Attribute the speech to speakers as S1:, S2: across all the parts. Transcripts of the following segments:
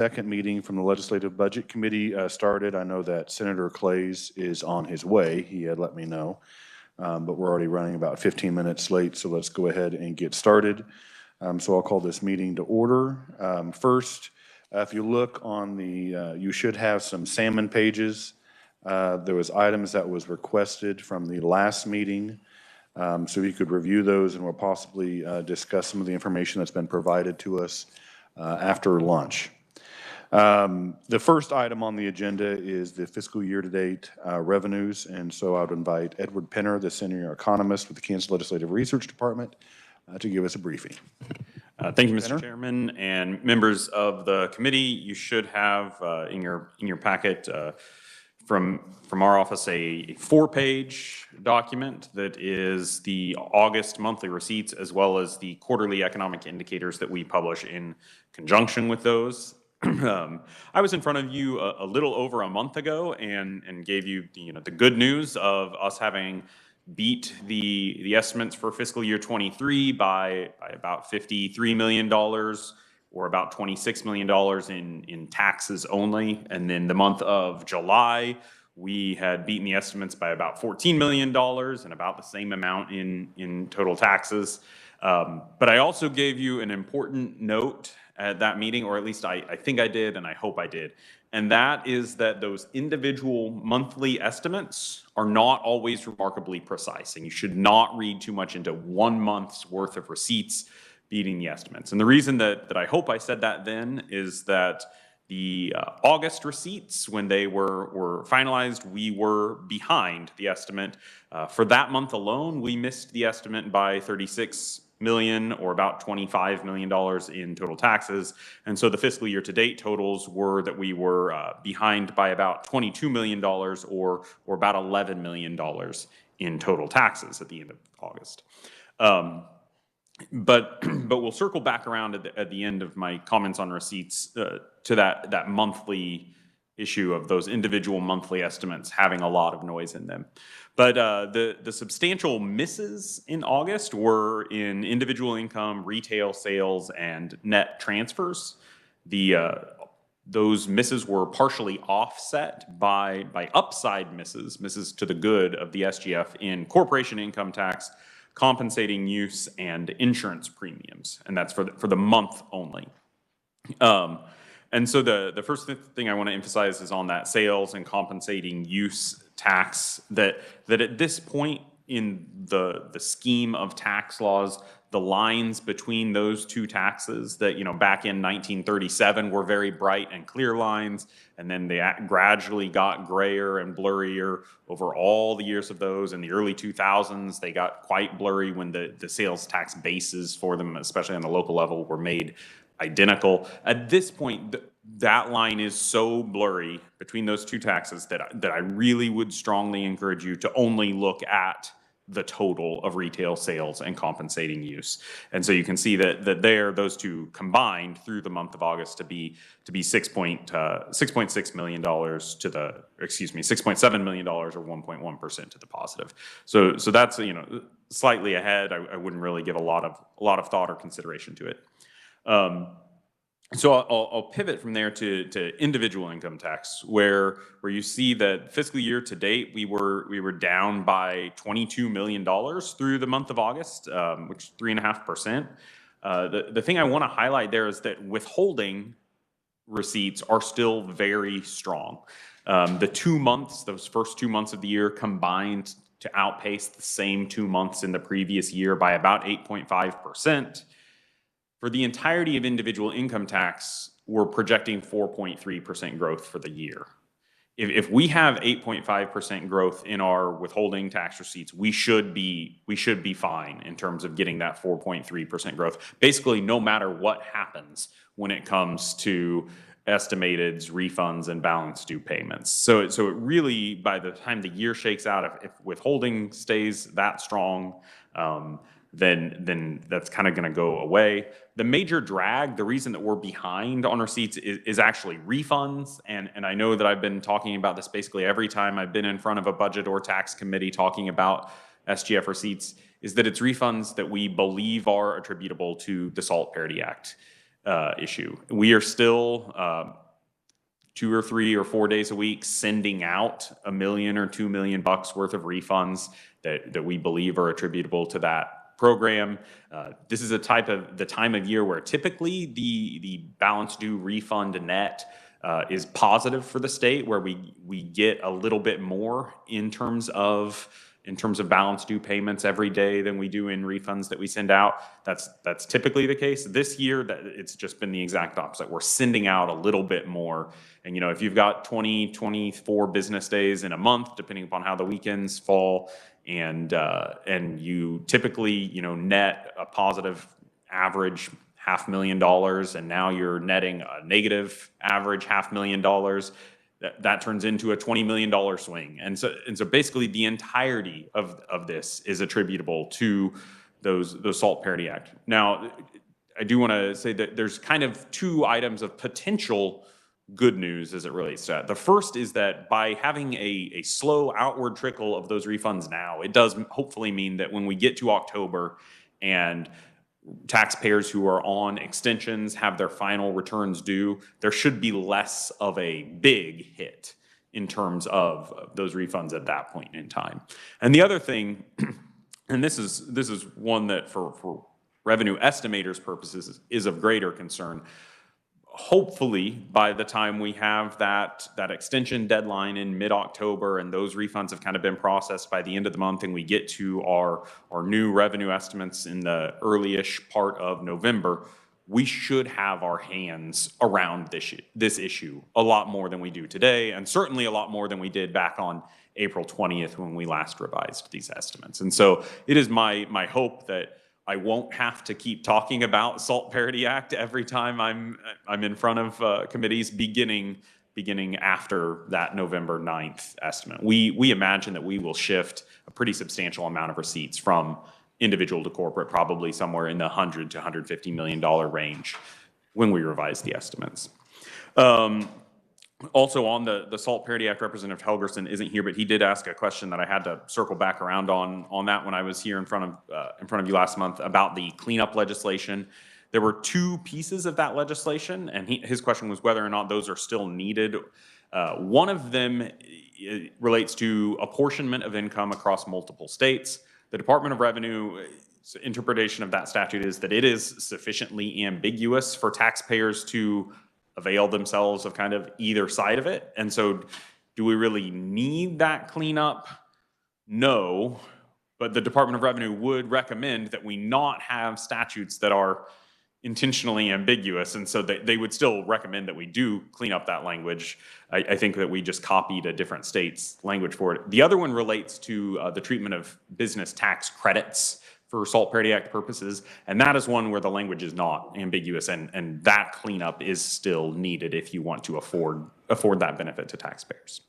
S1: Second meeting from the Legislative Budget Committee started. I know that Senator Clays is on his way. He had let me know, but we're already running about 15 minutes late, so let's go ahead and get started. So I'll call this meeting to order. First, if you look on the, you should have some salmon pages. There was items that was requested from the last meeting. So you could review those and we'll possibly discuss some of the information that's been provided to us after lunch. The first item on the agenda is the fiscal year-to-date revenues, and so I would invite Edward Penner, the senior economist with the Kansas Legislative Research Department, to give us a briefing.
S2: Thank you, Mr. Chairman, and members of the committee. You should have in your packet from our office a 4-page document that is the August monthly receipts as well as the quarterly economic indicators that we publish in conjunction with those. I was in front of you a little over a month ago and gave you the good news of us having beat the estimates for fiscal year 23 by about $53 million or about $26 million in taxes only. And then the month of July, we had beaten the estimates by about $14 million and about the same amount in total taxes. But I also gave you an important note at that meeting, or at least I think I did, and I hope I did. And that is that those individual monthly estimates are not always remarkably precise, and you should not read too much into 1 month's worth of receipts beating the estimates. And the reason that I hope I said that then is that the August receipts, when they were finalized, we were behind the estimate. For that month alone, we missed the estimate by $36 million or about $25 million in total taxes. And so the fiscal year to date totals were that we were behind by about $22 million or about $11 million in total taxes at the end of August. But we'll circle back around at the end of my comments on receipts to that monthly issue of those individual monthly estimates having a lot of noise in them. But the substantial misses in August were in individual income, retail sales, and net transfers. Those misses were partially offset by upside misses to the good of the SGF in corporation income tax, compensating use, and insurance premiums, and that's for the month only. And so the first thing I want to emphasize is on that sales and compensating use tax, that at this point in the scheme of tax laws, the lines between those two taxes that, back in 1937 were very bright and clear lines, and then they gradually got grayer and blurrier over all the years of those. In the early 2000s, they got quite blurry when the sales tax bases for them, especially on the local level, were made identical. At this point, that line is so blurry between those two taxes that I really would strongly encourage you to only look at the total of retail sales and compensating use. And so you can see that those two combined through the month of August to be $6.6 million $6.7 million or 1.1% to the positive. So that's slightly ahead. I wouldn't really give a lot of thought or consideration to it. So I'll pivot from there to individual income tax, where you see that fiscal year to date we were down by $22 million through the month of August, which is 3.5%. The thing I want to highlight there is that withholding receipts are still very strong. Those first 2 months of the year combined to outpace the same 2 months in the previous year by about 8.5%. For the entirety of individual income tax, we're projecting 4.3% growth for the year. If we have 8.5% growth in our withholding tax receipts, we should be fine in terms of getting that 4.3% growth. Basically, no matter what happens when it comes to estimated refunds and balance due payments. So it really, by the time the year shakes out, if withholding stays that strong, then that's kind of going to go away. The major drag, the reason that we're behind on receipts is actually refunds. And I know that I've been talking about this basically every time I've been in front of a budget or tax committee talking about SGF receipts, is that it's refunds that we believe are attributable to the SALT Parity Act. issue. We are still 2 or 3 or 4 days a week sending out $1 million or $2 million worth of refunds that we believe are attributable to that program. This is the time of year where typically the balance due refund net is positive for the state, where we get a little bit more in terms of balance due payments every day than we do in refunds that we send out. That's typically the case. This year, it's just been the exact opposite. We're sending out a little bit more. And, if you've got 24 business days in a month, depending upon how the weekends fall, and you typically, net a positive average $500,000, and now you're netting a negative average $500,000, that turns into a $20 million swing. And so basically the entirety of this is attributable to those SALT Parity Act. Now, I do want to say that there's kind of two items of potential good news as it relates to that. The first is that by having a slow outward trickle of those refunds now, it does hopefully mean that when we get to October and taxpayers who are on extensions have their final returns due, there should be less of a big hit in terms of those refunds at that point in time. And the other thing, and this is one that for revenue estimators purposes is of greater concern. Hopefully, by the time we have that extension deadline in mid-October and those refunds have kind of been processed by the end of the month and we get to our new revenue estimates in the early-ish part of November, we should have our hands around this issue a lot more than we do today, and certainly a lot more than we did back on April 20th when we last revised these estimates. And so it is my hope that I won't have to keep talking about SALT Parity Act every time I'm in front of committees beginning after that November 9th estimate. We imagine that we will shift a pretty substantial amount of receipts from individual to corporate, probably somewhere in the $100 to $150 million range when we revise the estimates. Also on the SALT Parity Act, Representative Helgerson isn't here, but he did ask a question that I had to circle back around on that when I was here in front of you last month about the cleanup legislation. There were two pieces of that legislation, and his question was whether or not those are still needed. One of them relates to apportionment of income across multiple states. The Department of Revenue's interpretation of that statute is that it is sufficiently ambiguous for taxpayers to avail themselves of kind of either side of it. And so do we really need that cleanup? No, but the Department of Revenue would recommend that we not have statutes that are intentionally ambiguous, and so they would still recommend that we do clean up that language. I think that we just copied a different state's language for it. The other one relates to the treatment of business tax credits for SALT Parity Act purposes, and that is one where the language is not ambiguous, and that cleanup is still needed if you want to afford that benefit to taxpayers.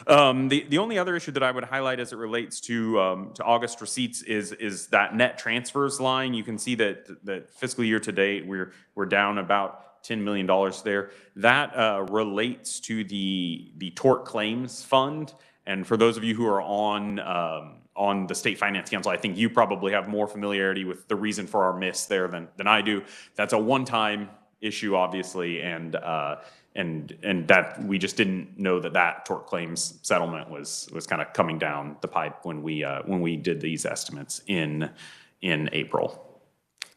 S2: The only other issue that I would highlight as it relates to August receipts is that net transfers line. You can see that fiscal year to date we're down about $10 million there. That relates to the tort claims fund. And for those of you who are on the State Finance Council, I think you probably have more familiarity with the reason for our miss there than I do. That's a one-time issue, obviously, and that we just didn't know that tort claims settlement was kind of coming down the pipe when we did these estimates in April.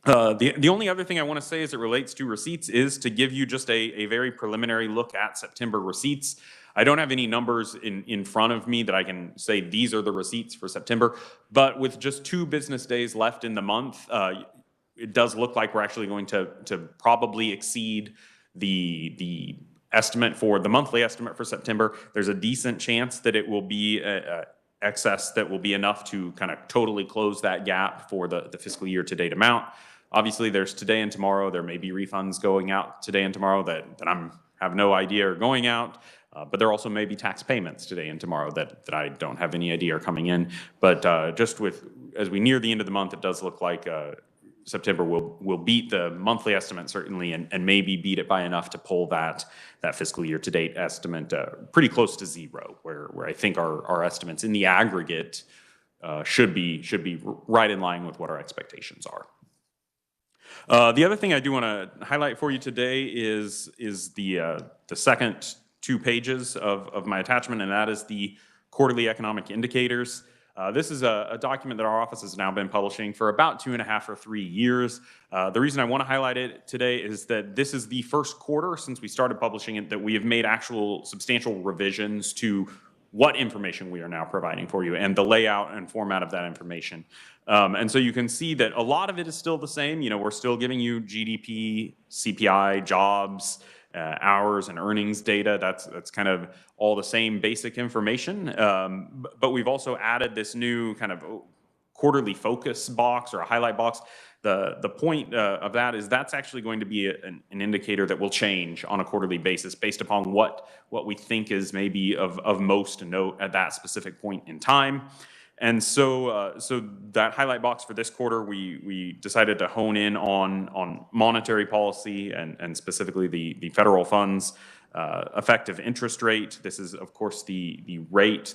S2: The only other thing I want to say as it relates to receipts is to give you just a very preliminary look at September receipts. I don't have any numbers in front of me that I can say these are the receipts for September, but with just 2 business days left in the month, it does look like we're actually going to probably exceed the estimate for the monthly estimate for September. There's a decent chance that it will be excess that will be enough to kind of totally close that gap for the fiscal year to date amount. Obviously, there's today and tomorrow. There may be refunds going out today and tomorrow that have no idea are going out. But there also may be tax payments today and tomorrow that I don't have any idea are coming in. But just as we near the end of the month, it does look like September will beat the monthly estimate certainly, and maybe beat it by enough to pull that fiscal year to date estimate pretty close to zero, where I think our estimates in the aggregate should be right in line with what our expectations are. The other thing I do want to highlight for you today is the second 2 pages of my attachment, and that is the quarterly economic indicators. This is a document that our office has now been publishing for about 2.5 or 3 years. The reason I want to highlight it today is that this is the first quarter since we started publishing it that we have made actual substantial revisions to what information we are now providing for you and the layout and format of that information. And so you can see that a lot of it is still the same. You know, we're still giving you GDP, CPI, jobs, hours and earnings data. That's kind of all the same basic information. But we've also added this new kind of quarterly focus box or a highlight box. The point of that is that's actually going to be an indicator that will change on a quarterly basis based upon what we think is maybe of most note at that specific point in time. And so that highlight box for this quarter, we decided to hone in on monetary policy and specifically the federal funds effective interest rate. This is, of course, the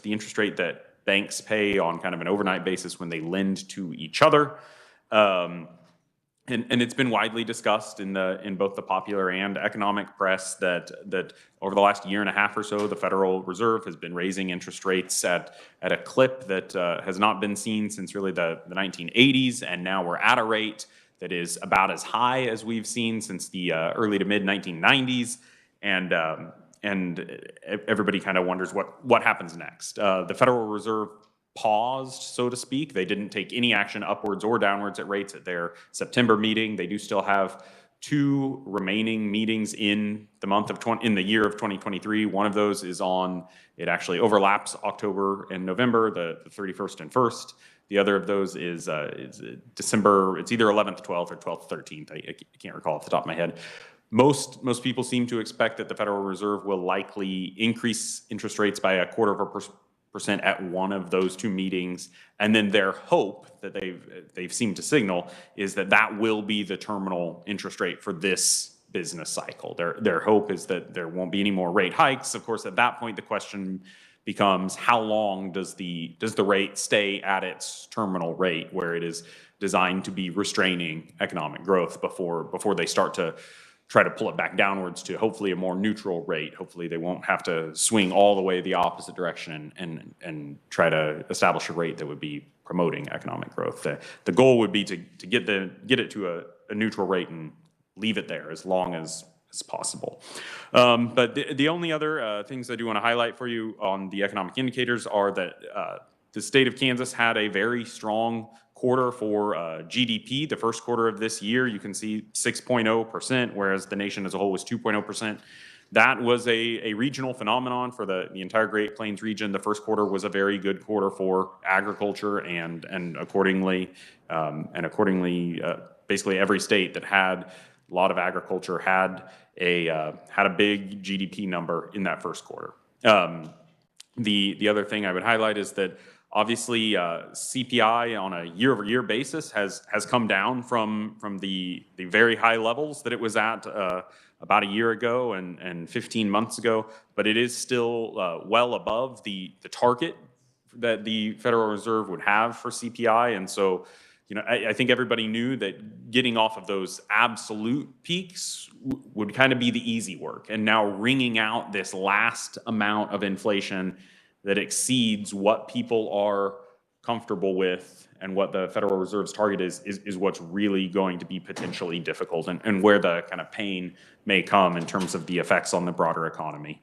S2: interest rate that banks pay on kind of an overnight basis when they lend to each other. And it's been widely discussed in both the popular and economic press that over the last 1.5 years or so, the Federal Reserve has been raising interest rates at a clip that has not been seen since really the 1980s, and now we're at a rate that is about as high as we've seen since the early to mid 1990s, and everybody kind of wonders what happens next. The Federal Reserve paused, so to speak. They didn't take any action upwards or downwards at rates at their September meeting. They do still have 2 remaining meetings in the year of 2023. One of those is it actually overlaps October and November, the 31st and 1st. The other of those is December. It's either 11th, 12th, or 12th, 13th. I can't recall off the top of my head. Most people seem to expect that the Federal Reserve will likely increase interest rates by 0.25% at one of those 2 meetings, and then their hope that they've seemed to signal is that will be the terminal interest rate for this business cycle. Their hope is that there won't be any more rate hikes. Of course, at that point, the question becomes how long does the rate stay at its terminal rate, where it is designed to be restraining economic growth before they start to try to pull it back downwards to hopefully a more neutral rate. Hopefully they won't have to swing all the way the opposite direction and try to establish a rate that would be promoting economic growth. The goal would be to get it to a neutral rate and leave it there as long as possible. But the only other things I do want to highlight for you on the economic indicators are that the state of Kansas had a very strong quarter for GDP. The first quarter of this year, you can see 6.0%, whereas the nation as a whole was 2.0%. That was a regional phenomenon for the entire Great Plains region. The first quarter was a very good quarter for agriculture, and accordingly, basically every state that had a lot of agriculture had a big GDP number in that first quarter. The other thing I would highlight is that obviously, CPI on a year-over-year basis has come down from the very high levels that it was at about a year ago and 15 months ago, but it is still well above the target that the Federal Reserve would have for CPI. And so, you know, I think everybody knew that getting off of those absolute peaks would kind of be the easy work. And now wringing out this last amount of inflation that exceeds what people are comfortable with and what the Federal Reserve's target is what's really going to be potentially difficult and where the kind of pain may come in terms of the effects on the broader economy.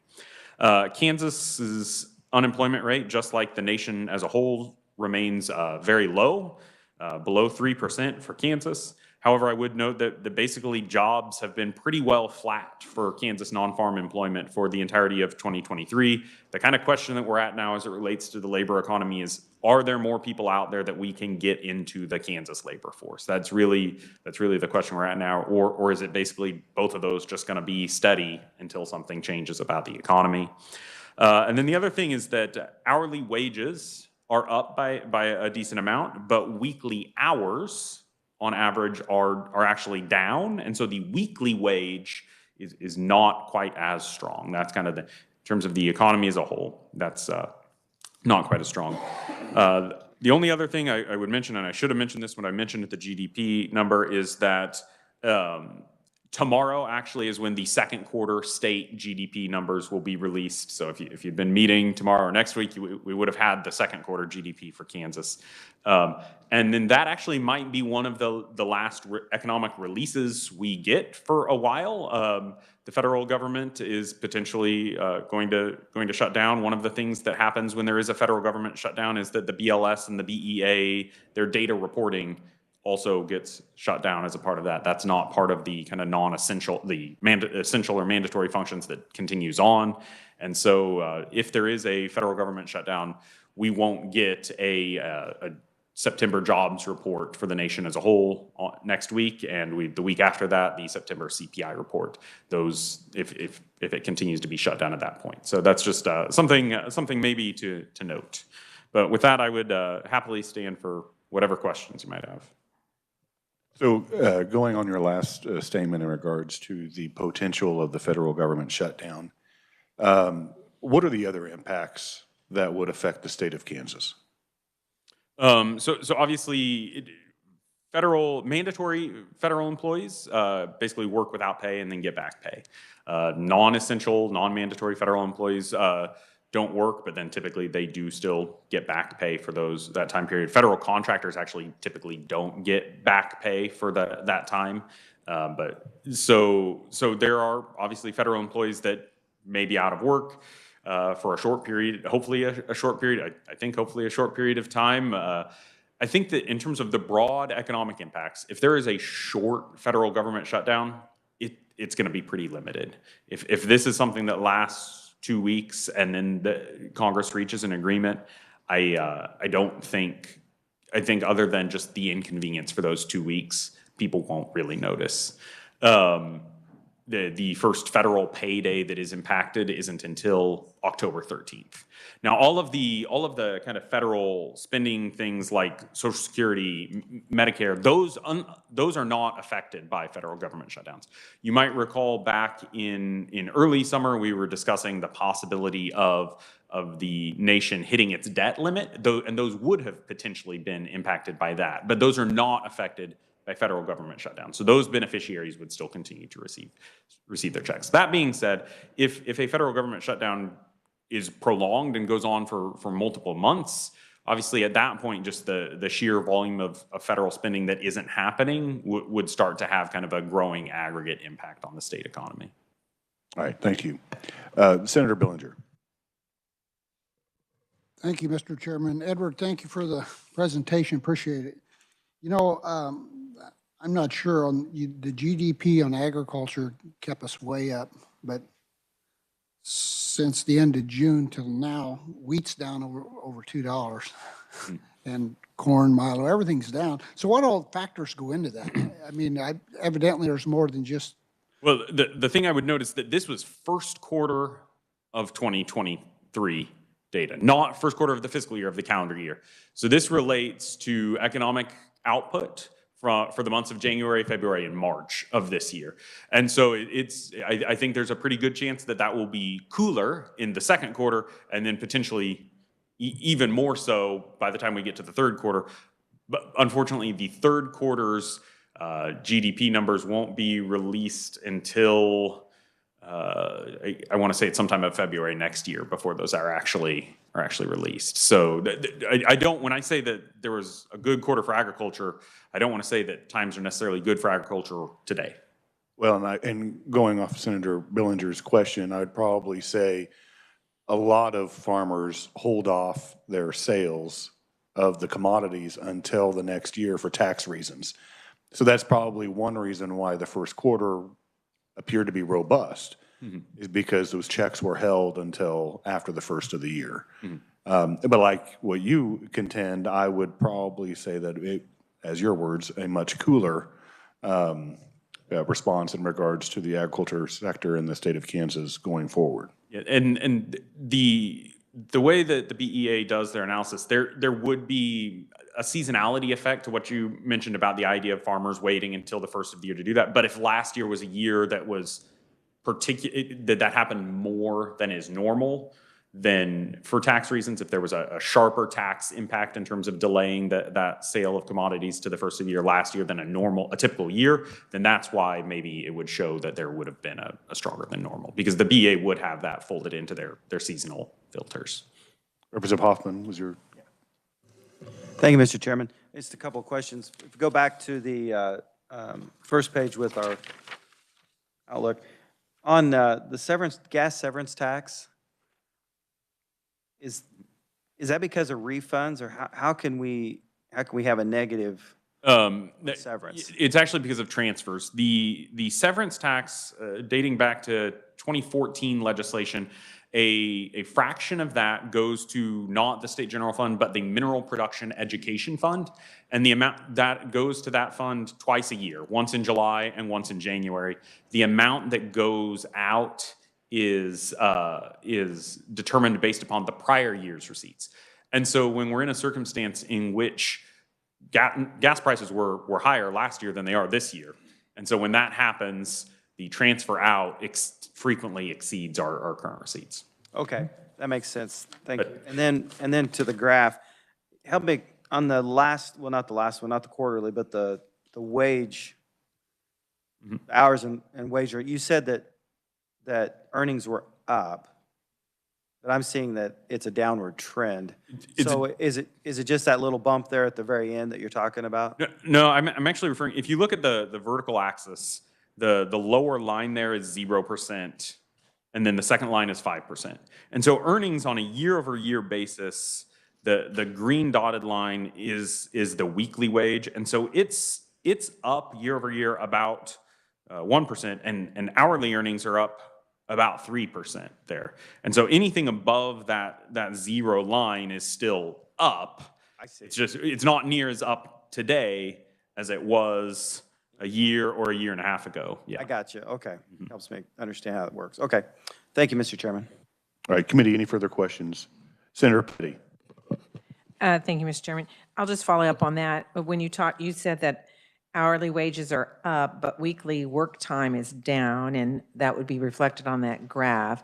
S2: Kansas's unemployment rate, just like the nation as a whole, remains very low, below 3% for Kansas. However, I would note that basically jobs have been pretty well flat for Kansas non-farm employment for the entirety of 2023. The kind of question that we're at now as it relates to the labor economy is, are there more people out there that we can get into the Kansas labor force? That's really the question we're at now, or is it basically both of those just going to be steady until something changes about the economy? And then the other thing is that hourly wages are up by a decent amount, but weekly hours on average are actually down, and so the weekly wage is not quite as strong. That's kind of in terms of the economy as a whole, that's not quite as strong. The only other thing I would mention, and I should have mentioned this when I mentioned the GDP number, is that Tomorrow actually is when the second quarter state GDP numbers will be released. So if you'd been meeting tomorrow or next week, we would have had the second quarter GDP for Kansas. And then that actually might be one of the last economic releases we get for a while. The federal government is potentially going to shut down. One of the things that happens when there is a federal government shutdown is that the BLS and the BEA, their data reporting also gets shut down as a part of that. That's not part of the kind of non-essential, essential or mandatory functions that continues on. And so if there is a federal government shutdown, we won't get a September jobs report for the nation as a whole next week, and the week after that, the September CPI report. Those, if it continues to be shut down at that point. So that's just something maybe to note. But with that, I would happily stand for whatever questions you might have.
S1: So going on your last statement in regards to the potential of the federal government shutdown, what are the other impacts that would affect the state of Kansas?
S2: So obviously, mandatory federal employees basically work without pay and then get back pay. Non-essential, non-mandatory federal employees don't work, but then typically they do still get back pay for that time period. Federal contractors actually typically don't get back pay for that time. But so there are obviously federal employees that may be out of work for a short period, hopefully a short period, I think hopefully a short period of time. I think that in terms of the broad economic impacts, if there is a short federal government shutdown, it's going to be pretty limited. If this is something that lasts 2 weeks and then the Congress reaches an agreement, I think other than just the inconvenience for those 2 weeks, people won't really notice. The first federal payday that is impacted isn't until October 13th. Now, all of the kind of federal spending things like Social Security, Medicare, those are not affected by federal government shutdowns. You might recall back in early summer, we were discussing the possibility of the nation hitting its debt limit, and those would have potentially been impacted by that, but those are not affected by federal government shutdown. So those beneficiaries would still continue to receive their checks. That being said, if a federal government shutdown is prolonged and goes on for multiple months, obviously at that point, just the sheer volume of federal spending that isn't happening would start to have kind of a growing aggregate impact on the state economy.
S1: All right, thank you. Senator Billinger.
S3: Thank you, Mr. Chairman. Edward, thank you for the presentation. Appreciate it. You know, I'm not sure on the GDP on agriculture kept us way up, but since the end of June till now, wheat's down over $2, and corn, milo, everything's down. So what all factors go into that? I mean, evidently there's more than just.
S2: Well, the thing I would notice that this was first quarter of 2023 data, not first quarter of the fiscal year of the calendar year. So this relates to economic output for the months of January, February, and March of this year. And so I think there's a pretty good chance that will be cooler in the second quarter, and then potentially even more so by the time we get to the third quarter. But unfortunately, the third quarter's GDP numbers won't be released until I want to say it's sometime in February next year before those are actually released. So I don't, when I say that there was a good quarter for agriculture, I don't want to say that times are necessarily good for agriculture today.
S1: Well, and going off Senator Billinger's question, I'd probably say a lot of farmers hold off their sales of the commodities until the next year for tax reasons. So that's probably one reason why the first quarter appeared to be robust, is because those checks were held until after the first of the year. But like what you contend, I would probably say that as your words, a much cooler response in regards to the agriculture sector in the state of Kansas going forward.
S2: Yeah, and the way that the BEA does their analysis, there would be a seasonality effect to what you mentioned about the idea of farmers waiting until the first of the year to do that. But if last year was a year that was that happened more than is normal, then for tax reasons, if there was a sharper tax impact in terms of delaying that sale of commodities to the first of the year last year than a typical year, then that's why maybe it would show that there would have been a stronger than normal, because the BA would have that folded into their seasonal filters.
S1: Representative Hoffman, was your?
S4: Thank you, Mr. Chairman. Just a couple of questions. If we go back to the first page with our outlook, on the gas severance tax, is that because of refunds, or how can we have a negative severance?
S2: It's actually because of transfers. The severance tax, dating back to 2014 legislation, a fraction of that goes to not the state general fund, but the mineral production education fund. And the amount that goes to that fund twice a year, once in July and once in January. The amount that goes out is determined based upon the prior year's receipts. And so when we're in a circumstance in which gas prices were higher last year than they are this year, and so when that happens, the transfer out frequently exceeds our current receipts.
S4: Okay, that makes sense. Thank you. And then to the graph, help me on the last, well, not the last one, not the quarterly, but the wage, hours and wage rate. You said that earnings were up, but I'm seeing that it's a downward trend. So is it just that little bump there at the very end that you're talking about?
S2: No, I'm actually referring, if you look at the vertical axis, the lower line there is 0%, and then the second line is 5%. And so earnings on a year-over-year basis, the green dotted line is the weekly wage, and so it's up year-over-year about 1%, and hourly earnings are up about 3% there. And so anything above that zero line is still up.
S4: I see.
S2: It's not near as up today as it was a year or a year and a half ago. Yeah.
S4: I got you. Okay. Helps me understand how it works. Okay. Thank you, Mr. Chairman.
S1: All right, committee, any further questions? Senator Petty.
S5: Thank you, Mr. Chairman. I'll just follow up on that. When you said that hourly wages are up, but weekly work time is down, and that would be reflected on that graph.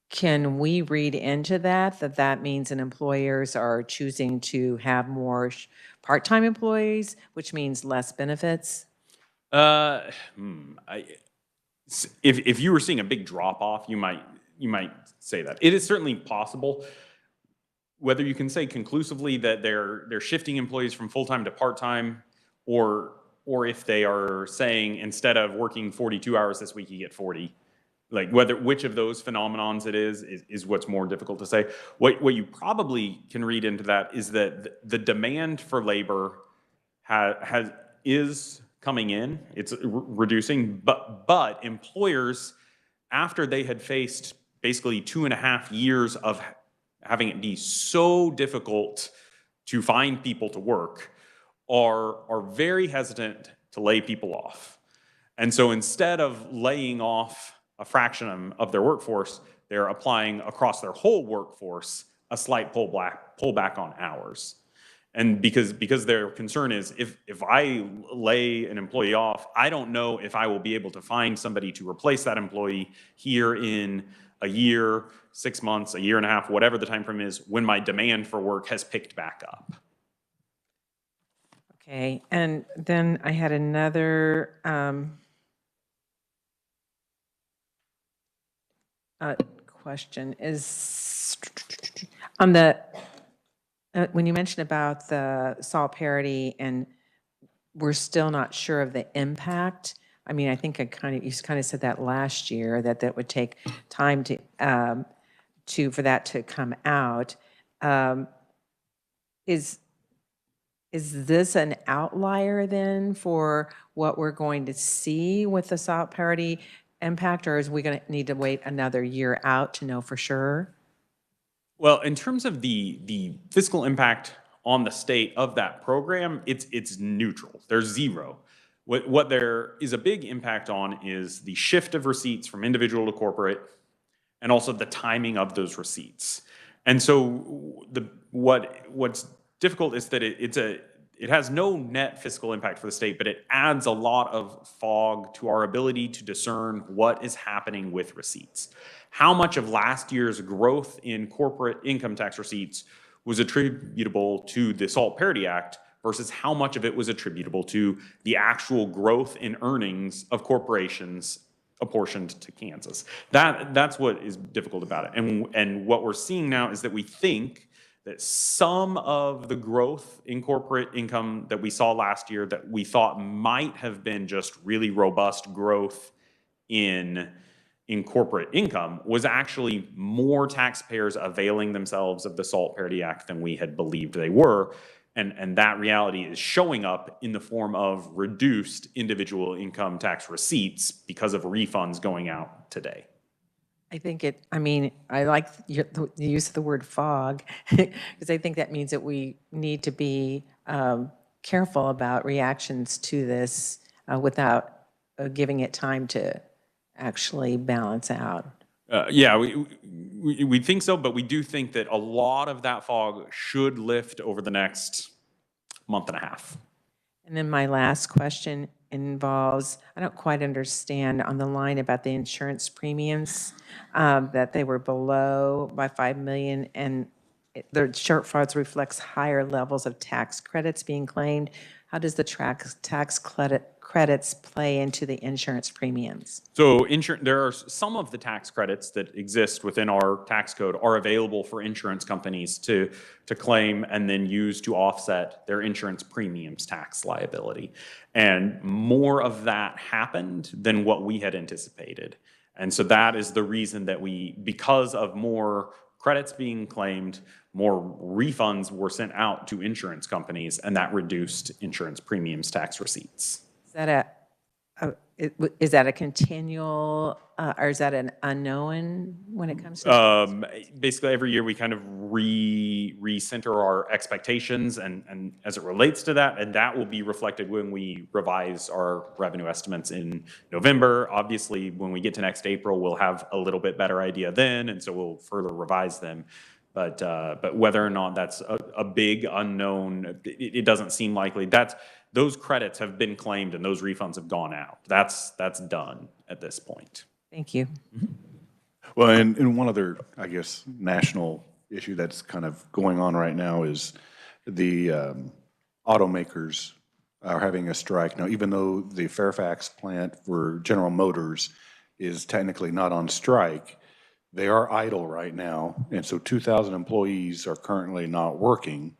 S5: Can we read into that means an employers are choosing to have more part-time employees, which means less benefits?
S2: If you were seeing a big drop-off, you might say that. It is certainly possible. Whether you can say conclusively that they're shifting employees from full-time to part-time, or if they are saying instead of working 42 hours this week, you get 40. Like which of those phenomenons it is what's more difficult to say. What you probably can read into that is that the demand for labor is coming in. It's reducing, but employers, after they had faced basically 2.5 years of having it be so difficult to find people to work, are very hesitant to lay people off. And so instead of laying off a fraction of their workforce, they're applying across their whole workforce a slight pullback on hours. And because their concern is if I lay an employee off, I don't know if I will be able to find somebody to replace that employee here in a year, 6 months, a year and a half, whatever the time frame is, when my demand for work has picked back up.
S5: Okay, and then I had another question. Is on the when you mentioned about the salt parity, and we're still not sure of the impact. I mean, I think you kind of said that last year that would take time for that to come out. Is this an outlier then for what we're going to see with the salt parity impact, or is we going to need to wait another year out to know for sure?
S2: Well, in terms of the fiscal impact on the state of that program, it's neutral. There's zero. What there is a big impact on is the shift of receipts from individual to corporate, and also the timing of those receipts. And so what's difficult is that it has no net fiscal impact for the state, but it adds a lot of fog to our ability to discern what is happening with receipts. How much of last year's growth in corporate income tax receipts was attributable to the SALT Parity Act versus how much of it was attributable to the actual growth in earnings of corporations apportioned to Kansas. That's what is difficult about it. And what we're seeing now is that we think that some of the growth in corporate income that we saw last year that we thought might have been just really robust growth in corporate income was actually more taxpayers availing themselves of the SALT Parity Act than we had believed they were. And that reality is showing up in the form of reduced individual income tax receipts because of refunds going out today.
S5: I like the use of the word fog, because I think that means that we need to be careful about reactions to this without giving it time to actually balance out.
S2: Yeah, we think so, but we do think that a lot of that fog should lift over the next month and a half.
S5: And then my last question involves, I don't quite understand on the line about the insurance premiums, that they were below by 5 million, and the shortfalls reflects higher levels of tax credits being claimed. How does the tax credits play into the insurance premiums?
S2: So there are some of the tax credits that exist within our tax code are available for insurance companies to claim and then use to offset their insurance premiums tax liability. And more of that happened than what we had anticipated. And so that is the reason that because of more credits being claimed, more refunds were sent out to insurance companies, and that reduced insurance premiums tax receipts.
S5: Is that a continual, or is that an unknown when it comes to?
S2: Basically, every year we kind of recenter our expectations and as it relates to that, and that will be reflected when we revise our revenue estimates in November. Obviously, when we get to next April, we'll have a little bit better idea then, and so we'll further revise them. But whether or not that's a big unknown, it doesn't seem likely. Those credits have been claimed and those refunds have gone out. That's done at this point.
S5: Thank you.
S1: Well, and one other, I guess, national issue that's kind of going on right now is the automakers are having a strike. Now, even though the Fairfax plant for General Motors is technically not on strike, they are idle right now. And so 2,000 employees are currently not working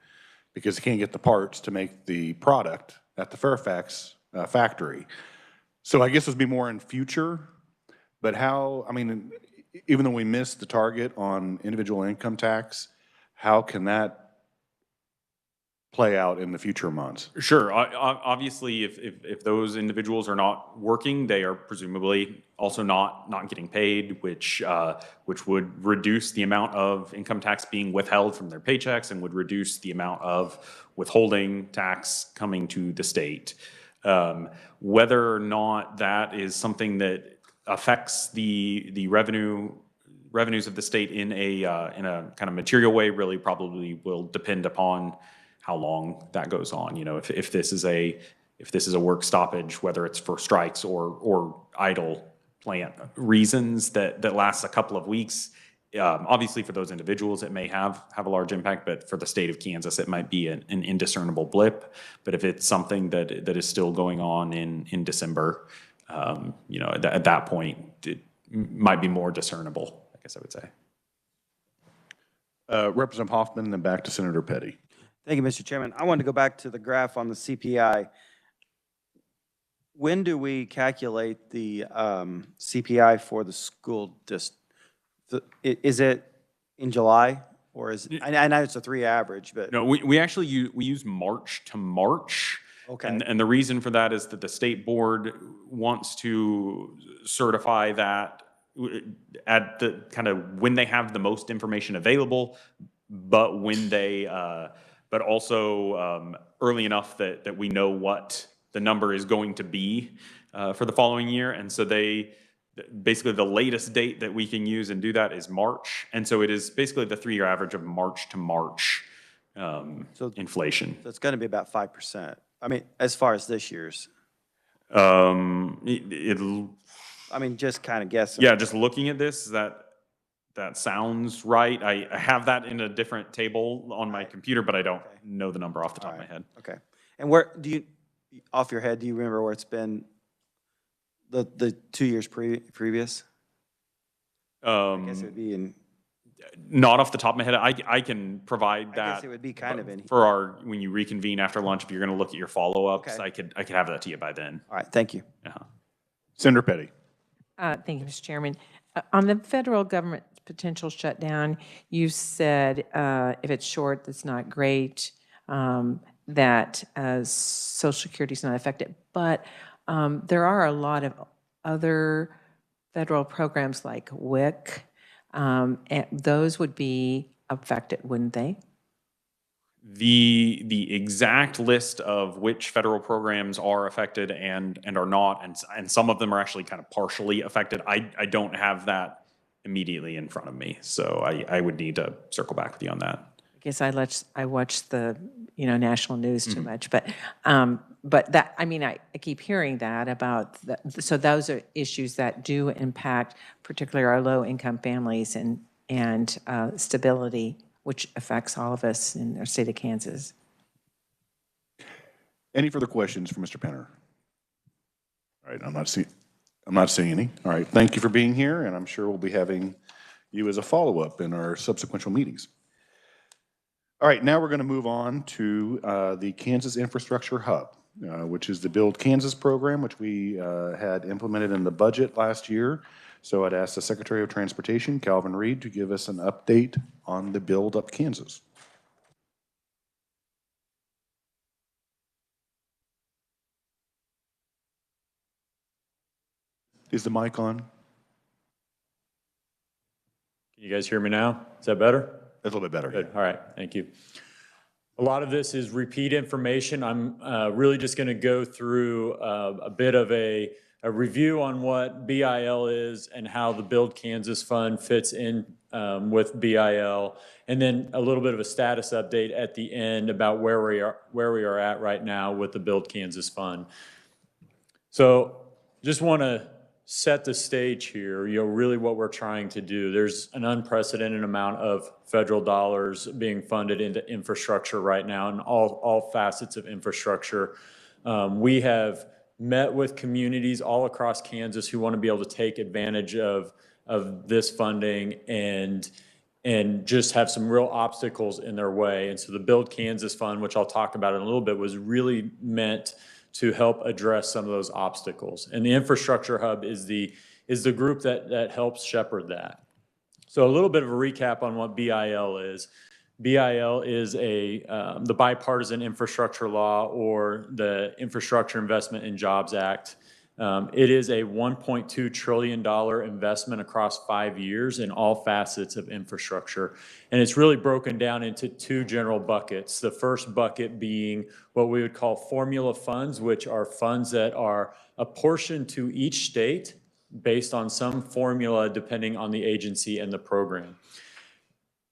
S1: because they can't get the parts to make the product at the Fairfax factory. So I guess this would be more in future, but even though we missed the target on individual income tax, how can that play out in the future months?
S2: Sure. Obviously, if those individuals are not working, they are presumably also not getting paid, which would reduce the amount of income tax being withheld from their paychecks and would reduce the amount of withholding tax coming to the state. Whether or not that is something that affects the revenues of the state in a kind of material way really probably will depend upon how long that goes on. If this is a work stoppage, whether it's for strikes or idle plant reasons that lasts a couple of weeks, obviously for those individuals it may have a large impact, but for the state of Kansas it might be an indiscernible blip. But if it's something that is still going on in December, at that point it might be more discernible, I guess I would say.
S1: Representative Hoffman, then back to Senator Petty.
S4: Thank you, Mr. Chairman. I wanted to go back to the graph on the CPI. When do we calculate the CPI for the school district? Is it in July, or is it, I know it's a 3 average, but.
S2: No, we actually use March to March.
S4: Okay.
S2: And the reason for that is that the state board wants to certify that at the kind of when they have the most information available, but when they, but also early enough that we know what the number is going to be for the following year. And so basically the latest date that we can use and do that is March. And so it is basically the 3-year average of March to March inflation.
S4: So it's going to be about 5%. I mean, as far as this year's,
S2: It'll,
S4: I mean, just kind of guessing.
S2: yeah, just looking at this, that sounds right. I have that in a different table on my computer, but I don't know the number off the top of my head.
S4: Okay. And where, do you, off your head, do you remember where it's been the 2 years previous? I guess it would be in,
S2: Not off the top of my head. I can provide
S4: I
S2: that.
S4: guess it would be kind of in.
S2: For our, when you reconvene after lunch, if you're going to look at your follow-ups,
S4: Okay.
S2: I could have that to you by then.
S4: All right, thank you.
S1: Senator Petty.
S5: Thank you, Mr. Chairman. On the federal government potential shutdown, you said if it's short, that's not great, that Social Security is not affected. But there are a lot of other federal programs like WIC. And those would be affected, wouldn't they?
S2: The exact list of which federal programs are affected and are not, and some of them are actually kind of partially affected, I don't have that immediately in front of me. So I would need to circle back with you on that.
S5: I guess I watch the national news too much, but that, I mean, I keep hearing that about so those are issues that do impact particularly our low income families and stability, which affects all of us in our state of Kansas.
S1: Any further questions for Mr. Penner? All right, I'm not seeing any. All right, thank you for being here, and I'm sure we'll be having you as a follow-up in our subsequent meetings. All right, now we're going to move on to the Kansas Infrastructure Hub, which is the Build Kansas program, which we had implemented in the budget last year. So I'd ask the Secretary of Transportation, Calvin Reed, to give us an update on the Build Up Kansas. Is the mic on?
S6: Can you guys hear me now? Is that better?
S1: A little bit better.
S6: Good. All right. Thank you. A lot of this is repeat information. I'm really just going to go through a bit of a review on what BIL is and how the Build Kansas Fund fits in with BIL, and then a little bit of a status update at the end about where we are at right now with the Build Kansas Fund. So just want to set the stage here, really what we're trying to do. There's an unprecedented amount of federal dollars being funded into infrastructure right now, and all facets of infrastructure. We have met with communities all across Kansas who want to be able to take advantage of this funding and just have some real obstacles in their way. And so the Build Kansas Fund, which I'll talk about in a little bit, was really meant to help address some of those obstacles. And the Infrastructure Hub is the group that helps shepherd that. So a little bit of a recap on what BIL is. BIL is the Bipartisan Infrastructure Law, or the Infrastructure Investment and Jobs Act. It is a $1.2 trillion investment across 5 years in all facets of infrastructure. And it's really broken down into two general buckets. The first bucket being what we would call formula funds, which are funds that are apportioned to each state based on some formula depending on the agency and the program.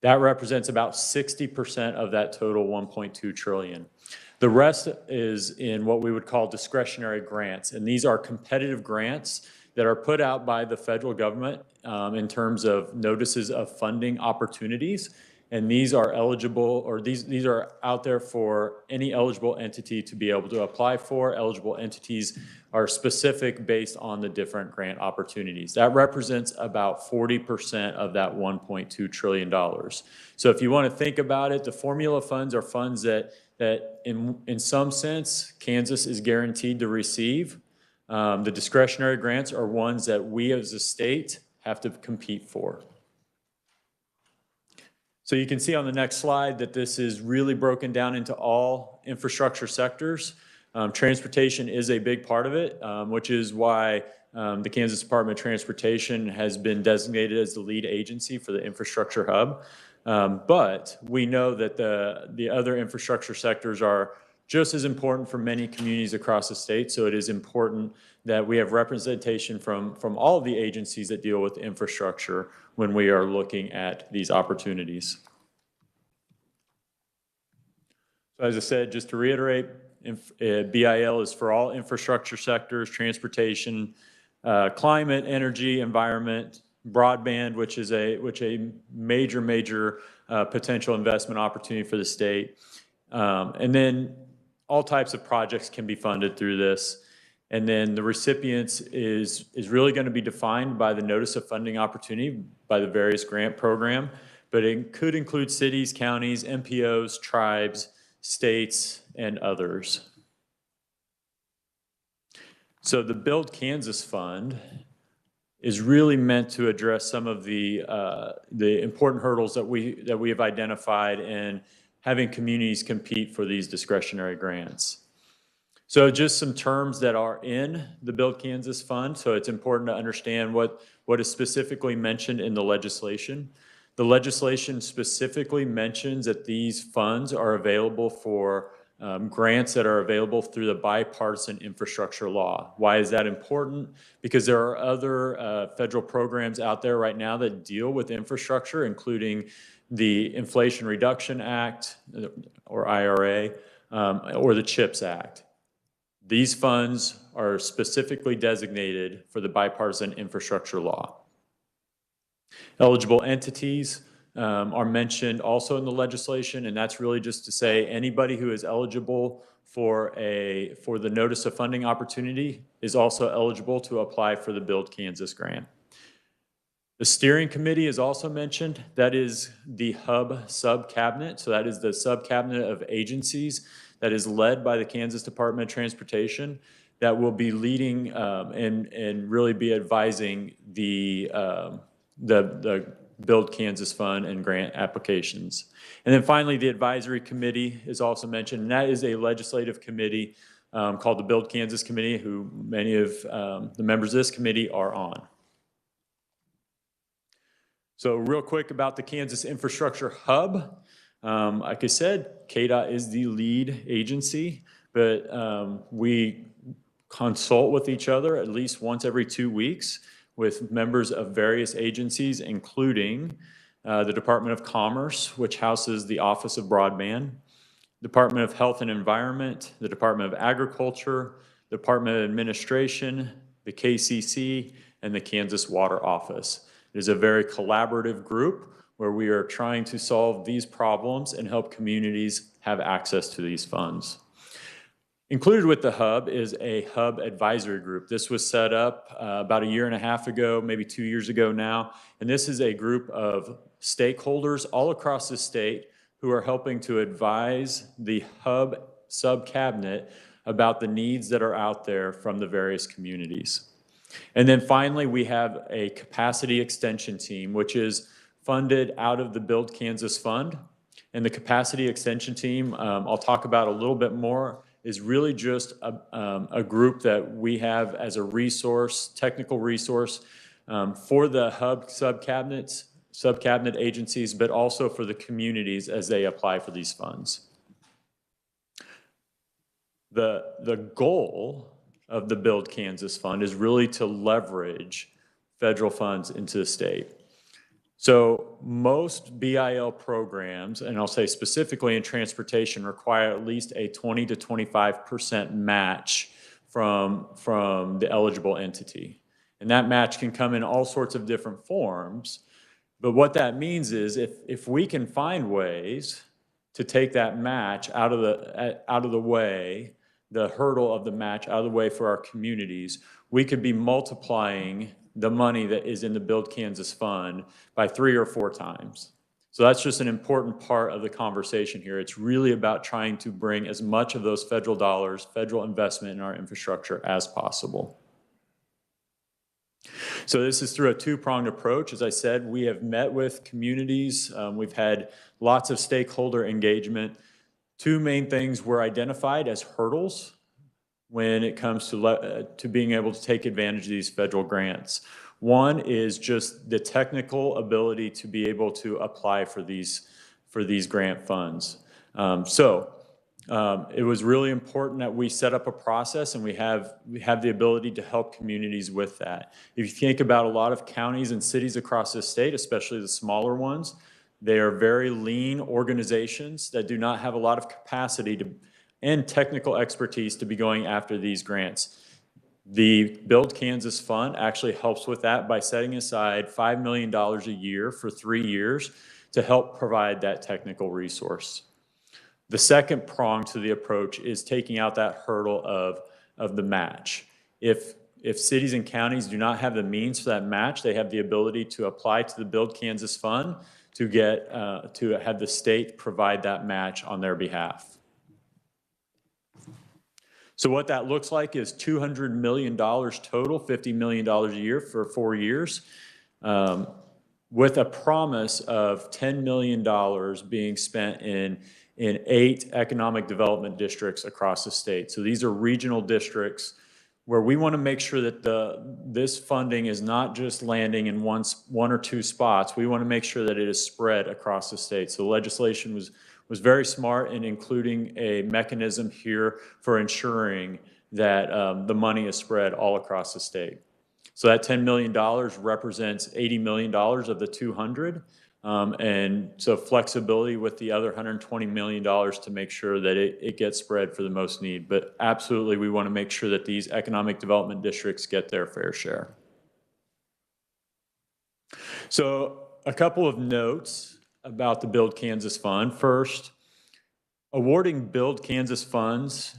S6: That represents about 60% of that total 1.2 trillion. The rest is in what we would call discretionary grants, and these are competitive grants that are put out by the federal government in terms of notices of funding opportunities, and these are eligible, or these are out there for any eligible entity to be able to apply for. Eligible entities are specific based on the different grant opportunities. That represents about 40% of that $1.2 trillion. So if you want to think about it, the formula funds are funds that in some sense, Kansas is guaranteed to receive. The discretionary grants are ones that we as a state have to compete for. So you can see on the next slide that this is really broken down into all infrastructure sectors. Transportation is a big part of it, which is why the Kansas Department of Transportation has been designated as the lead agency for the Infrastructure Hub. But we know that the other infrastructure sectors are just as important for many communities across the state. So it is important that we have representation from all of the agencies that deal with infrastructure when we are looking at these opportunities. So as I said, just to reiterate, BIL is for all infrastructure sectors, transportation, climate, energy, environment, broadband, which a major potential investment opportunity for the state. And then all types of projects can be funded through this. And then the recipients is really going to be defined by the notice of funding opportunity by the various grant program, but it could include cities, counties, MPOs, tribes, states, and others. So the Build Kansas Fund is really meant to address some of the important hurdles that we have identified in having communities compete for these discretionary grants. So just some terms that are in the Build Kansas Fund. So it's important to understand what is specifically mentioned in the legislation. The legislation specifically mentions that these funds are available for grants that are available through the bipartisan infrastructure law. Why is that important? Because there are other federal programs out there right now that deal with infrastructure, including the Inflation Reduction Act, or IRA, or the CHIPS Act. These funds are specifically designated for the bipartisan infrastructure law. Eligible entities are mentioned also in the legislation, and that's really just to say anybody who is eligible for the notice of funding opportunity is also eligible to apply for the Build Kansas grant. The steering committee is also mentioned. That is the hub sub-cabinet. So that is the sub-cabinet of agencies that is led by the Kansas Department of Transportation that will be leading and really be advising the Build Kansas Fund and grant applications. And then finally, the advisory committee is also mentioned, and that is a legislative committee called the Build Kansas Committee, who many of the members of this committee are on. So real quick about the Kansas Infrastructure Hub. Like I said, KDOT is the lead agency, but we consult with each other at least once every 2 weeks with members of various agencies, including the Department of Commerce, which houses the Office of Broadband, Department of Health and Environment, the Department of Agriculture, Department of Administration, the KCC, and the Kansas Water Office. It is a very collaborative group where we are trying to solve these problems and help communities have access to these funds. Included with the hub is a hub advisory group. This was set up about 1.5 years ago, maybe 2 years ago now, and this is a group of stakeholders all across the state who are helping to advise the hub sub-cabinet about the needs that are out there from the various communities. And then finally, we have a capacity extension team, which is funded out of the Build Kansas Fund. And the capacity extension team, I'll talk about a little bit more, is really just a group that we have as a resource, technical resource for the hub sub-cabinet agencies, but also for the communities as they apply for these funds. The goal of the Build Kansas Fund is really to leverage federal funds into the state. So most BIL programs, and I'll say specifically in transportation, require at least a 20 to 25% match from the eligible entity. And that match can come in all sorts of different forms. But what that means is if we can find ways to take that match out of the way, the hurdle of the match out of the way for our communities, we could be multiplying the money that is in the Build Kansas Fund by 3 or 4 times. So that's just an important part of the conversation here. It's really about trying to bring as much of those federal dollars, federal investment in our infrastructure as possible. So this is through a 2-pronged approach. As I said, we have met with communities. We've had lots of stakeholder engagement. 2 main things were identified as hurdles when it comes to being able to take advantage of these federal grants. One is just the technical ability to be able to apply for these grant funds. It was really important that we set up a process, and we have the ability to help communities with that. If you think about a lot of counties and cities across this state, especially the smaller ones, They are very lean organizations that do not have a lot of capacity and technical expertise to be going after these grants. The Build Kansas Fund actually helps with that by setting aside $5 million a year for 3 years to help provide that technical resource. The second prong to the approach is taking out that hurdle of the match. If cities and counties do not have the means for that match, they have the ability to apply to the Build Kansas Fund to get to have the state provide that match on their behalf. So what that looks like is $200 million total, $50 million a year for 4 years, with a promise of $10 million being spent in 8 economic development districts across the state. So these are regional districts where we want to make sure that this funding is not just landing in one or two spots. We want to make sure that it is spread across the state. So the legislation was very smart in including a mechanism here for ensuring that the money is spread all across the state. So that $10 million represents $80 million of the 200. And so flexibility with the other $120 million to make sure that it gets spread for the most need. But absolutely, we want to make sure that these economic development districts get their fair share. So a couple of notes about the Build Kansas Fund. First, awarding Build Kansas funds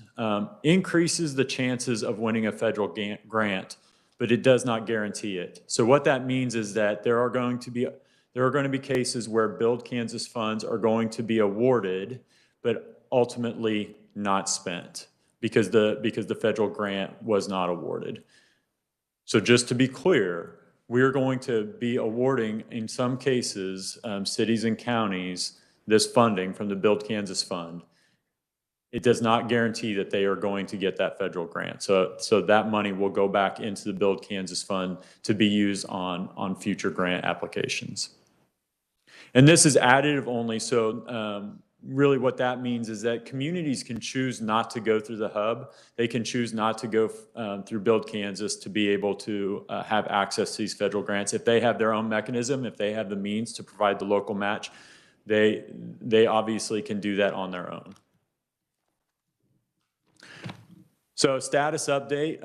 S6: increases the chances of winning a federal grant, but it does not guarantee it. So what that means is that there are going to be cases where Build Kansas funds are going to be awarded, but ultimately not spent because the federal grant was not awarded. So just to be clear, we're going to be awarding, in some cases, cities and counties, this funding from the Build Kansas Fund. It does not guarantee that they are going to get that federal grant. So that money will go back into the Build Kansas Fund to be used on future grant applications. And this is additive only, so really what that means is that communities can choose not to go through the hub. They can choose not to go through Build Kansas to be able to have access to these federal grants. If they have their own mechanism, if they have the means to provide the local match, they obviously can do that on their own. So status update,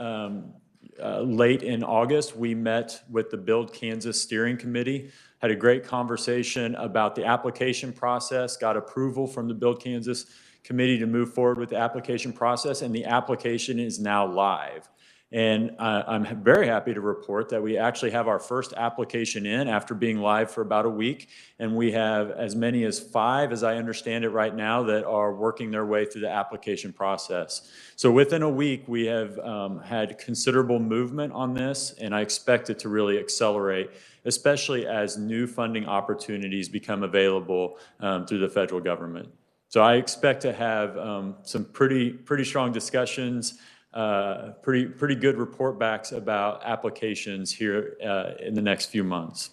S6: late in August, we met with the Build Kansas Steering Committee, had a great conversation about the application process, got approval from the Build Kansas Committee to move forward with the application process, and the application is now live. And I'm very happy to report that we actually have our first application in after being live for about a week. And we have as many as 5, as I understand it right now, that are working their way through the application process. So within a week, we have had considerable movement on this, and I expect it to really accelerate, especially as new funding opportunities become available through the federal government. So I expect to have some pretty strong discussions, pretty good report backs about applications here in the next few months.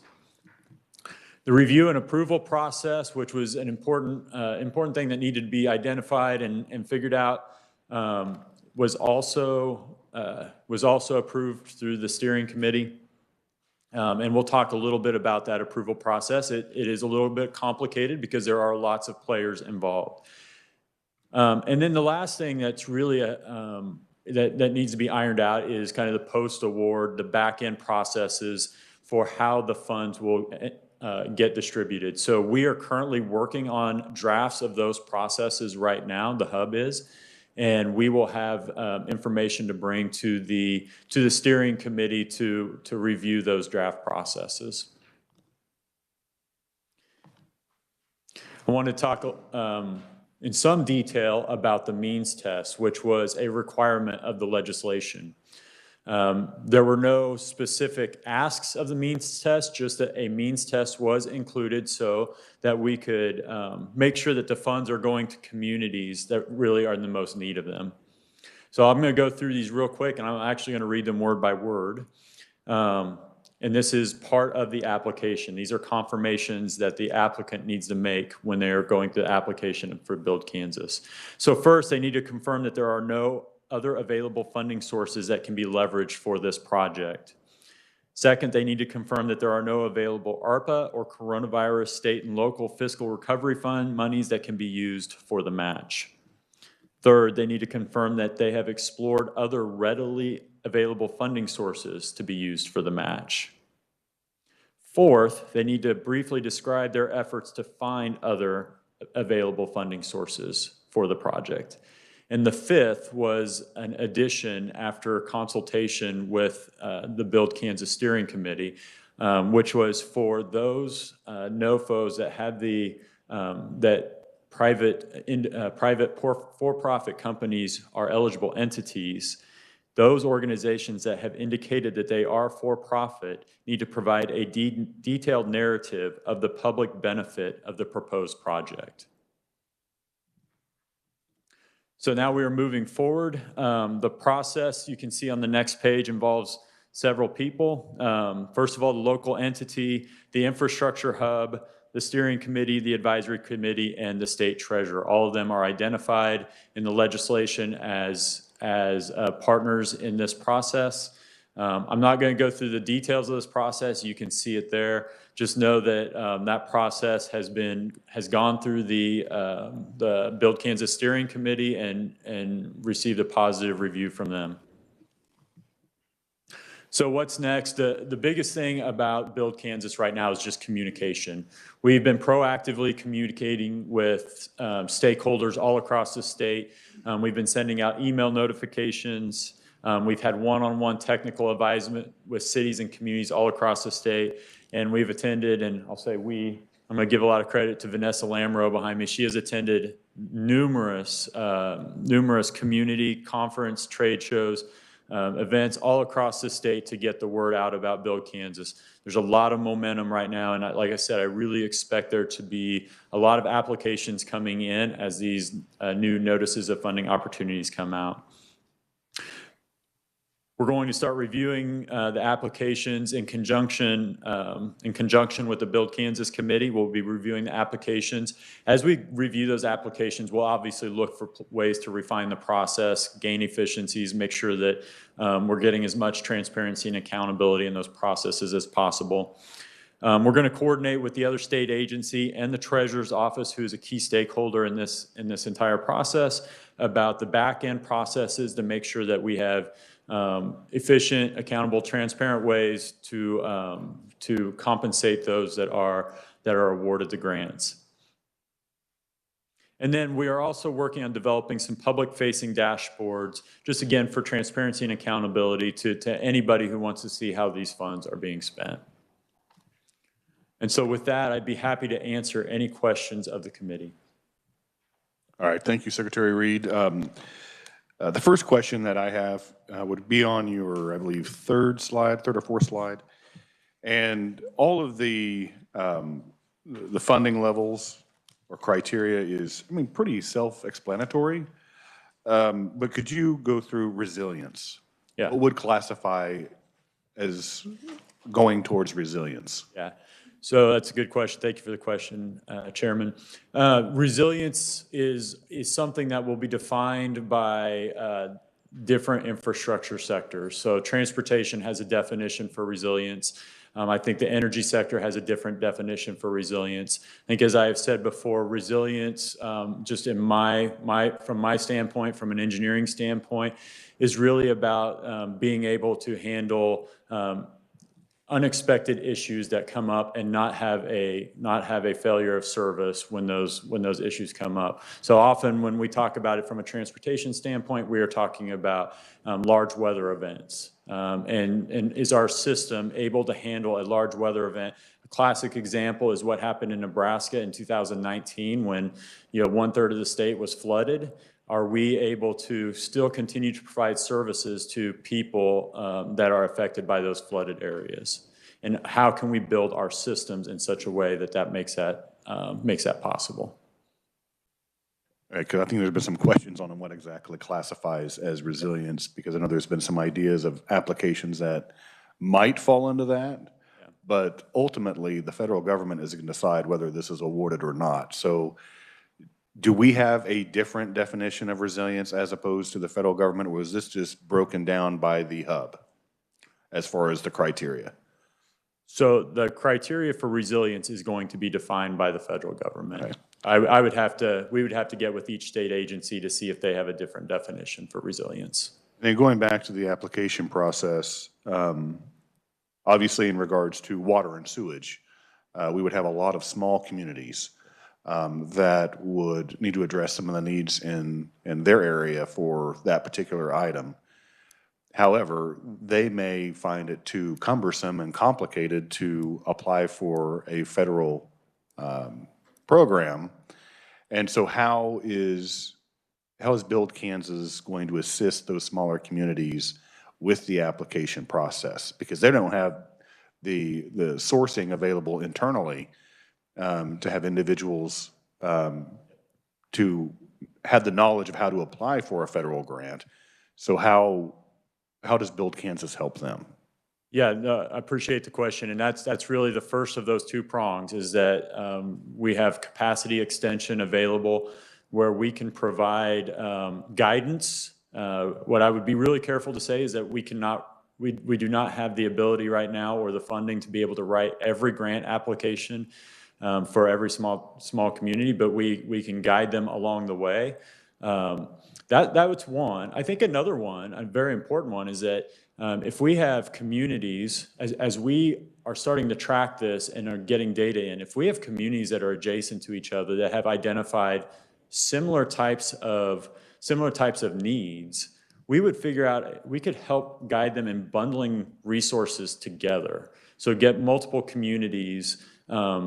S6: The review and approval process, which was an important thing that needed to be identified and figured out, was also approved through the steering committee. And we'll talk a little bit about that approval process. It is a little bit complicated because there are lots of players involved. And then the last thing that's really that needs to be ironed out is kind of the post-award, the back-end processes for how the funds will get distributed. So we are currently working on drafts of those processes right now, the hub is, and we will have information to bring to the steering committee to review those draft processes. I want to talk in some detail about the means test, which was a requirement of the legislation. There were no specific asks of the means test, just that a means test was included so that we could make sure that the funds are going to communities that really are in the most need of them. So I'm going to go through these real quick, and I'm actually going to read them word by word. And this is part of the application. These are confirmations that the applicant needs to make when they are going through the application for Build Kansas. So first, they need to confirm that there are no other available funding sources that can be leveraged for this project. Second, they need to confirm that there are no available ARPA or coronavirus state and local fiscal recovery fund monies that can be used for the match. Third, they need to confirm that they have explored other readily available funding sources to be used for the match. Fourth, they need to briefly describe their efforts to find other available funding sources for the project. And the fifth was an addition after consultation with the Build Kansas Steering Committee, which was for those NOFOs that have that private for-profit companies are eligible entities. Those organizations that have indicated that they are for-profit need to provide a detailed narrative of the public benefit of the proposed project. So now we are moving forward. The process, you can see on the next page, involves several people. First of all, the local entity, the infrastructure hub, the steering committee, the advisory committee, and the state treasurer. All of them are identified in the legislation as partners in this process. I'm not going to go through the details of this process. You can see it there. Just know that that process has gone through the Build Kansas Steering Committee and received a positive review from them. So what's next? The biggest thing about Build Kansas right now is just communication. We've been proactively communicating with stakeholders all across the state. We've been sending out email notifications. We've had one-on-one technical advisement with cities and communities all across the state. And we've attended, and I'll say I'm going to give a lot of credit to Vanessa Lamro behind me. She has attended numerous community conference, trade shows, events all across the state to get the word out about Build Kansas. There's a lot of momentum right now, and like I said, I really expect there to be a lot of applications coming in as these new notices of funding opportunities come out. We're going to start reviewing the applications in conjunction with the Build Kansas Committee. We'll be reviewing the applications. As we review those applications, we'll obviously look for ways to refine the process, gain efficiencies, make sure that we're getting as much transparency and accountability in those processes as possible. We're going to coordinate with the other state agency and the Treasurer's Office, who is a key stakeholder in this entire process, about the back-end processes to make sure that we have efficient, accountable, transparent ways to compensate those that are awarded the grants. And then we are also working on developing some public-facing dashboards, just again for transparency and accountability to anybody who wants to see how these funds are being spent. And so with that, I'd be happy to answer any questions of the committee.
S1: All right, thank you, Secretary Reed. The first question that I have would be on your, I believe, third or fourth slide. And all of the funding levels or criteria is, I mean, pretty self-explanatory. But could you go through resilience?
S6: Yeah.
S1: What would classify as going towards resilience?
S6: Yeah. So that's a good question. Thank you for the question, Chairman. Resilience is something that will be defined by different infrastructure sectors. So transportation has a definition for resilience. I think the energy sector has a different definition for resilience. I think, as I have said before, resilience, just in from my standpoint, from an engineering standpoint, is really about being able to handle unexpected issues that come up and not have a failure of service when those issues come up. So often when we talk about it from a transportation standpoint, we are talking about large weather events. And is our system able to handle a large weather event? A classic example is what happened in Nebraska in 2019 when 1/3 of the state was flooded. Are we able to still continue to provide services to people that are affected by those flooded areas? And how can we build our systems in such a way that makes that possible?
S1: Right, because I think there's been some questions on what exactly classifies as resilience, because I know there's been some ideas of applications that might fall into that. Yeah. But ultimately, the federal government is going to decide whether this is awarded or not. So do we have a different definition of resilience as opposed to the federal government, or was this just broken down by the hub as far as the criteria?
S6: So the criteria for resilience is going to be defined by the federal government. I would have to, we would have to get with each state agency to see if they have a different definition for resilience.
S1: And going back to the application process, obviously in regards to water and sewage, we would have a lot of small communities that would need to address some of the needs in their area for that particular item. However, they may find it too cumbersome and complicated to apply for a federal program. And so how is Build Kansas going to assist those smaller communities with the application process? Because they don't have the sourcing available internally to have individuals to have the knowledge of how to apply for a federal grant. So how does Build Kansas help them?
S6: Yeah, no, I appreciate the question, and that's really the first of those two prongs, is that we have capacity extension available where we can provide guidance. What I would be really careful to say is that we do not have the ability right now or the funding to be able to write every grant application for every small community, but we can guide them along the way. That was one. I think another one, a very important one, is that if we have communities, as we are starting to track this and are getting data in, if we have communities that are adjacent to each other that have identified similar types of needs, we would figure out, we could help guide them in bundling resources together. So get multiple communities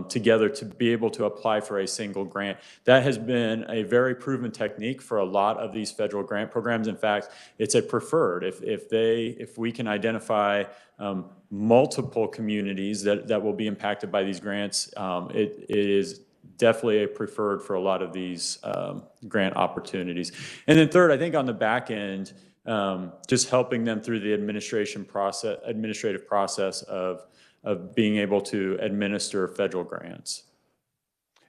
S6: together to be able to apply for a single grant. That has been a very proven technique for a lot of these federal grant programs. In fact, it's a preferred. If we can identify multiple communities that will be impacted by these grants, it is definitely a preferred for a lot of these grant opportunities. And then third, I think on the back end, just helping them through the administrative process of being able to administer federal grants.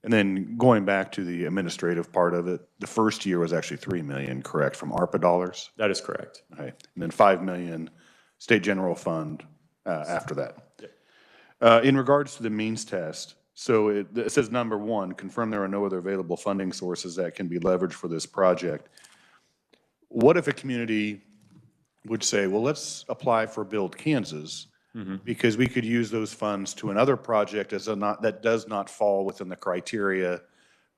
S1: And then going back to the administrative part of it, the first year was actually $3 million, correct, from ARPA dollars?
S6: That is correct.
S1: Okay. And then $5 million state general fund after that.
S6: Yep.
S1: In regards to the means test, so it says number one, confirm there are no other available funding sources that can be leveraged for this project. What if a community would say, well, let's apply for Build Kansas, because we could use those funds to another project that does not fall within the criteria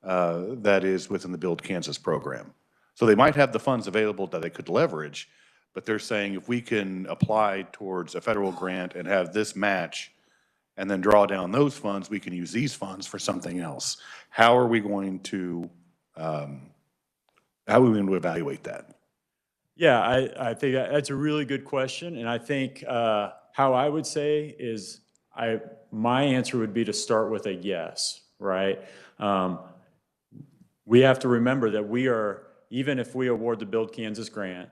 S1: that is within the Build Kansas program. So they might have the funds available that they could leverage, but they're saying if we can apply towards a federal grant and have this match and then draw down those funds, we can use these funds for something else. How are we going to evaluate that?
S6: Yeah, I think that's a really good question, and I think how I would say is my answer would be to start with a yes, right? We have to remember that even if we award the Build Kansas grant,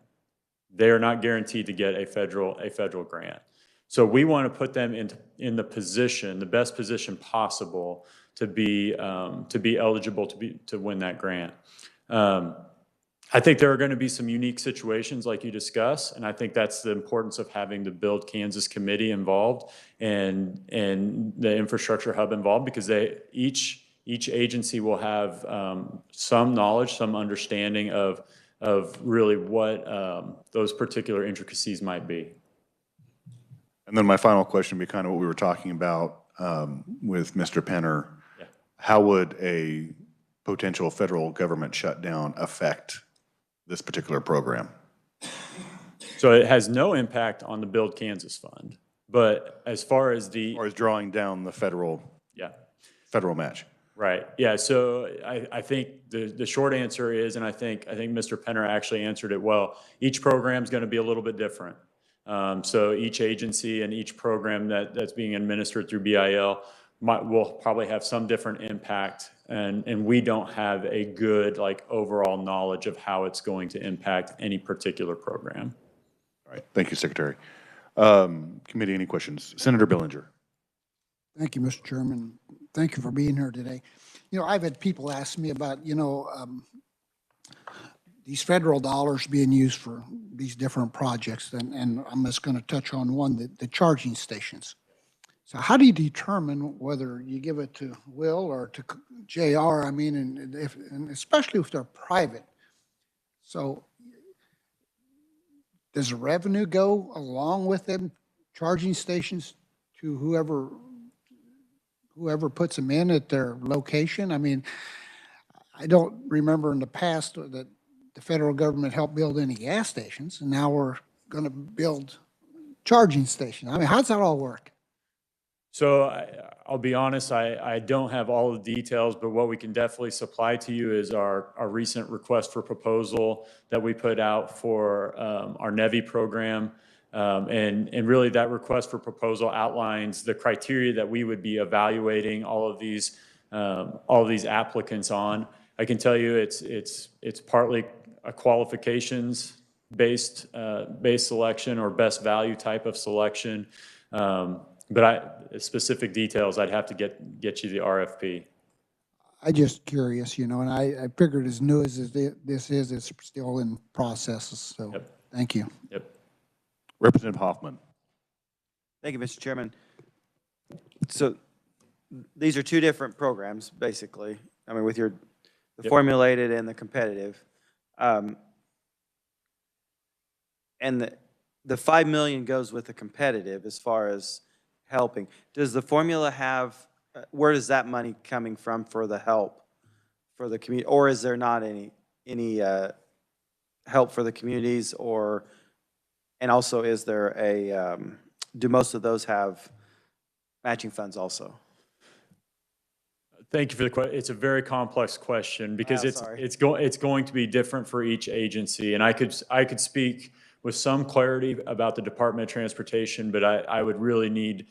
S6: they are not guaranteed to get a federal grant. So we want to put them in the best position possible to be eligible to win that grant. I think there are going to be some unique situations like you discuss, and I think that's the importance of having the Build Kansas committee involved and the infrastructure hub involved, because each agency will have some knowledge, some understanding of really what those particular intricacies might be.
S1: And then my final question would be kind of what we were talking about with Mr. Penner.
S6: Yeah.
S1: How would a potential federal government shutdown affect this particular program?
S6: So it has no impact on the Build Kansas fund, but as far as
S1: drawing down the federal match.
S6: Right. Yeah. So I think the short answer is, and I think Mr. Penner actually answered it well, each program is going to be a little bit different. So each agency and each program that's being administered through BIL will probably have some different impact, and we don't have a good overall knowledge of how it's going to impact any particular program.
S1: All right. Thank you, Secretary. Committee, any questions? Senator Billinger.
S3: Thank you, Mr. Chairman. Thank you for being here today. I've had people ask me about, these federal dollars being used for these different projects, and I'm just going to touch on one, the charging stations. So how do you determine whether you give it to Will or to JR? I mean, and especially if they're private. So does the revenue go along with them charging stations to whoever puts them in at their location? I mean, I don't remember in the past that the federal government helped build any gas stations, and now we're going to build charging stations. I mean, how's that all work?
S6: So I'll be honest, I don't have all the details, but what we can definitely supply to you is our recent request for proposal that we put out for our NEVI program. And really that request for proposal outlines the criteria that we would be evaluating all of these applicants on. I can tell you it's partly a qualifications based selection or best value type of selection. But specific details, I'd have to get you the RFP.
S3: I just curious, you know, and I figured as new as this is, it's still in processes. So
S6: Yep.
S3: Thank you.
S6: Yep.
S1: Representative Hoffman.
S4: Thank you, Mr. Chairman. So these are two different programs, basically. I mean, with the
S6: Yep.
S4: formulated and the competitive. And the 5 million goes with the competitive as far as helping. Does the formula have, where does that money coming from for the help for the community? Or is there not any help for the communities? Or, and also is there a, do most of those have matching funds also?
S6: Thank you for the question. It's a very complex question because
S4: sorry.
S6: it's going to be different for each agency. And I could speak with some clarity about the Department of Transportation, but I would really need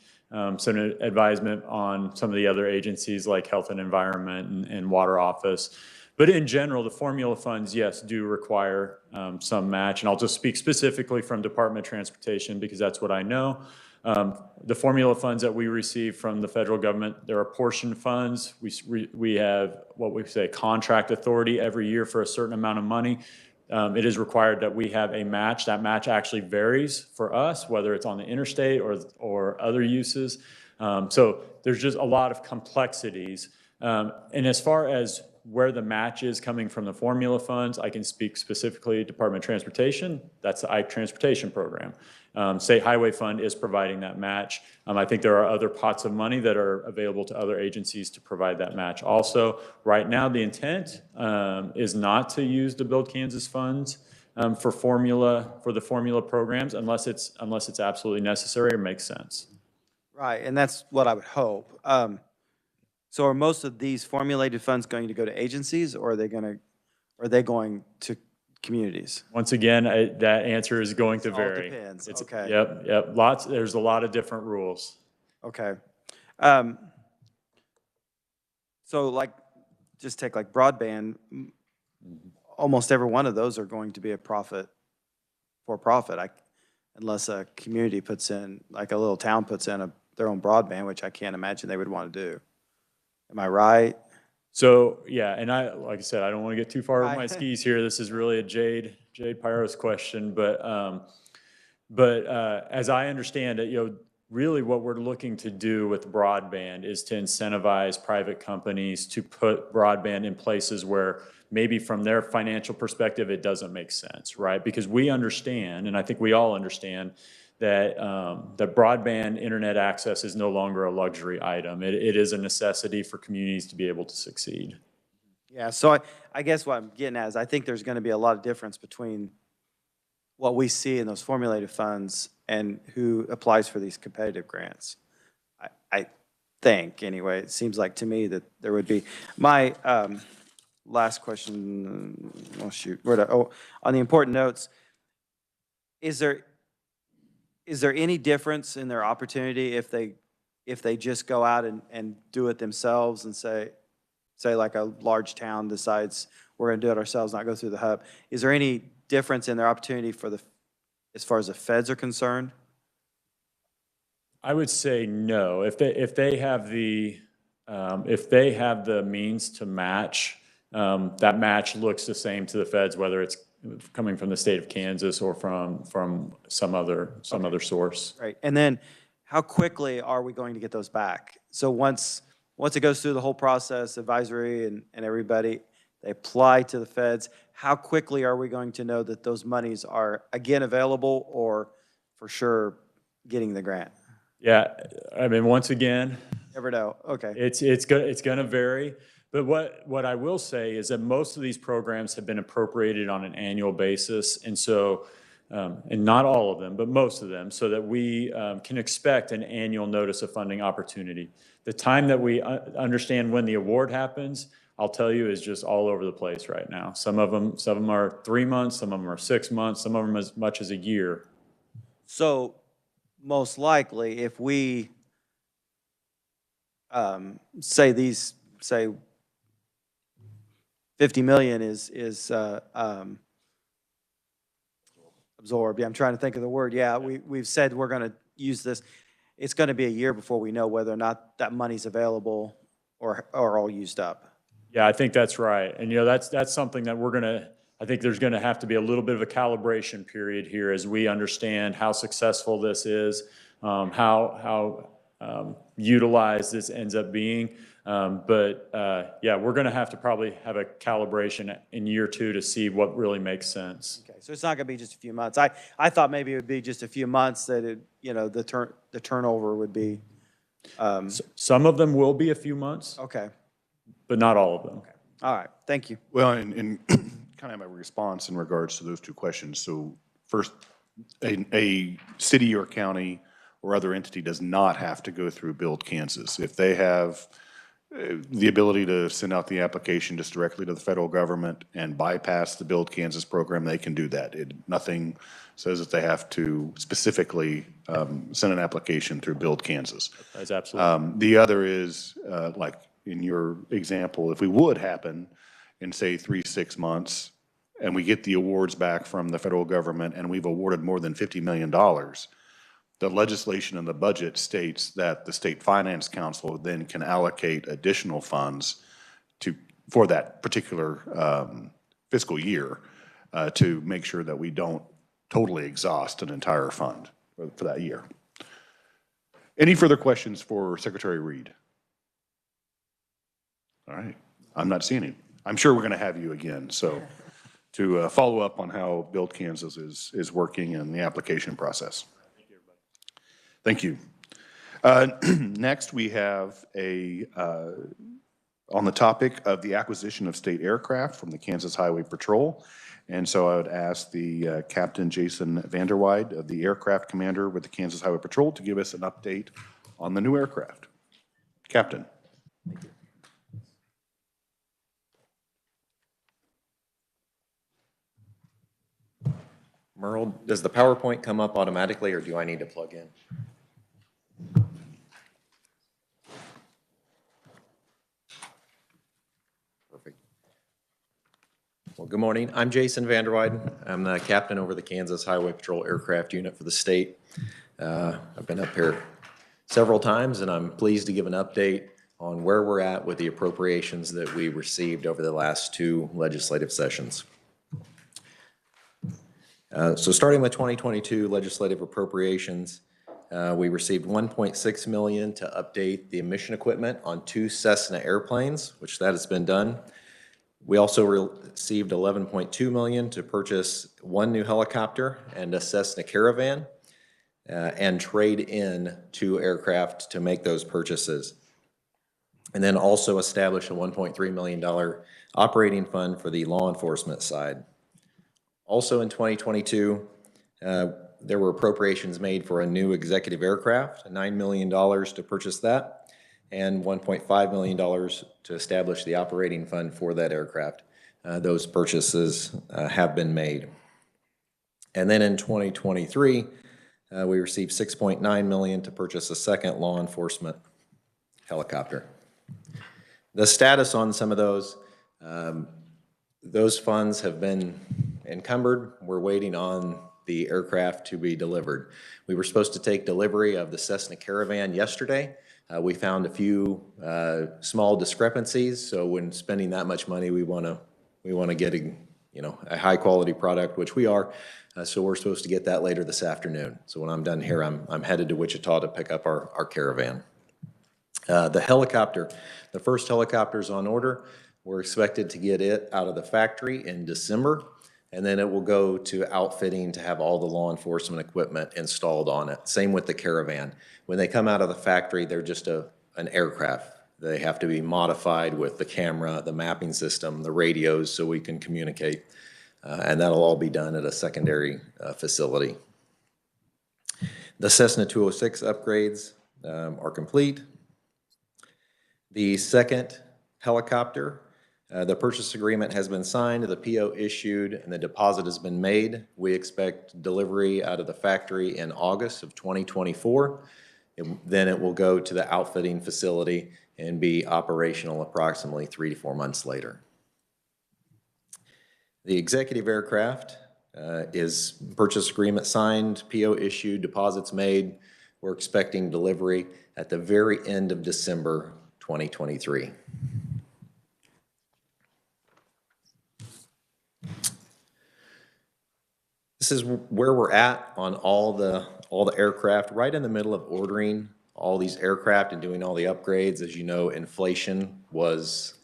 S6: some advisement on some of the other agencies like Health and Environment and Water Office. But in general, the formula funds, yes, do require some match. And I'll just speak specifically from Department of Transportation because that's what I know. The formula funds that we receive from the federal government, there are portion funds. We have what we say contract authority every year for a certain amount of money. It is required that we have a match. That match actually varies for us, whether it's on the interstate or other uses. So there's just a lot of complexities. And as far as where the match is coming from the formula funds, I can speak specifically Department of Transportation. That's the Ike Transportation Program. State Highway Fund is providing that match. I think there are other pots of money that are available to other agencies to provide that match. Also, right now, the intent is not to use the Build Kansas funds for the formula programs unless it's absolutely necessary or makes sense.
S4: Right, and that's what I would hope. So are most of these formulated funds going to go to agencies, or are they going to communities?
S6: Once again, that answer is going to
S4: All
S6: vary.
S4: depends, okay.
S6: Yep. There's a lot of different rules.
S4: Okay. So like, just take like broadband, almost every one of those are going to be for profit, unless a community puts in, like a little town puts in their own broadband, which I can't imagine they would want to do. Am I right?
S6: So, yeah, and like I said, I don't want to get too far over my skis here. This is really a Jade Pyros question, but as I understand it, really what we're looking to do with broadband is to incentivize private companies to put broadband in places where maybe from their financial perspective, it doesn't make sense, right? Because we understand, and I think we all understand, that broadband internet access is no longer a luxury item. It is a necessity for communities to be able to succeed.
S4: Yeah, so I guess what I'm getting at is I think there's going to be a lot of difference between what we see in those formulated funds and who applies for these competitive grants. I think, anyway, it seems like to me that there would be. My last question, oh shoot, on the important notes, is there any difference in their opportunity if they just go out and do it themselves and say like a large town decides we're going to do it ourselves, not go through the hub? Is there any difference in their opportunity as far as the feds are concerned?
S6: I would say no. If they have the means to match, that match looks the same to the feds, whether it's coming from the state of Kansas or from some other source.
S4: Right, and then how quickly are we going to get those back? So once it goes through the whole process, advisory and everybody, they apply to the feds, how quickly are we going to know that those monies are again available or for sure getting the grant?
S6: Yeah, I mean, once again,
S4: Never know. Okay.
S6: it's going to vary. But what I will say is that most of these programs have been appropriated on an annual basis. And so, and not all of them, but most of them, so that we can expect an annual notice of funding opportunity. The time that we understand when the award happens, I'll tell you, is just all over the place right now. Some of them are 3 months, some of them are 6 months, some of them as much as a year.
S4: So most likely, if we say 50 million is absorbed. Yeah, I'm trying to think of the word. Yeah, we've said we're going to use this. It's going to be a year before we know whether or not that money's available or all used up.
S6: Yeah, I think that's right. And, that's something that I think there's going to have to be a little bit of a calibration period here as we understand how successful this is, how utilized this ends up being. Yeah, we're going to have to probably have a calibration in year 2 to see what really makes sense.
S4: Okay, so it's not going to be just a few months. I thought maybe it would be just a few months that the turnover would be.
S6: Some of them will be a few months,
S4: Okay.
S6: but not all of them.
S4: Okay. All right. Thank you.
S1: Well, and kind of my response in regards to those two questions. So first, a city or county or other entity does not have to go through Build Kansas. If they have the ability to send out the application just directly to the federal government and bypass the Build Kansas program, they can do that. Nothing says that they have to specifically send an application through Build Kansas.
S6: That's absolutely.
S1: The other is, like in your example, if we would happen in, say, 3-6 months, and we get the awards back from the federal government and we've awarded more than $50 million, the legislation in the budget states that the State Finance Council then can allocate additional funds for that particular fiscal year to make sure that we don't totally exhaust an entire fund for that year. Any further questions for Secretary Reed? All right, I'm not seeing any. I'm sure we're going to have you again, so to follow up on how Build Kansas is working and the application process. Thank you. Next, we have on the topic of the acquisition of state aircraft from the Kansas Highway Patrol. And so I would ask the Captain Jason Vanderweide, the aircraft commander with the Kansas Highway Patrol, to give us an update on the new aircraft. Captain. Thank you.
S7: Merle, does the PowerPoint come up automatically or do I need to plug in? Perfect. Well, good morning. I'm Jason Vanderweide. I'm the captain over the Kansas Highway Patrol Aircraft Unit for the state. I've been up here several times and I'm pleased to give an update on where we're at with the appropriations that we received over the last 2 legislative sessions. So starting with 2022 legislative appropriations, we received $1.6 million to update the emission equipment on 2 Cessna airplanes, which that has been done. We also received $11.2 million to purchase 1 new helicopter and a Cessna Caravan, and trade in 2 aircraft to make those purchases. And then also establish a $1.3 million operating fund for the law enforcement side. Also in 2022, there were appropriations made for a new executive aircraft, $9 million to purchase that, and $1.5 million to establish the operating fund for that aircraft. Those purchases have been made. And then in 2023, we received $6.9 million to purchase a second law enforcement helicopter. The status on some of those funds have been encumbered. We're waiting on the aircraft to be delivered. We were supposed to take delivery of the Cessna Caravan yesterday. We found a few small discrepancies, so when spending that much money, we want to get a high-quality product, which we are. So we're supposed to get that later this afternoon. So when I'm done here, I'm headed to Wichita to pick up our Caravan. The helicopter, the first helicopter's on order. We're expected to get it out of the factory in December, and then it will go to outfitting to have all the law enforcement equipment installed on it. Same with the Caravan. When they come out of the factory, they're just an aircraft. They have to be modified with the camera, the mapping system, the radios, so we can communicate. And that'll all be done at a secondary facility. The Cessna 206 upgrades are complete. The second helicopter, the purchase agreement has been signed, the PO issued, and the deposit has been made. We expect delivery out of the factory in August of 2024. Then it will go to the outfitting facility and be operational approximately 3 to 4 months later. The executive aircraft is purchase agreement signed, PO issued, deposits made. We're expecting delivery at the very end of December 2023. This is where we're at on all the aircraft, right in the middle of ordering all these aircraft and doing all the upgrades. As you know, inflation was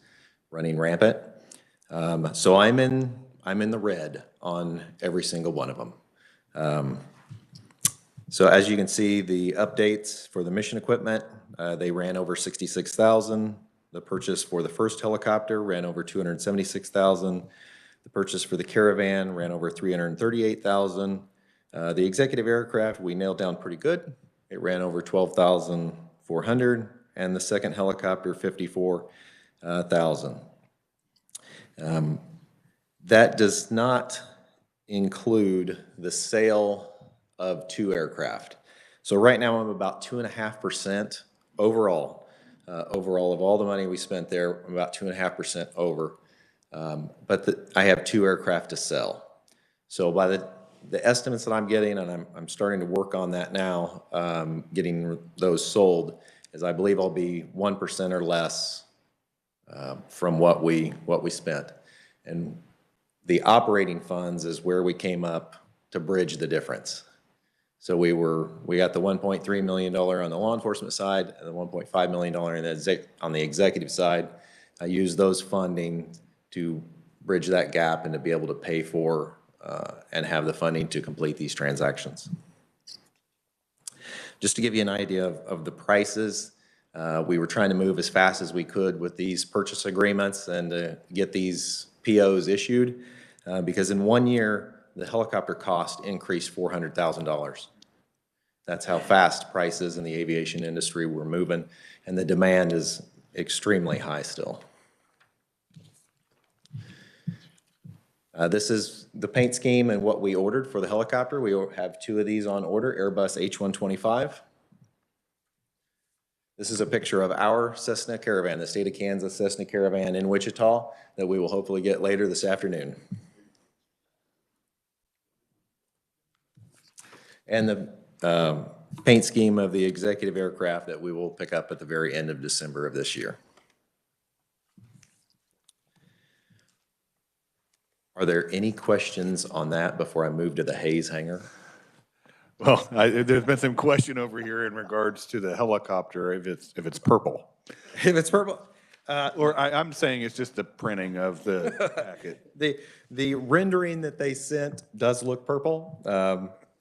S7: running rampant. So I'm in the red on every single one of them. So as you can see, the updates for the mission equipment, they ran over 66,000. The purchase for the first helicopter ran over 276,000. The purchase for the Caravan ran over 338,000. The executive aircraft, we nailed down pretty good. It ran over 12,400, and the second helicopter, 54,000. That does not include the sale of 2 aircraft. So right now I'm about 2.5% overall. Overall of all the money we spent there, I'm about 2.5% over. But I have 2 aircraft to sell. So by the estimates that I'm getting, and I'm starting to work on that now, getting those sold, is I believe I'll be 1% or less from what we spent. And the operating funds is where we came up to bridge the difference. So we got the $1.3 million on the law enforcement side and the $1.5 million on the executive side. I used those funding to bridge that gap and to be able to pay for and have the funding to complete these transactions. Just to give you an idea of the prices, we were trying to move as fast as we could with these purchase agreements and to get these POs issued, because in 1 year, the helicopter cost increased $400,000. That's how fast prices in the aviation industry were moving, and the demand is extremely high still. This is the paint scheme and what we ordered for the helicopter. We have 2 of these on order, Airbus H-125. This is a picture of our Cessna Caravan, the state of Kansas Cessna Caravan in Wichita, that we will hopefully get later this afternoon. And the paint scheme of the executive aircraft that we will pick up at the very end of December of this year. Are there any questions on that before I move to the Hayes hangar?
S1: Well, there's been some question over here in regards to the helicopter, if it's purple.
S7: If it's purple.
S1: Or I'm saying it's just the printing of the packet.
S7: The rendering that they sent does look purple,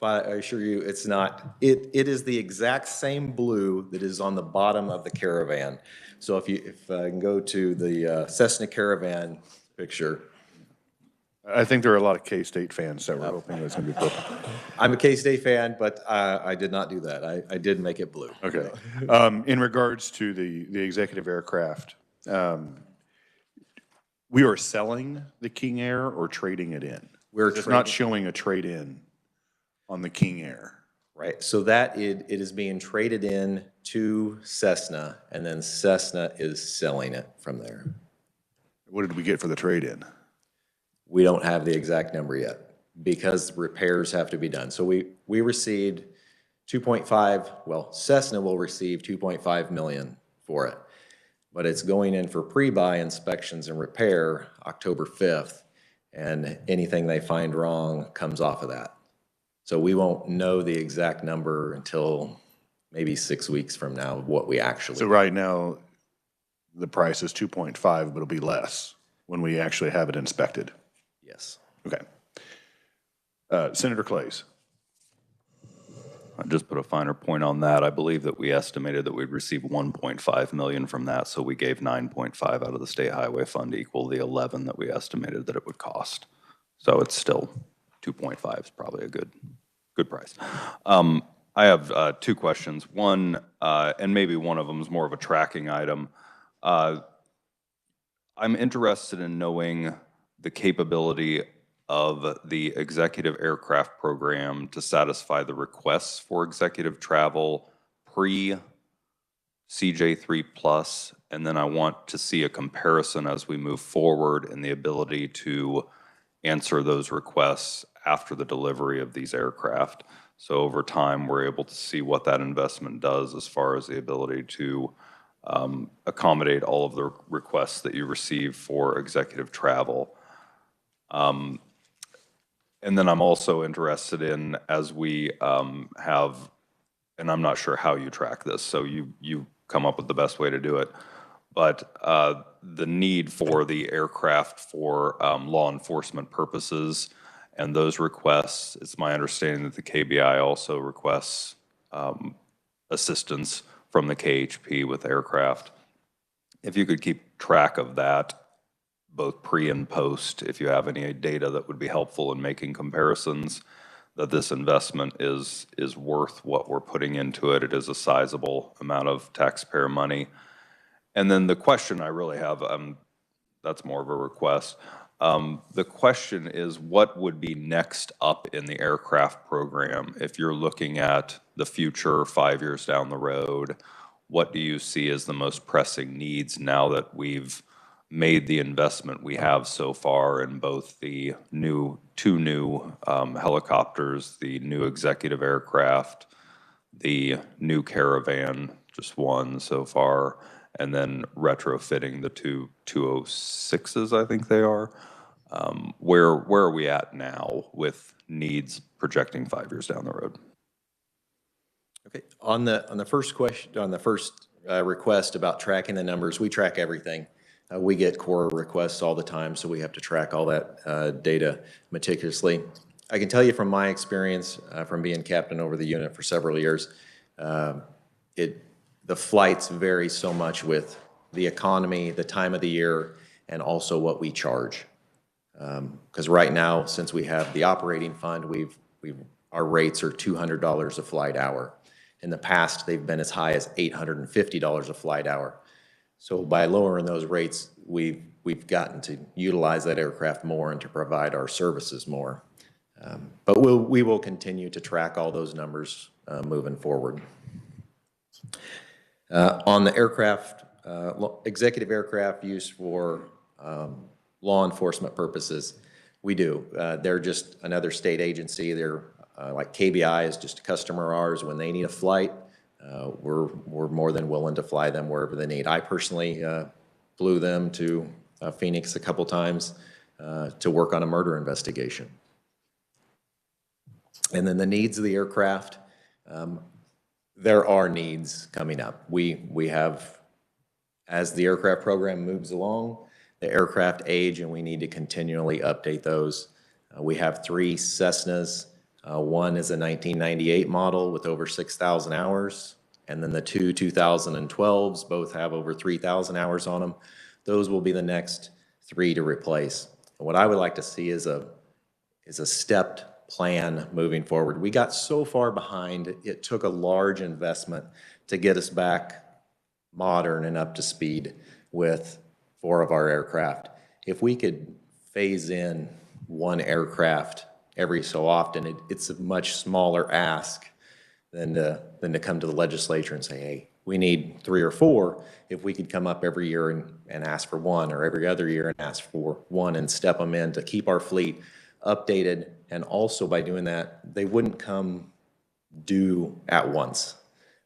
S7: but I assure you it's not. It is the exact same blue that is on the bottom of the Caravan. So if I can go to the Cessna Caravan picture.
S1: I think there are a lot of K-State fans that were hoping it was going to be purple.
S7: I'm a K-State fan, but I did not do that. I did make it blue.
S1: Okay. In regards to the executive aircraft, we are selling the King Air or trading it in? It's not showing a trade-in on the King Air.
S7: Right, so that it is being traded in to Cessna, and then Cessna is selling it from there.
S1: What did we get for the trade-in?
S7: We don't have the exact number yet because repairs have to be done. So we received 2.5, well, Cessna will receive 2.5 million for it, but it's going in for pre-buy inspections and repair October 5th. and anything they find wrong comes off of that. So we won't know the exact number until maybe 6 weeks from now of what we actually.
S1: So right now, the price is 2.5, but it'll be less when we actually have it inspected.
S7: Yes.
S1: Okay. Senator Clays.
S8: I'll just put a finer point on that. I believe that we estimated that we'd receive 1.5 million from that, so we gave 9.5 out of the state highway fund to equal the 11 that we estimated that it would cost. So it's still 2.5 is probably a good price. I have two questions. One, and maybe one of them is more of a tracking item. I'm interested in knowing the capability of the executive aircraft program to satisfy the requests for executive travel pre-CJ3 Plus, and then I want to see a comparison as we move forward in the ability to answer those requests after the delivery of these aircraft. So over time, we're able to see what that investment does as far as the ability to accommodate all of the requests that you receive for executive travel. And then I'm also interested in, as we have, and I'm not sure how you track this, so you come up with the best way to do it, but the need for the aircraft for law enforcement purposes and those requests, it's my understanding that the KBI also requests assistance from the KHP with aircraft. If you could keep track of that, both pre and post, if you have any data that would be helpful in making comparisons, that this investment is worth what we're putting into it. It is a sizable amount of taxpayer money. And then the question I really have, that's more of a request. The question is, what would be next up in the aircraft program? If you're looking at the future 5 years down the road, what do you see as the most pressing needs now that we've made the investment we have so far in both the two new helicopters, the new executive aircraft, the new Caravan, just one so far, and then retrofitting the two 206s, I think they are. Where are we at now with needs projecting 5 years down the road?
S7: Okay. On the first question, on the first request about tracking the numbers, we track everything. We get core requests all the time, so we have to track all that data meticulously. I can tell you from my experience, from being captain over the unit for several years, the flights vary so much with the economy, the time of the year, and also what we charge. Because right now, since we have the operating fund, our rates are $200 a flight hour. In the past, they've been as high as $850 a flight hour. So by lowering those rates, we've gotten to utilize that aircraft more and to provide our services more. But we will continue to track all those numbers moving forward. On the aircraft, executive aircraft used for law enforcement purposes, we do. They're just another state agency. They're like KBI is just a customer of ours. When they need a flight, we're more than willing to fly them wherever they need. I personally flew them to Phoenix a couple times to work on a murder investigation. And then the needs of the aircraft, there are needs coming up. We have, as the aircraft program moves along, the aircraft age, and we need to continually update those. We have 3 Cessnas. One is a 1998 model with over 6,000 hours, and then the 2 2012s both have over 3,000 hours on them. Those will be the next 3 to replace. And what I would like to see is a stepped plan moving forward. We got so far behind, it took a large investment to get us back modern and up to speed with 4 of our aircraft. If we could phase in 1 aircraft every so often, it's a much smaller ask than to come to the legislature and say, hey, we need 3 or 4. If we could come up every year and ask for 1, or every other year and ask for 1 and step them in to keep our fleet updated. And also by doing that, they wouldn't come due at once.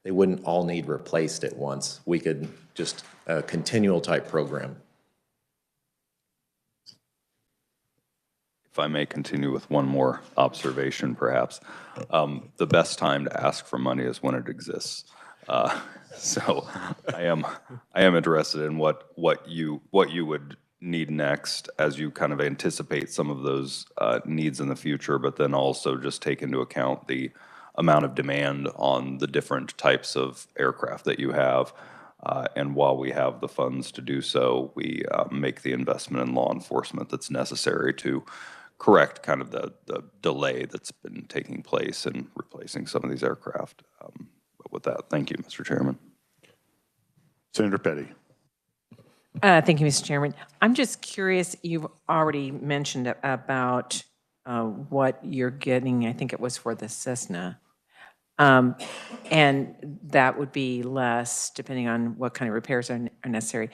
S7: They wouldn't all need replaced at once. We could just a continual type program.
S8: if I may continue with one more observation, perhaps, the best time to ask for money is when it exists. So I am interested in what you would need next as you kind of anticipate some of those needs in the future, but then also just take into account the amount of demand on the different types of aircraft that you have. And while we have the funds to do so, we make the investment in law enforcement that's necessary to correct kind of the delay that's been taking place in replacing some of these aircraft. But with that, thank you, Mr. Chairman.
S1: Senator Petty.
S5: Thank you, Mr. Chairman. I'm just curious, you've already mentioned about what you're getting, I think it was for the Cessna. And that would be less depending on what kind of repairs are necessary.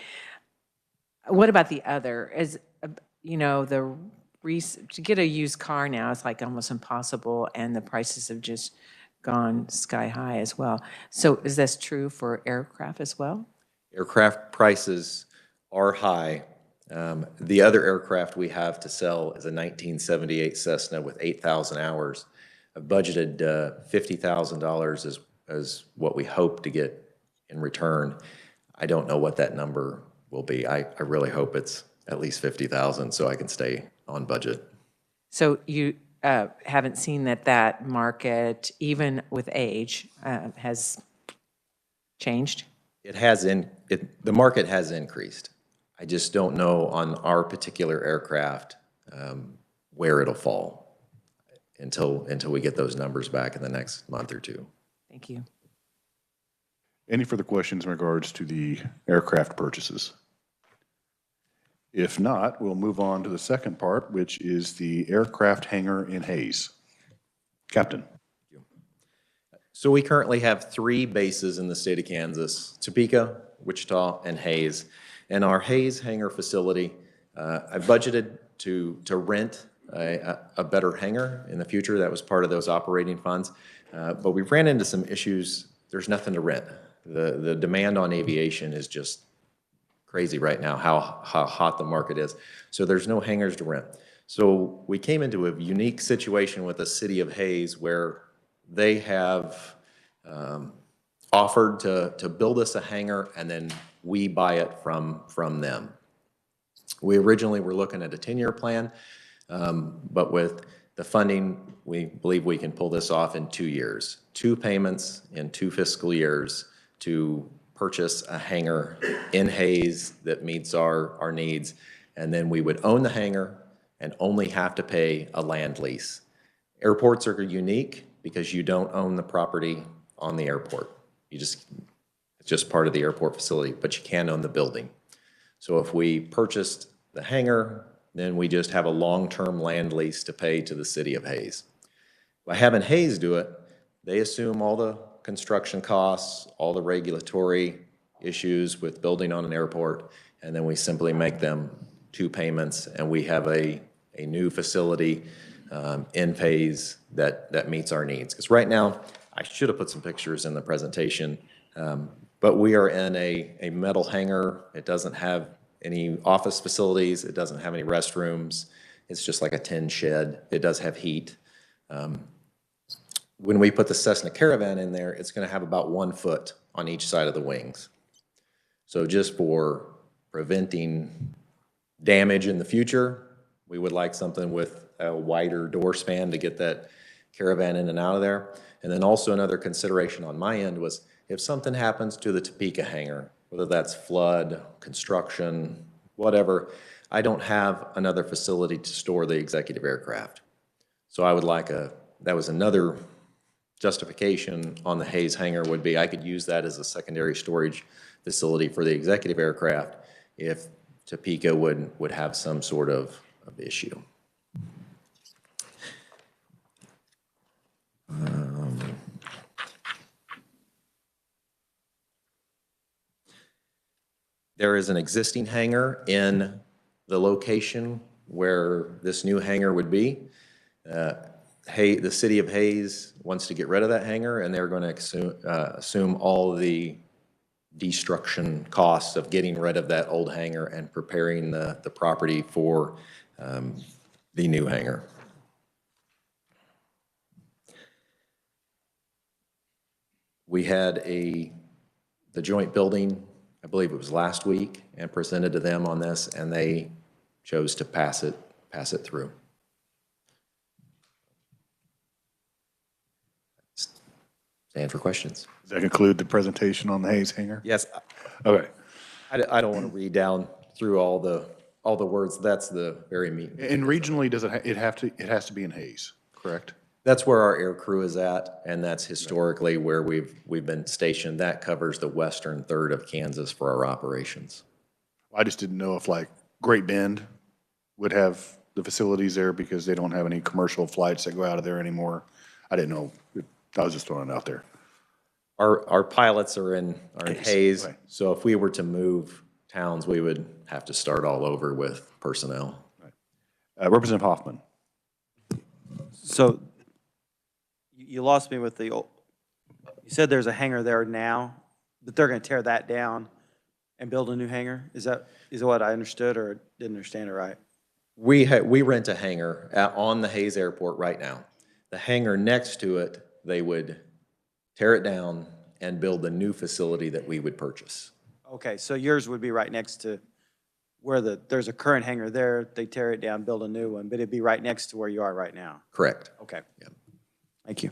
S5: What about the other? To get a used car now is like almost impossible, and the prices have just gone sky high as well. So is this true for aircraft as well?
S7: Aircraft prices are high. The other aircraft we have to sell is a 1978 Cessna with 8,000 hours. I've budgeted $50,000 as what we hope to get in return. I don't know what that number will be. I really hope it's at least 50,000 so I can stay on budget.
S5: So you haven't seen that market, even with age, has changed?
S7: It has the market has increased. I just don't know on our particular aircraft where it'll fall until we get those numbers back in the next month or two.
S5: Thank you.
S1: Any further questions in regards to the aircraft purchases? If not, we'll move on to the second part, which is the aircraft hangar in Hayes. Captain.
S7: So we currently have 3 bases in the state of Kansas: Topeka, Wichita, and Hayes. And our Hayes hangar facility, I budgeted to rent a better hangar in the future. That was part of those operating funds. But we ran into some issues. There's nothing to rent. The demand on aviation is just crazy right now, how hot the market is. So there's no hangars to rent. So we came into a unique situation with the city of Hayes where they have offered to build us a hangar, and then we buy it from them. We originally were looking at a 10-year plan, but with the funding, we believe we can pull this off in 2 years. 2 payments in 2 fiscal years to purchase a hangar in Hayes that meets our needs, and then we would own the hangar and only have to pay a land lease. Airports are unique because you don't own the property on the airport. It's just part of the airport facility, but you can own the building. So if we purchased the hangar, then we just have a long-term land lease to pay to the city of Hayes. By having Hayes do it, they assume all the construction costs, all the regulatory issues with building on an airport, and then we simply make them 2 payments, and we have a new facility in Hayes that meets our needs. Because right now, I should have put some pictures in the presentation, but we are in a metal hangar. It doesn't have any office facilities. It doesn't have any restrooms. It's just like a tin shed. It does have heat. When we put the Cessna Caravan in there, it's going to have about 1 foot on each side of the wings. So just for preventing damage in the future, we would like something with a wider door span to get that Caravan in and out of there. And then also another consideration on my end was if something happens to the Topeka hangar, whether that's flood, construction, whatever, I don't have another facility to store the executive aircraft. So I would like that was another justification on the Hayes hangar would be I could use that as a secondary storage facility for the executive aircraft if Topeka would have some sort of issue. There is an existing hangar in the location where this new hangar would be. The city of Hayes wants to get rid of that hangar, and they're going to assume all the destruction costs of getting rid of that old hangar and preparing the property for the new hangar. We had the joint building, I believe it was last week, and presented to them on this, and they chose to pass it through. Stand for questions.
S1: Does that conclude the presentation on the Hayes hangar?
S7: Yes,
S1: Okay.
S7: I don't want to read down through all the words. That's the very meat.
S1: And regionally, does it has to be in Hayes, correct?
S7: That's where our air crew is at, and that's historically where we've been stationed. That covers the western third of Kansas for our operations.
S1: I just didn't know if like Great Bend would have the facilities there because they don't have any commercial flights that go out of there anymore. I didn't know. I was just throwing it out there.
S7: Our pilots are in Hayes,
S1: right.
S7: so if we were to move towns, we would have to start all over with personnel.
S1: Representative Hoffman.
S4: So you lost me with the, you said there's a hangar there now, but they're going to tear that down and build a new hangar? Is that what I understood or didn't understand it right?
S7: We rent a hangar on the Hayes Airport right now. The hangar next to it, they would tear it down and build a new facility that we would purchase.
S4: Okay, so yours would be right next to where there's a current hangar there, they tear it down, build a new one, but it'd be right next to where you are right now?
S7: Correct.
S4: Okay.
S7: Yep.
S4: Thank you.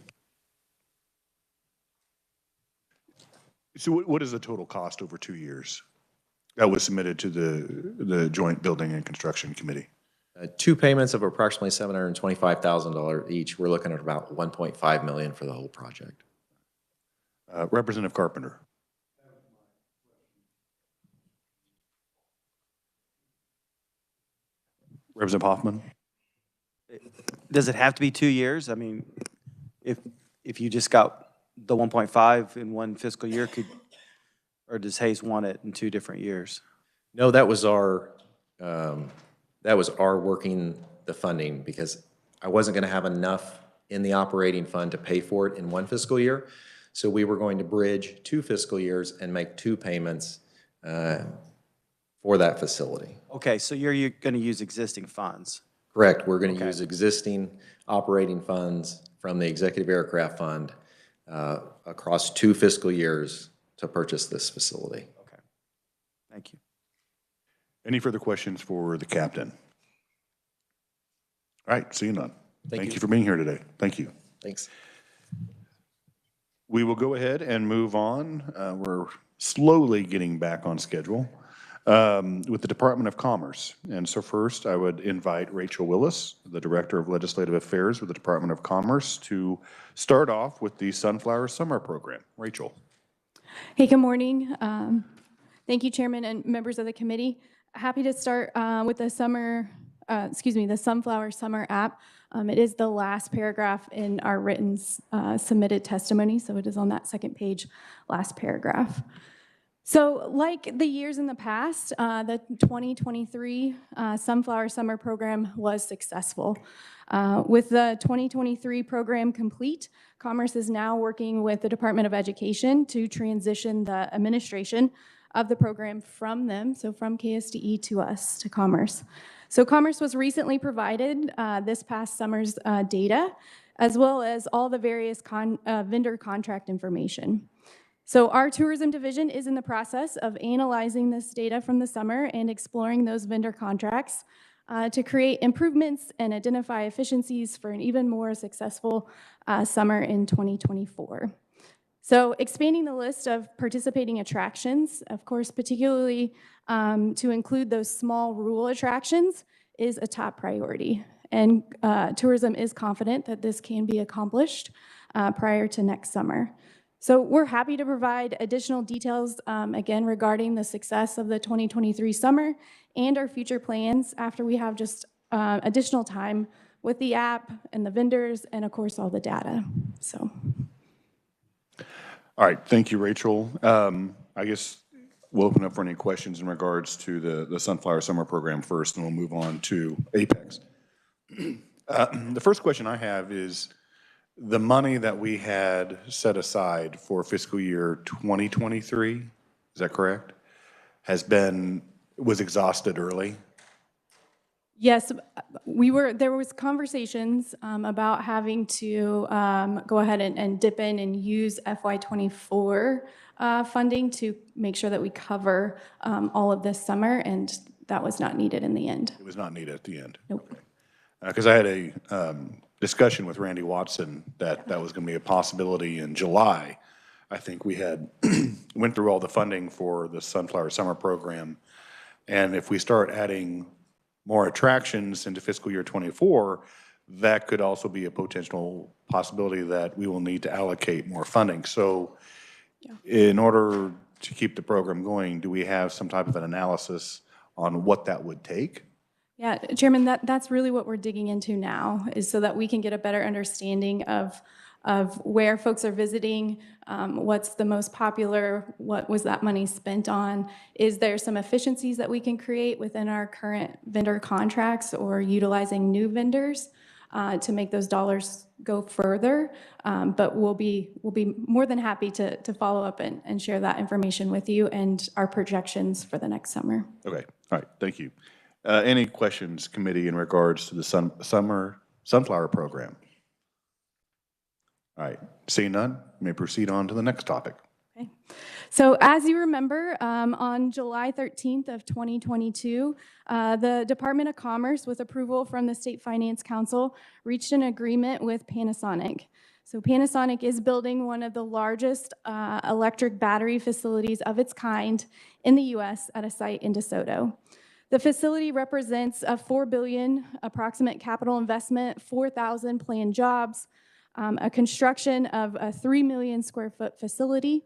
S1: So what is the total cost over 2 years that was submitted to the Joint Building and Construction Committee?
S7: 2 payments of approximately $725,000 each. We're looking at about $1.5 million for the whole project.
S1: Representative Carpenter. Representative Hoffman.
S4: Does it have to be 2 years? I mean, if you just got the 1.5 in one fiscal year, or does Hayes want it in 2 different years?
S7: No, that was our working the funding because I wasn't going to have enough in the operating fund to pay for it in one fiscal year. So we were going to bridge 2 fiscal years and make 2 payments for that facility.
S4: Okay, so you're going to use existing funds?
S7: Correct. We're going to
S4: Okay.
S7: use existing operating funds from the Executive Aircraft Fund across 2 fiscal years to purchase this facility.
S4: Okay. Thank you.
S1: Any further questions for the captain? All right, seeing none. Thank you for being here today. Thank you.
S7: Thanks.
S1: We will go ahead and move on. We're slowly getting back on schedule with the Department of Commerce. And so first, I would invite Rachel Willis, the Director of Legislative Affairs with the Department of Commerce, to start off with the Sunflower Summer Program. Rachel.
S9: Hey, good morning. Thank you, Chairman and members of the committee. Happy to start with the Sunflower Summer app. It is the last paragraph in our written submitted testimony, so it is on that second page, last paragraph. So like the years in the past, the 2023 Sunflower Summer Program was successful. With the 2023 program complete, Commerce is now working with the Department of Education to transition the administration of the program from them, so from KSDE to us, to Commerce. So Commerce was recently provided this past summer's data, as well as all the various vendor contract information. So our tourism division is in the process of analyzing this data from the summer and exploring those vendor contracts to create improvements and identify efficiencies for an even more successful summer in 2024. So expanding the list of participating attractions, of course, particularly to include those small rural attractions, is a top priority. And tourism is confident that this can be accomplished prior to next summer. So we're happy to provide additional details, again, regarding the success of the 2023 summer and our future plans after we have just additional time with the app and the vendors and, of course, all the data. So.
S1: All right, thank you, Rachel. I guess we'll open up for any questions in regards to the Sunflower Summer Program first, and we'll move on to Apex. The first question I have is, the money that we had set aside for fiscal year 2023, is that correct? Was exhausted early?
S9: Yes, there was conversations about having to go ahead and dip in and use FY24 funding to make sure that we cover all of this summer, and that was not needed in the end.
S1: It was not needed at the end?
S9: Nope.
S1: Because I had a discussion with Randy Watson that was going to be a possibility in July. I think we had went through all the funding for the Sunflower Summer Program, and if we start adding more attractions into fiscal year '24, that could also be a potential possibility that we will need to allocate more funding. So in order to keep the program going, do we have some type of an analysis on what that would take?
S9: Yeah, Chairman, that's really what we're digging into now, is so that we can get a better understanding of where folks are visiting, what's the most popular, what was that money spent on, is there some efficiencies that we can create within our current vendor contracts or utilizing new vendors to make those dollars go further. But we'll be more than happy to follow up and share that information with you and our projections for the next summer.
S1: Okay, all right, thank you. Any questions, committee, in regards to the summer sunflower program? All right, seeing none, you may proceed on to the next topic.
S9: Okay. So as you remember, on July 13th of 2022, the Department of Commerce, with approval from the State Finance Council, reached an agreement with Panasonic. So Panasonic is building one of the largest electric battery facilities of its kind in the U.S. at a site in DeSoto. The facility represents a $4 billion approximate capital investment, 4,000 planned jobs, a construction of a 3 million square foot facility,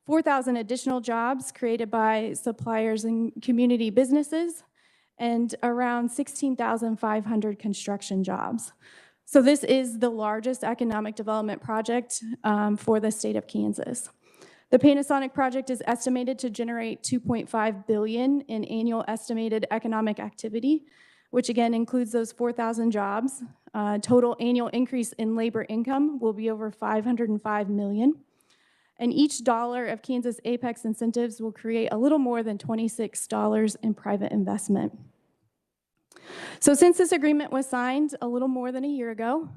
S9: 4,000 additional jobs created by suppliers and community businesses, and around 16,500 construction jobs. So this is the largest economic development project for the state of Kansas. The Panasonic project is estimated to generate $2.5 billion in annual estimated economic activity, which again includes those 4,000 jobs. Total annual increase in labor income will be over $505 million. And each dollar of Kansas Apex incentives will create a little more than $26 in private investment. So since this agreement was signed a little more than a year ago,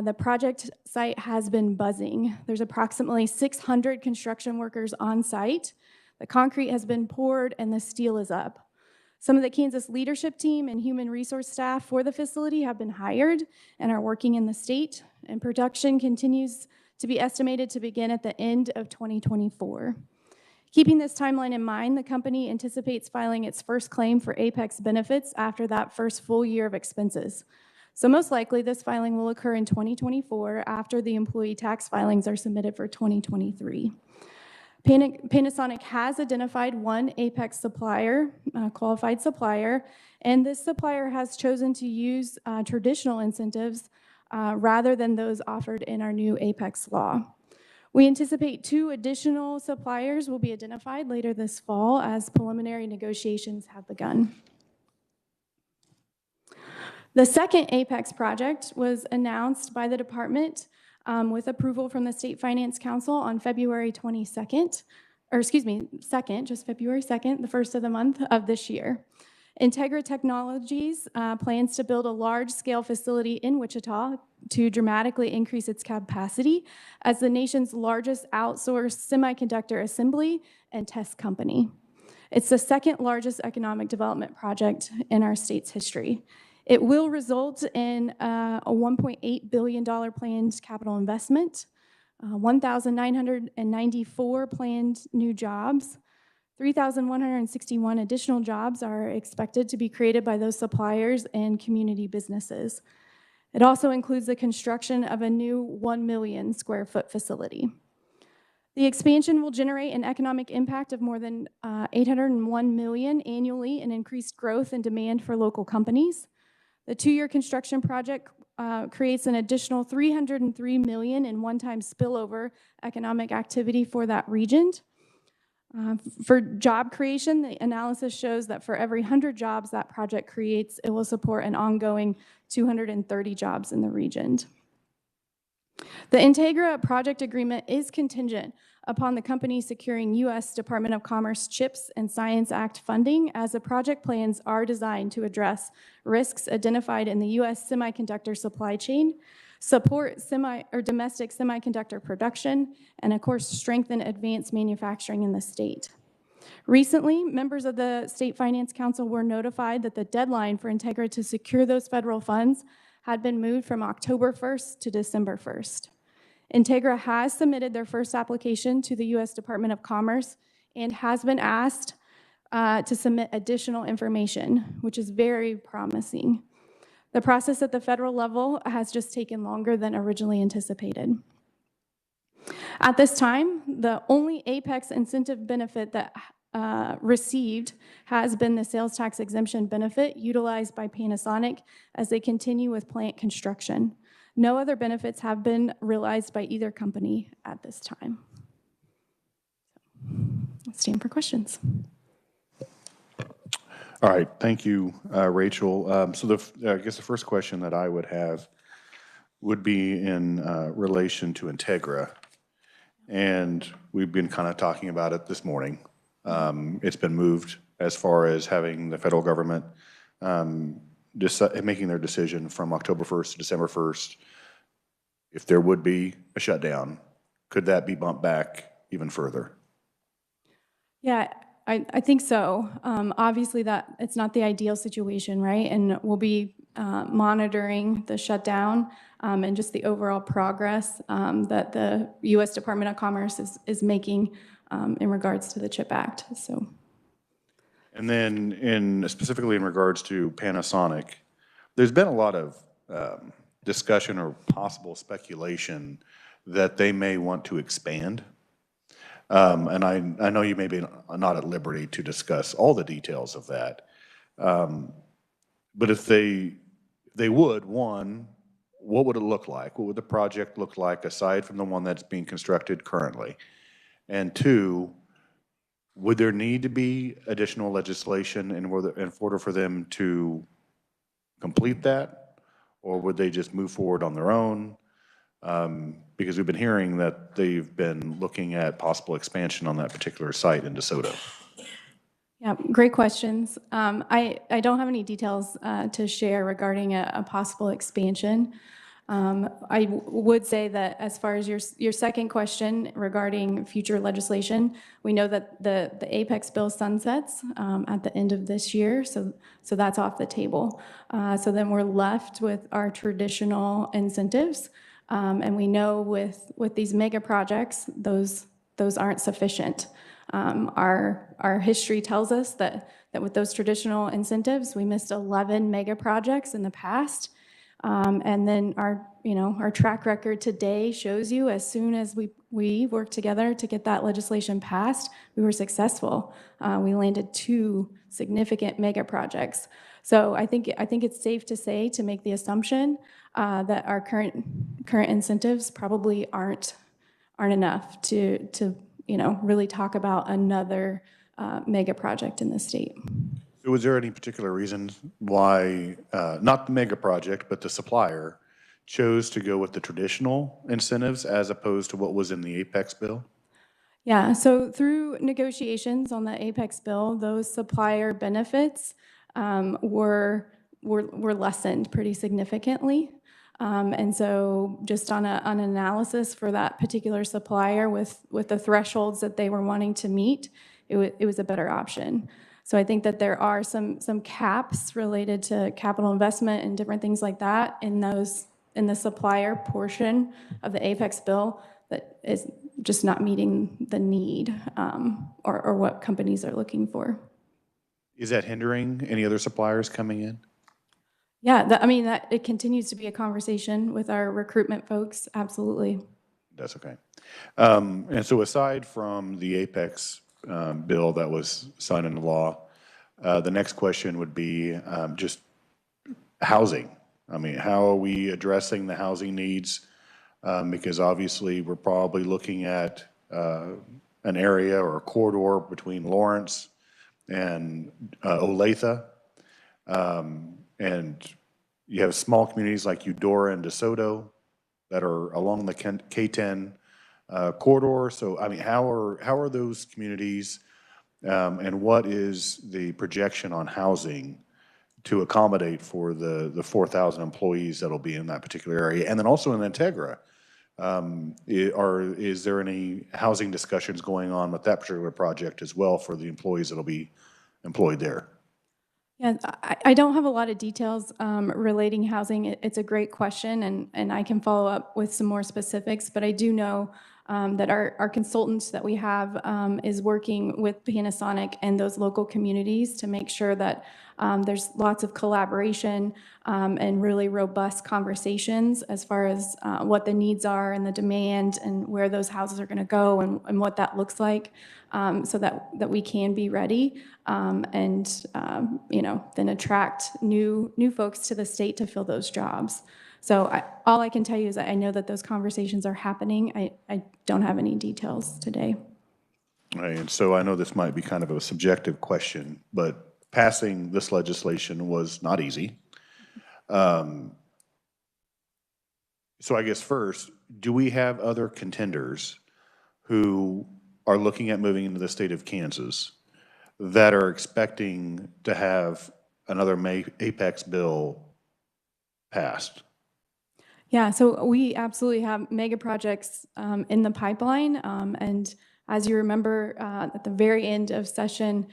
S9: the project site has been buzzing. There's approximately 600 construction workers on site. The concrete has been poured and the steel is up. Some of the Kansas leadership team and human resource staff for the facility have been hired and are working in the state, and production continues to be estimated to begin at the end of 2024. Keeping this timeline in mind, the company anticipates filing its first claim for Apex benefits after that first full year of expenses. So most likely, this filing will occur in 2024 after the employee tax filings are submitted for 2023. Panasonic has identified one Apex supplier, qualified supplier, and this supplier has chosen to use traditional incentives rather than those offered in our new Apex law. We anticipate 2 additional suppliers will be identified later this fall as preliminary negotiations have begun. The second Apex project was announced by the department with approval from the State Finance Council on February 22nd, or excuse me, 2nd, just February 2nd, the first of the month of this year. Integra Technologies plans to build a large-scale facility in Wichita to dramatically increase its capacity as the nation's largest outsourced semiconductor assembly and test company. It's the second largest economic development project in our state's history. It will result in a $1.8 billion planned capital investment, 1,994 planned new jobs, 3,161 additional jobs are expected to be created by those suppliers and community businesses. It also includes the construction of a new 1 million square foot facility. The expansion will generate an economic impact of more than $801 million annually in increased growth and demand for local companies. The 2-year construction project creates an additional $303 million in one-time spillover economic activity for that region. For job creation, the analysis shows that for every 100 jobs that project creates, it will support an ongoing 230 jobs in the region. The Integra project agreement is contingent upon the company securing U.S. Department of Commerce CHIPS and Science Act funding, as the project plans are designed to address risks identified in the U.S. semiconductor supply chain, support domestic semiconductor production, and of course, strengthen advanced manufacturing in the state. Recently, members of the State Finance Council were notified that the deadline for Integra to secure those federal funds had been moved from October 1st to December 1st. Integra has submitted their first application to the U.S. Department of Commerce and has been asked to submit additional information, which is very promising. The process at the federal level has just taken longer than originally anticipated. At this time, the only Apex incentive benefit that received has been the sales tax exemption benefit utilized by Panasonic as they continue with plant construction. No other benefits have been realized by either company at this time. Let's stand for questions.
S1: All right, thank you, Rachel. I guess the first question that I would have would be in relation to Integra. And we've been kind of talking about it this morning. It's been moved as far as having the federal government making their decision from October 1st to December 1st. If there would be a shutdown, could that be bumped back even further?
S9: Yeah, I think so. Obviously, that it's not the ideal situation, right? And we'll be monitoring the shutdown and just the overall progress that the U.S. Department of Commerce is making in regards to the CHIP Act. So,
S1: and then specifically in regards to Panasonic, there's been a lot of discussion or possible speculation that they may want to expand. And I know you may be not at liberty to discuss all the details of that. But if they would, one, what would it look like? What would the project look like aside from the one that's being constructed currently? And two, would there need to be additional legislation in order for them to complete that? Or would they just move forward on their own? Because we've been hearing that they've been looking at possible expansion on that particular site in DeSoto.
S9: yeah, great questions. I don't have any details to share regarding a possible expansion. I would say that as far as your second question regarding future legislation, we know that the Apex bill sunsets at the end of this year, so that's off the table. So then we're left with our traditional incentives, and we know with these mega projects, those aren't sufficient. Our history tells us that with those traditional incentives, we missed 11 mega projects in the past. And then our track record today shows you as soon as we worked together to get that legislation passed, we were successful. We landed 2 significant mega projects. So I think it's safe to say, to make the assumption that our current incentives probably aren't enough to really talk about another mega project in the state.
S1: So was there any particular reason why, not the mega project, but the supplier chose to go with the traditional incentives as opposed to what was in the Apex bill?
S9: Yeah, so through negotiations on the Apex bill, those supplier benefits were lessened pretty significantly. And so just on an analysis for that particular supplier with the thresholds that they were wanting to meet, it was a better option. So I think that there are some caps related to capital investment and different things like that in the supplier portion of the Apex bill that is just not meeting the need or what companies are looking for.
S1: Is that hindering any other suppliers coming in?
S9: Yeah, that it continues to be a conversation with our recruitment folks, absolutely.
S1: That's okay. And so aside from the Apex bill that was signed into law, the next question would be just housing. I mean, how are we addressing the housing needs? Because obviously we're probably looking at an area or a corridor between Lawrence and Olathe. And you have small communities like Eudora and DeSoto. that are along the K-10 corridor. So, I mean, how are those communities, and what is the projection on housing to accommodate for the 4,000 employees that'll be in that particular area? And then also in Integra, is there any housing discussions going on with that particular project as well for the employees that'll be employed there?
S9: Yeah, I don't have a lot of details relating housing. It's a great question, and I can follow up with some more specifics, but I do know that our consultants that we have is working with Panasonic and those local communities to make sure that there's lots of collaboration and really robust conversations as far as what the needs are and the demand and where those houses are going to go and what that looks like, so that we can be ready and then attract new folks to the state to fill those jobs. So all I can tell you is I know that those conversations are happening. I don't have any details today.
S1: And so I know this might be kind of a subjective question, but passing this legislation was not easy. So I guess first, do we have other contenders who are looking at moving into the state of Kansas that are expecting to have another Apex bill passed?
S9: Yeah, so we absolutely have mega projects in the pipeline. And as you remember, at the very end of session,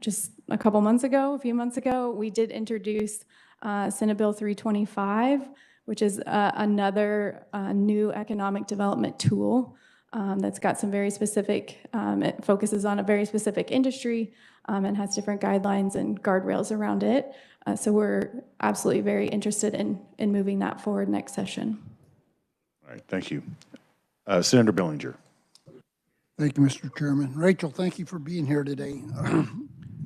S9: just a few months ago, we did introduce Senate Bill 325, which is another new economic development tool that's got some very specific, it focuses on a very specific industry and has different guidelines and guardrails around it. So we're absolutely very interested in moving that forward next session.
S1: All right, thank you. Senator Billinger.
S3: Thank you, Mr. Chairman. Rachel, thank you for being here today.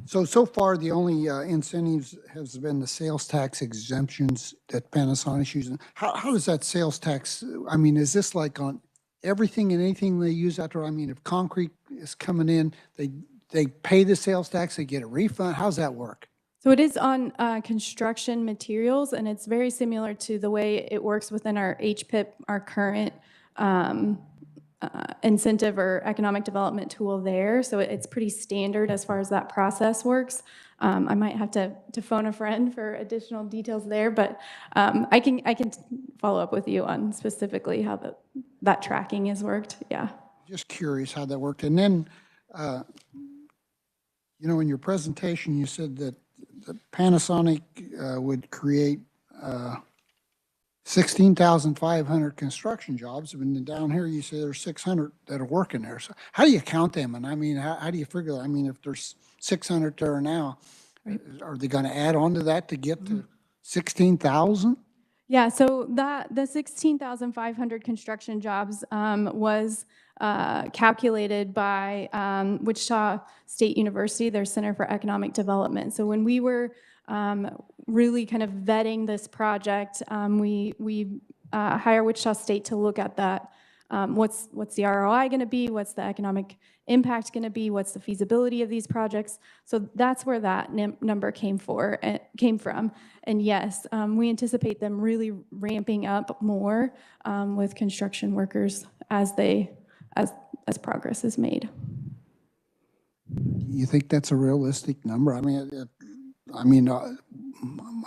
S3: So far, the only incentives has been the sales tax exemptions that Panasonic's using. How does that sales tax, I mean, is this like on everything and anything they use out there? I mean, if concrete is coming in, they pay the sales tax, they get a refund. How's that work?
S9: So it is on construction materials, and it's very similar to the way it works within our HPIP, our current incentive or economic development tool there. So it's pretty standard as far as that process works. I might have to phone a friend for additional details there, but I can follow up with you on specifically how that tracking is worked. Yeah.
S3: Just curious how that worked. And then, in your presentation, you said that Panasonic would create 16,500 construction jobs, and then down here you say there's 600 that are working there. So how do you count them? And I mean, how do you figure that? I mean, if there's 600 there now, are they going to add on to that to get to 16,000?
S9: Yeah, so the 16,500 construction jobs was calculated by Wichita State University, their Center for Economic Development. So when we were really kind of vetting this project, we hire Wichita State to look at that. What's the ROI going to be? What's the economic impact going to be? What's the feasibility of these projects? So that's where that number came from. And yes, we anticipate them really ramping up more with construction workers as progress is made.
S3: You think that's a realistic number? I mean,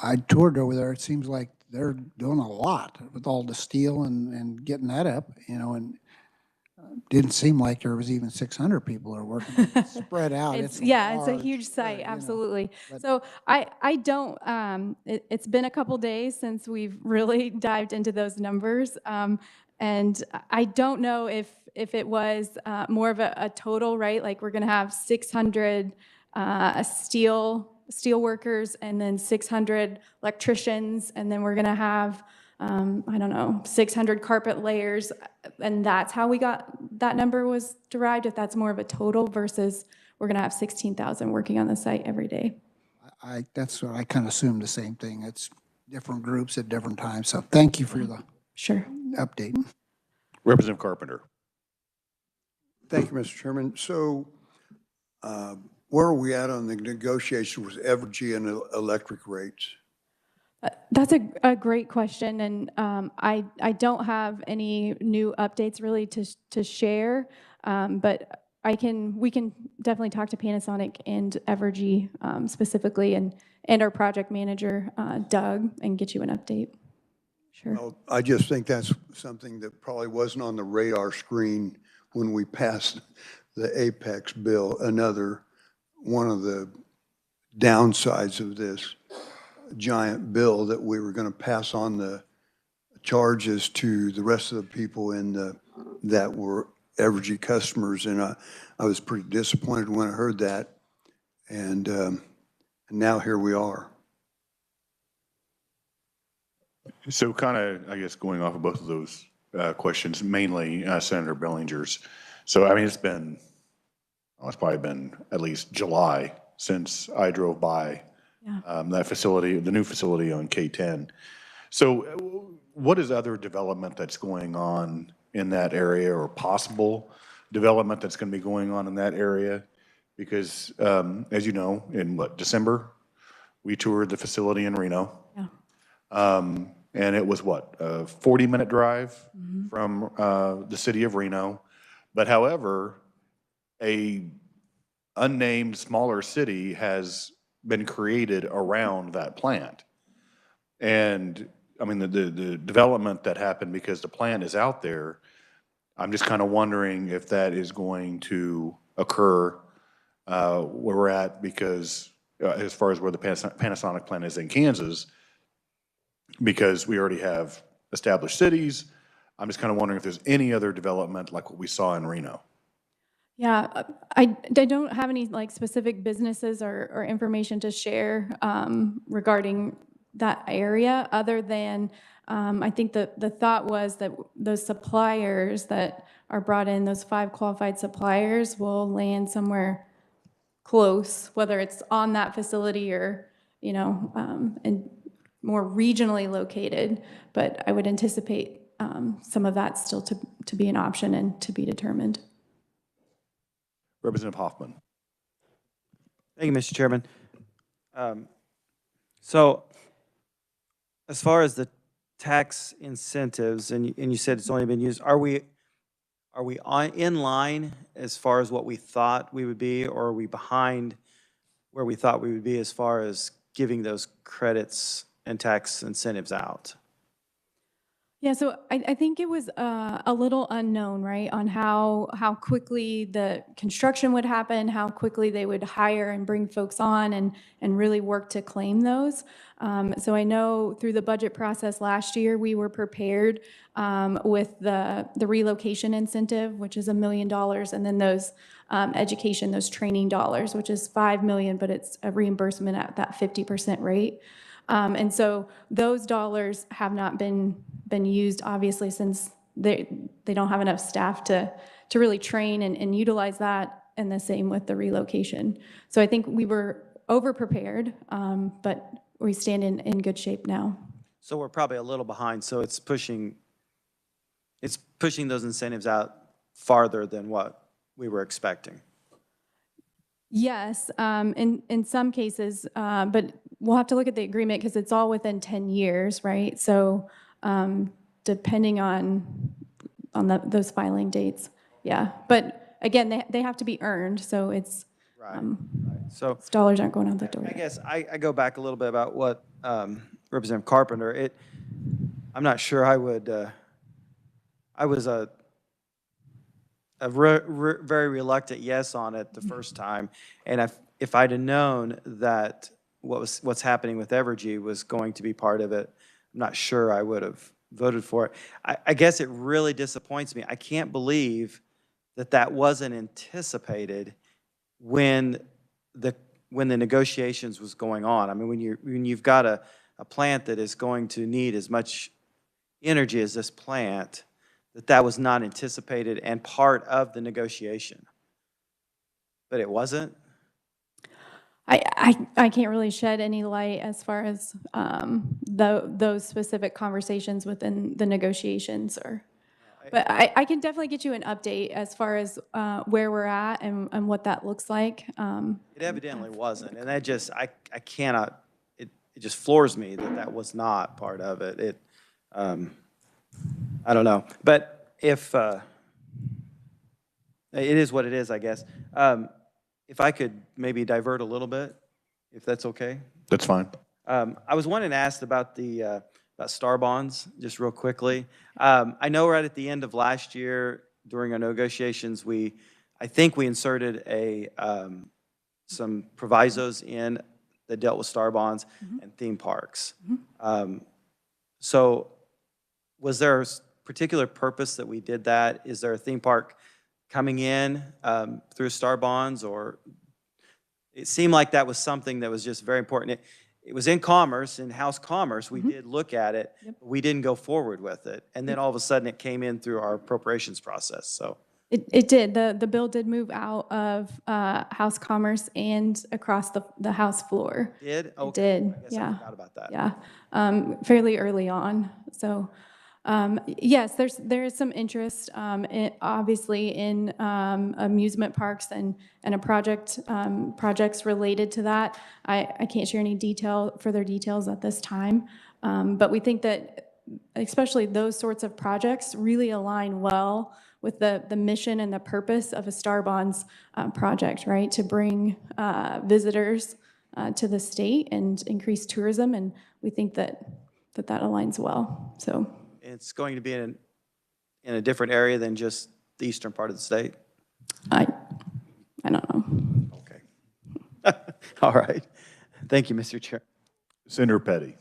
S3: I toured over there. It seems like they're doing a lot with all the steel and getting that up, and didn't seem like there was even 600 people are working spread out.
S9: It's a huge site, absolutely. So I don't, it's been a couple days since we've really dived into those numbers. And I don't know if it was more of a total, right? Like we're going to have 600 steel workers and then 600 electricians, and then we're going to have 600 carpet layers, and that's how we got that number was derived. If that's more of a total versus we're going to have 16,000 working on the site every day.
S3: That's what I kind of assumed the same thing. It's different groups at different times. So thank you for the update.
S1: Representative Carpenter.
S10: Thank you, Mr. Chairman. So where are we at on the negotiation with Evergy and electric rates?
S9: That's a great question, and I don't have any new updates really to share, but we can definitely talk to Panasonic and Evergy specifically, and our project manager, Doug, and get you an update. Sure.
S10: Well, I just think that's something that probably wasn't on the radar screen when we passed the Apex bill. Another one of the downsides of this giant bill that we were going to pass on the charges to the rest of the people that were Evergy customers. And I was pretty disappointed when I heard that. And now here we are.
S1: So kind of, I guess, going off of both of those questions, mainly Senator Bellinger's. So, I mean, it's probably been at least July since I drove by that facility, the new facility on K10. So what is other development that's going on in that area, or possible development that's going to be going on in that area? Because as you know, in December, we toured the facility in Reno. And it was a 40-minute drive from the city of Reno. But however, a unnamed smaller city has been created around that plant. And I mean, the development that happened because the plant is out there, I'm just kind of wondering if that is going to occur where we're at, because as far as where the Panasonic plant is in Kansas, because we already have established cities. I'm just kind of wondering if there's any other development like what we saw in Reno.
S9: Yeah, I don't have any like specific businesses or information to share regarding that area, other than I think the thought was that those suppliers that are brought in, those 5 qualified suppliers, will land somewhere close, whether it's on that facility or, and more regionally located. But I would anticipate some of that still to be an option and to be determined.
S1: Representative Hoffman.
S4: Thank you, Mr. Chairman. So as far as the tax incentives, and you said it's only been used, are we in line as far as what we thought we would be, or are we behind where we thought we would be as far as giving those credits and tax incentives out?
S9: Yeah, so I think it was a little unknown, right, on how quickly the construction would happen, how quickly they would hire and bring folks on and really work to claim those. So I know through the budget process last year, we were prepared with the relocation incentive, which is $1 million, and then those those training dollars, which is $5 million, but it's a reimbursement at that 50% rate. And so those dollars have not been used, obviously, since they don't have enough staff to really train and utilize that, and the same with the relocation. So I think we were over-prepared, but we stand in good shape now.
S4: So we're probably a little behind, so it's pushing those incentives out farther than what we were expecting.
S9: Yes, in some cases, but we'll have to look at the agreement because it's all within 10 years, right? So depending on those filing dates, yeah. But again, they have to be earned, so it's
S4: Right. So
S9: dollars aren't going out the door.
S4: I guess I go back a little bit about what Representative Carpenter. I'm not sure I would. I was a very reluctant yes on it the first time, and if I'd have known that what's happening with Evergy was going to be part of it, I'm not sure I would have voted for it. I guess it really disappoints me. I can't believe that wasn't anticipated when the negotiations was going on. I mean, when you've got a plant that is going to need as much energy as this plant, that was not anticipated and part of the negotiation. But it wasn't?
S9: I can't really shed any light as far as those specific conversations within the negotiations. But I can definitely get you an update as far as where we're at and what that looks like.
S4: It evidently wasn't, and I cannot. it just floors me that that was not part of it. I don't know. But if, it is what it is, I guess. If I could maybe divert a little bit, if that's okay.
S1: That's fine.
S4: I was wanting to ask about about star bonds, just real quickly. I know right at the end of last year, during our negotiations, I think we inserted some provisos in that dealt with star bonds and theme parks. So was there a particular purpose that we did that? Is there a theme park coming in through star bonds, or it seemed like that was something that was just very important. It was in commerce, in House Commerce, we did look at it, but we didn't go forward with it. And then all of a sudden it came in through our appropriations process, so.
S9: It did. The bill did move out of House Commerce and across the House floor.
S4: Did? Okay.
S9: It did,
S4: I guess I
S9: yeah.
S4: forgot about that.
S9: Yeah, fairly early on. So, yes, there is some interest, obviously, in amusement parks and projects related to that. I can't share any further details at this time, but we think that especially those sorts of projects really align well with the mission and the purpose of a Star Bonds project, right? To bring visitors to the state and increase tourism, and we think that aligns well, so.
S4: It's going to be in a different area than just the eastern part of the state?
S9: I don't know.
S4: Okay. All right. Thank you, Mr. Chair.
S1: Senator Petty.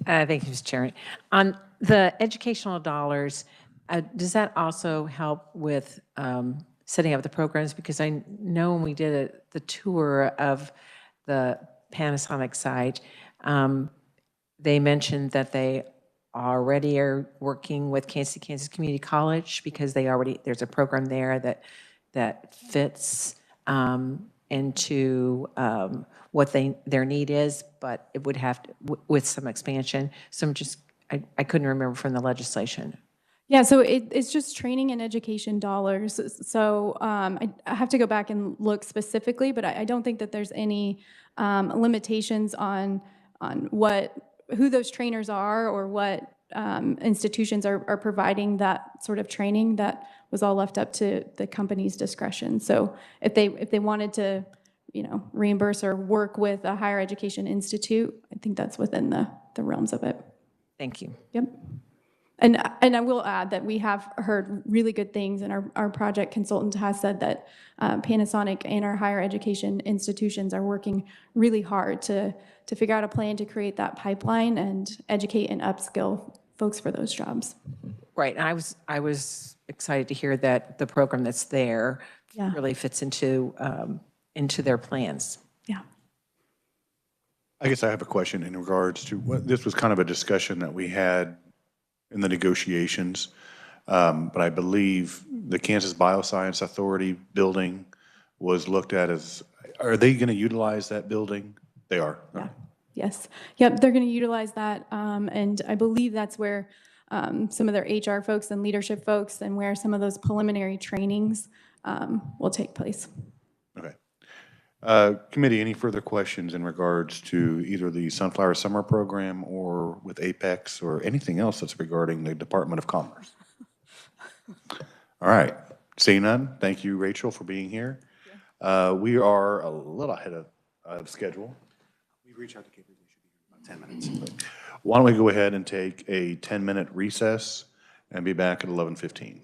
S5: Thank you, Mr. Chairman. On the educational dollars, does that also help with setting up the programs? Because I know when we did the tour of the Panasonic site, they mentioned that they already are working with Kansas Community College because there's a program there that fits into what their need is, but it would have to, with some expansion. So I couldn't remember from the legislation.
S9: Yeah, so it's just training and education dollars. So I have to go back and look specifically, but I don't think that there's any limitations on who those trainers are or what institutions are providing that sort of training. That was all left up to the company's discretion. So if they wanted to, reimburse or work with a higher education institute, I think that's within the realms of it.
S5: Thank you.
S9: Yep. And I will add that we have heard really good things, and our project consultant has said that Panasonic and our higher education institutions are working really hard to figure out a plan to create that pipeline and educate and upskill folks for those jobs.
S5: Right, and I was excited to hear that the program that's there really fits into their plans.
S9: Yeah.
S1: I guess I have a question in regards to this was kind of a discussion that we had in the negotiations, but I believe the Kansas Bioscience Authority building was looked at as, are they going to utilize that building? They are.
S9: Yeah. Yes. Yep. They're going to utilize that, and I believe that's where some of their HR folks and leadership folks, and where some of those preliminary trainings will take place.
S1: Okay. Committee, any further questions in regards to either the Sunflower Summer Program or with Apex or anything else that's regarding the Department of Commerce? All right. Seeing none, thank you, Rachel, for being here. We are a little ahead of schedule.
S11: We reach out to Cape, we should be here in about 10 minutes.
S1: Why don't we go ahead and take a 10-minute recess and be back at 11:15.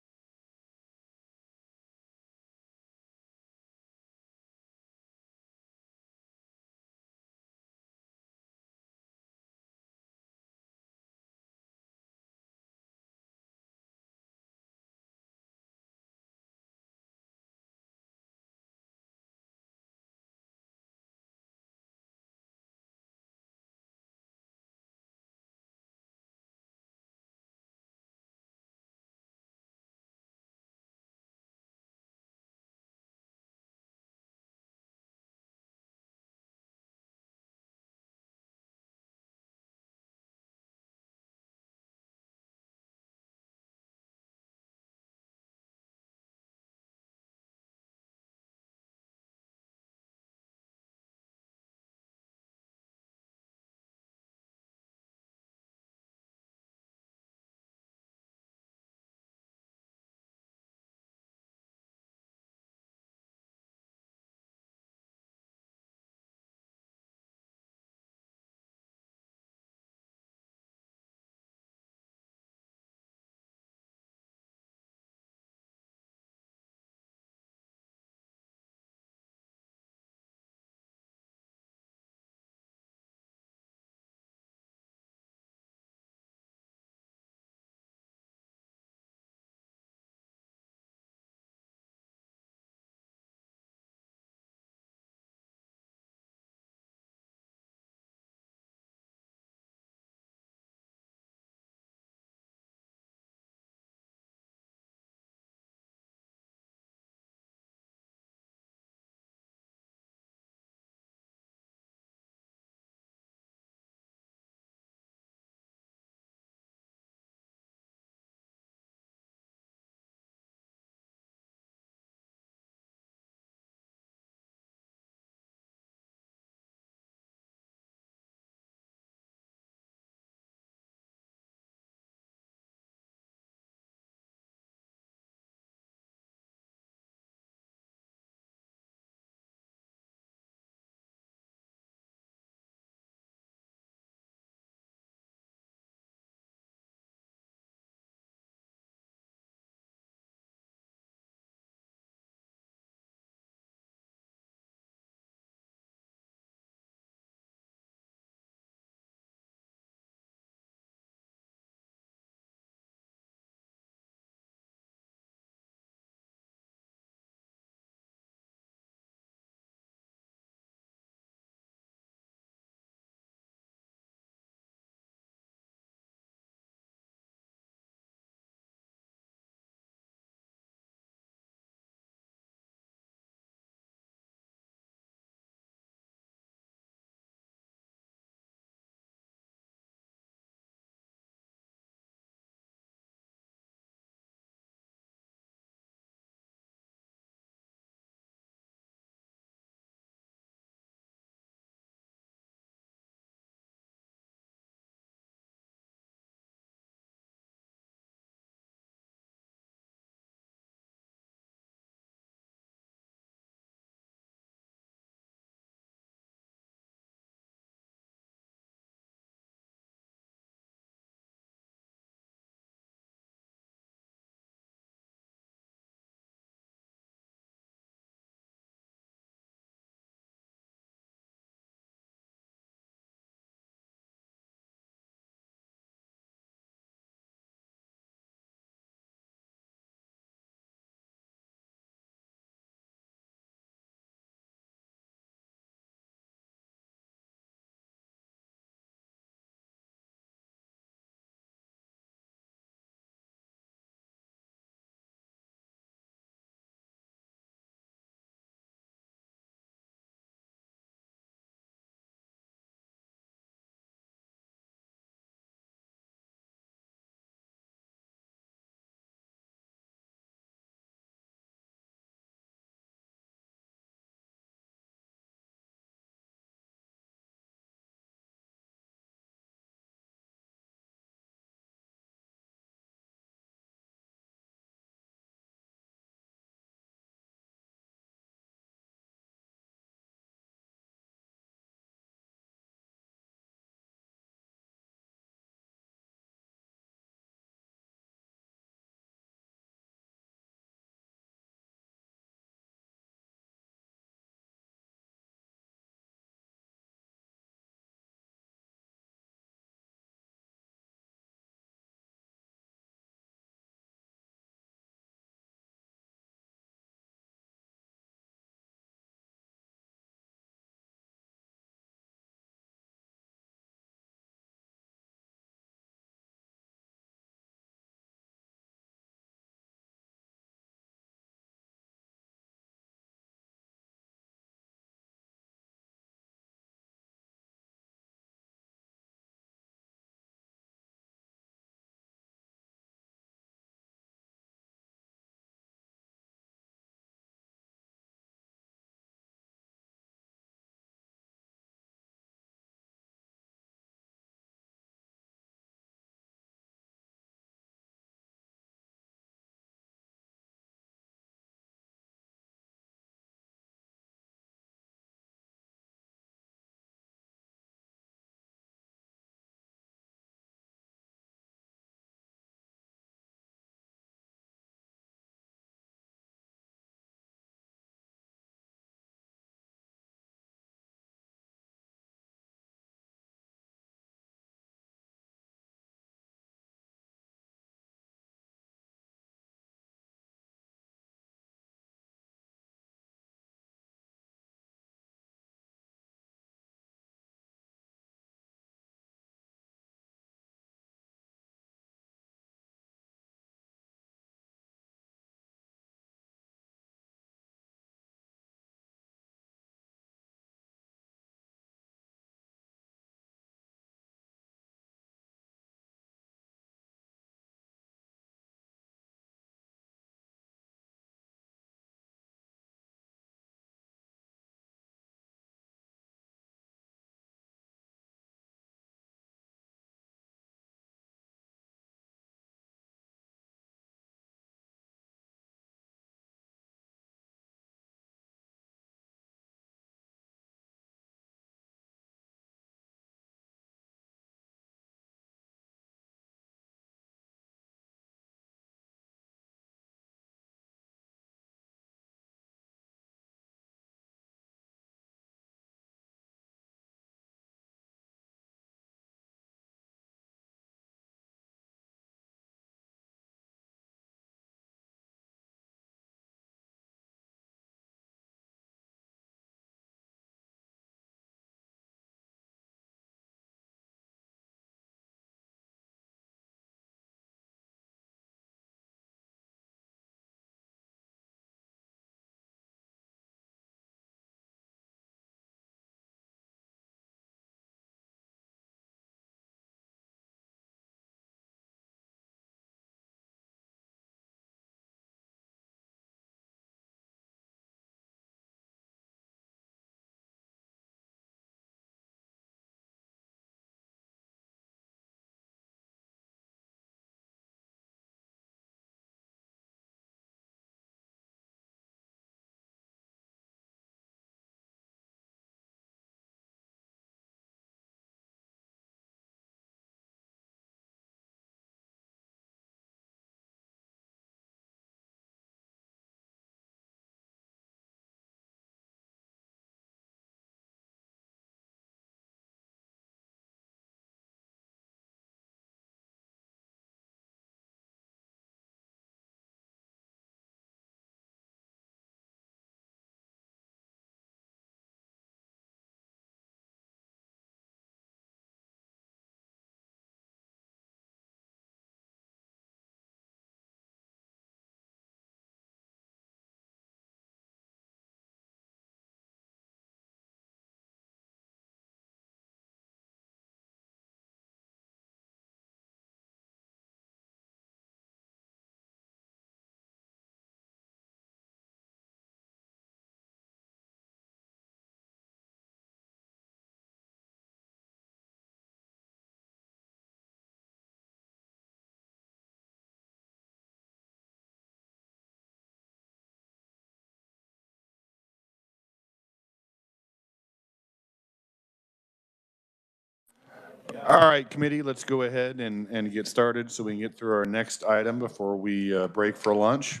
S1: All right, committee, let's go ahead and get started so we can get through our next item before we break for lunch.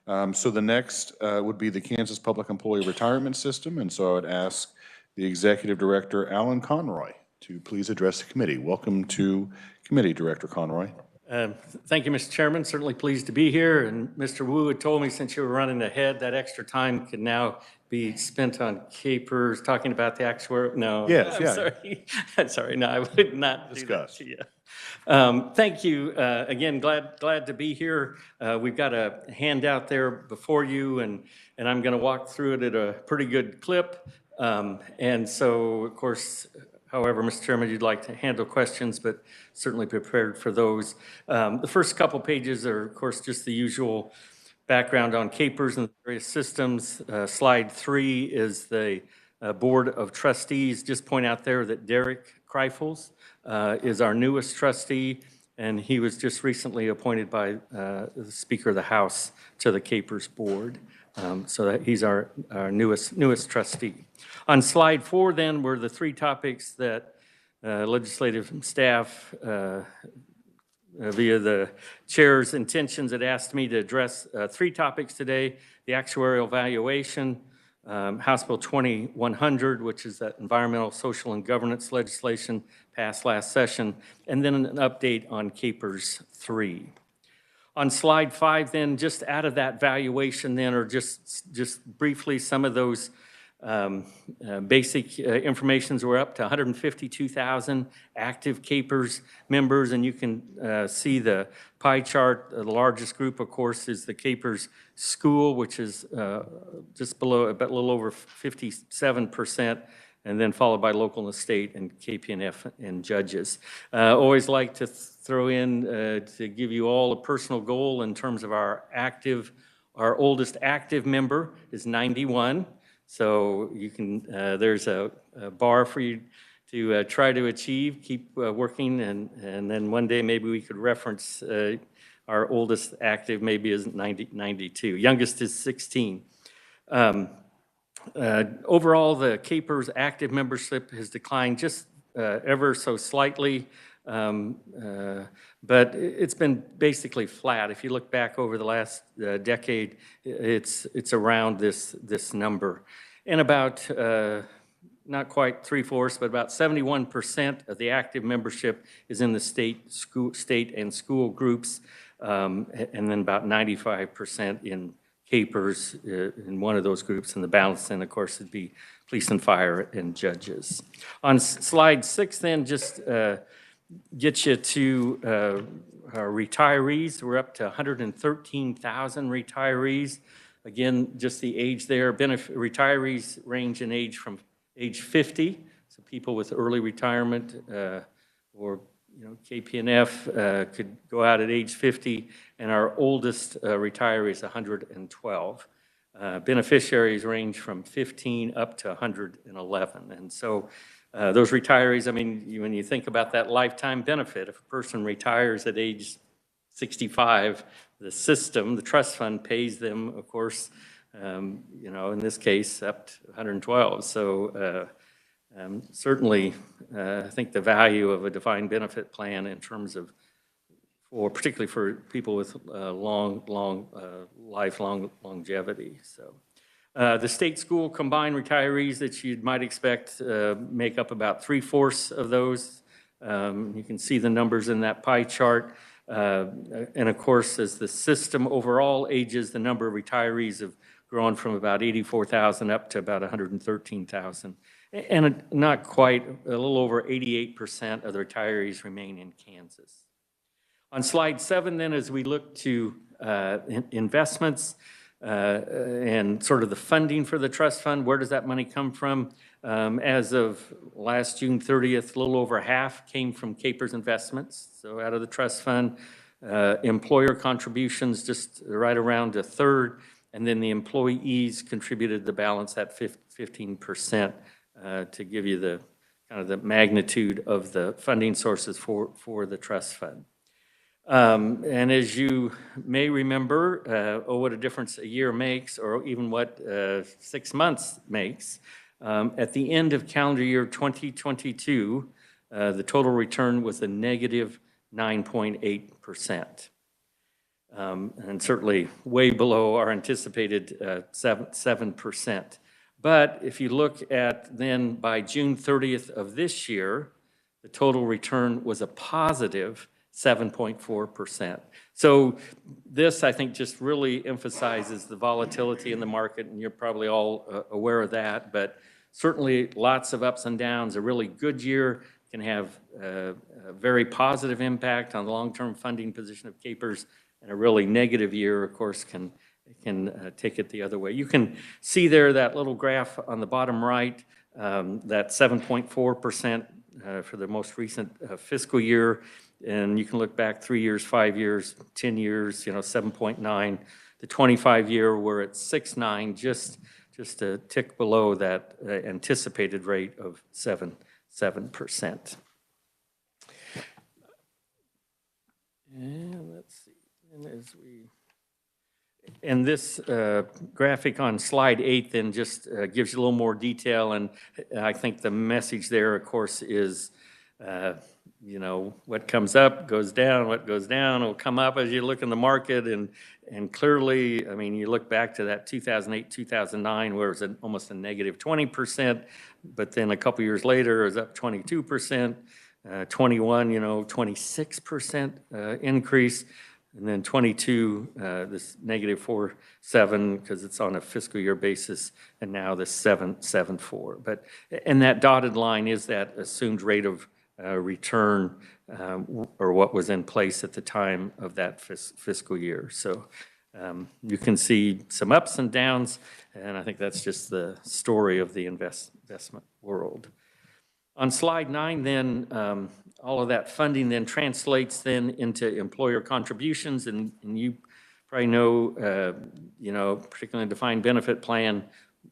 S1: So the next would be the Kansas Public Employee Retirement System, and so I would ask the Executive Director, Alan Conroy, to please address the committee. Welcome to committee, Director Conroy.
S12: Thank you, Mr. Chairman. Certainly pleased to be here. And Mr. Wu had told me since you were running ahead, that extra time could now be spent on capers, talking about the actuarial. No,
S1: Yes,
S12: I'm
S1: yeah.
S12: sorry. I'm sorry. No, I would not do that
S1: Discuss.
S12: to you. Thank you. Again, glad to be here. We've got a handout there before you, and I'm going to walk through it at a pretty good clip. And so, of course, however, Mr. Chairman, you'd like to handle questions, but certainly prepared for those. The first couple pages are, of course, just the usual background on capers and various systems. Slide 3 is the Board of Trustees. Just point out there that Derek Kreifels is our newest trustee, and he was just recently appointed by the Speaker of the House to the Capers Board. So that he's our newest trustee. On slide 4 then were the 3 topics that legislative staff via the chair's intentions had asked me to address 3 topics today: the actuarial valuation, House Bill 2100, which is that environmental, social, and governance legislation passed last session, and then an update on Capers 3. On slide 5 then, just out of that valuation then, or just briefly, some of those basic informations were up to 152,000 active Capers members, and you can see the pie chart. The largest group, of course, is the Capers School, which is just below, about a little over 57%, and then followed by local and state and KPNF and judges. Always like to throw in to give you all a personal goal in terms of our oldest active member is 91. So you can, there's a bar for you to try to achieve, keep working, and then one day maybe we could reference our oldest active maybe is 92. Youngest is 16. Overall, the Capers active membership has declined just ever so slightly, but it's been basically flat. If you look back over the last decade, it's around this number. And about, not quite 3/4, but about 71% of the active membership is in the state and school groups, and then about 95% in Capers in one of those groups, and the balance then, of course, would be police and fire and judges. On slide 6 then, just get you to our retirees. We're up to 113,000 retirees. Again, just the age there. Retirees range in age from age 50, so people with early retirement or KPNF could go out at age 50, and our oldest retiree is 112. Beneficiaries range from 15 up to 111. And so those retirees, I mean, when you think about that lifetime benefit, if a person retires at age 65, the system, the trust fund pays them, of course, in this case, up to 112. So certainly, I think the value of a defined benefit plan in terms of, particularly for people with lifelong longevity. So the state school combined retirees that you might expect make up about 3/4 of those. You can see the numbers in that pie chart. And of course, as the system overall ages, the number of retirees have grown from about 84,000 up to about 113,000. And not quite, a little over 88% of the retirees remain in Kansas. On slide 7 then, as we look to investments and sort of the funding for the trust fund, where does that money come from? As of last June 30th, a little over half came from Capers Investments, so out of the trust fund. Employer contributions just right around 1/3, and then the employees contributed the balance at 15%. To give you the kind of the magnitude of the funding sources for the trust fund. And as you may remember, what a difference a year makes, or even what 6 months makes. At the end of calendar year 2022, the total return was a negative 9.8%. And certainly way below our anticipated 7%. But if you look at then by June 30th of this year, the total return was a positive 7.4%. So this, I think, just really emphasizes the volatility in the market, and you're probably all aware of that, but certainly lots of ups and downs. A really good year can have a very positive impact on the long-term funding position of KPERS, and a really negative year, of course, can take it the other way. You can see there that little graph on the bottom right, that 7.4% for the most recent fiscal year. And you can look back 3 years, 5 years, 10 years, 7.9. The 25-year, we're at 6.9, just a tick below that anticipated rate of 7%. And let's see. And this graphic on slide 8 then just gives you a little more detail, and I think the message there, of course, is what comes up goes down, what goes down will come up as you look in the market, and clearly, I mean, you look back to that 2008, 2009, where it was almost a negative 20%, but then a couple years later, it was up 22%, 21, 26% increase. And then 22, this negative 4.7, because it's on a fiscal year basis, and now the 7.4. And that dotted line is that assumed rate of return, or what was in place at the time of that fiscal year. So you can see some ups and downs, and I think that's just the story of the investment world. On slide 9, then, all of that funding then translates then into employer contributions, and you probably know, particularly in defined benefit plan,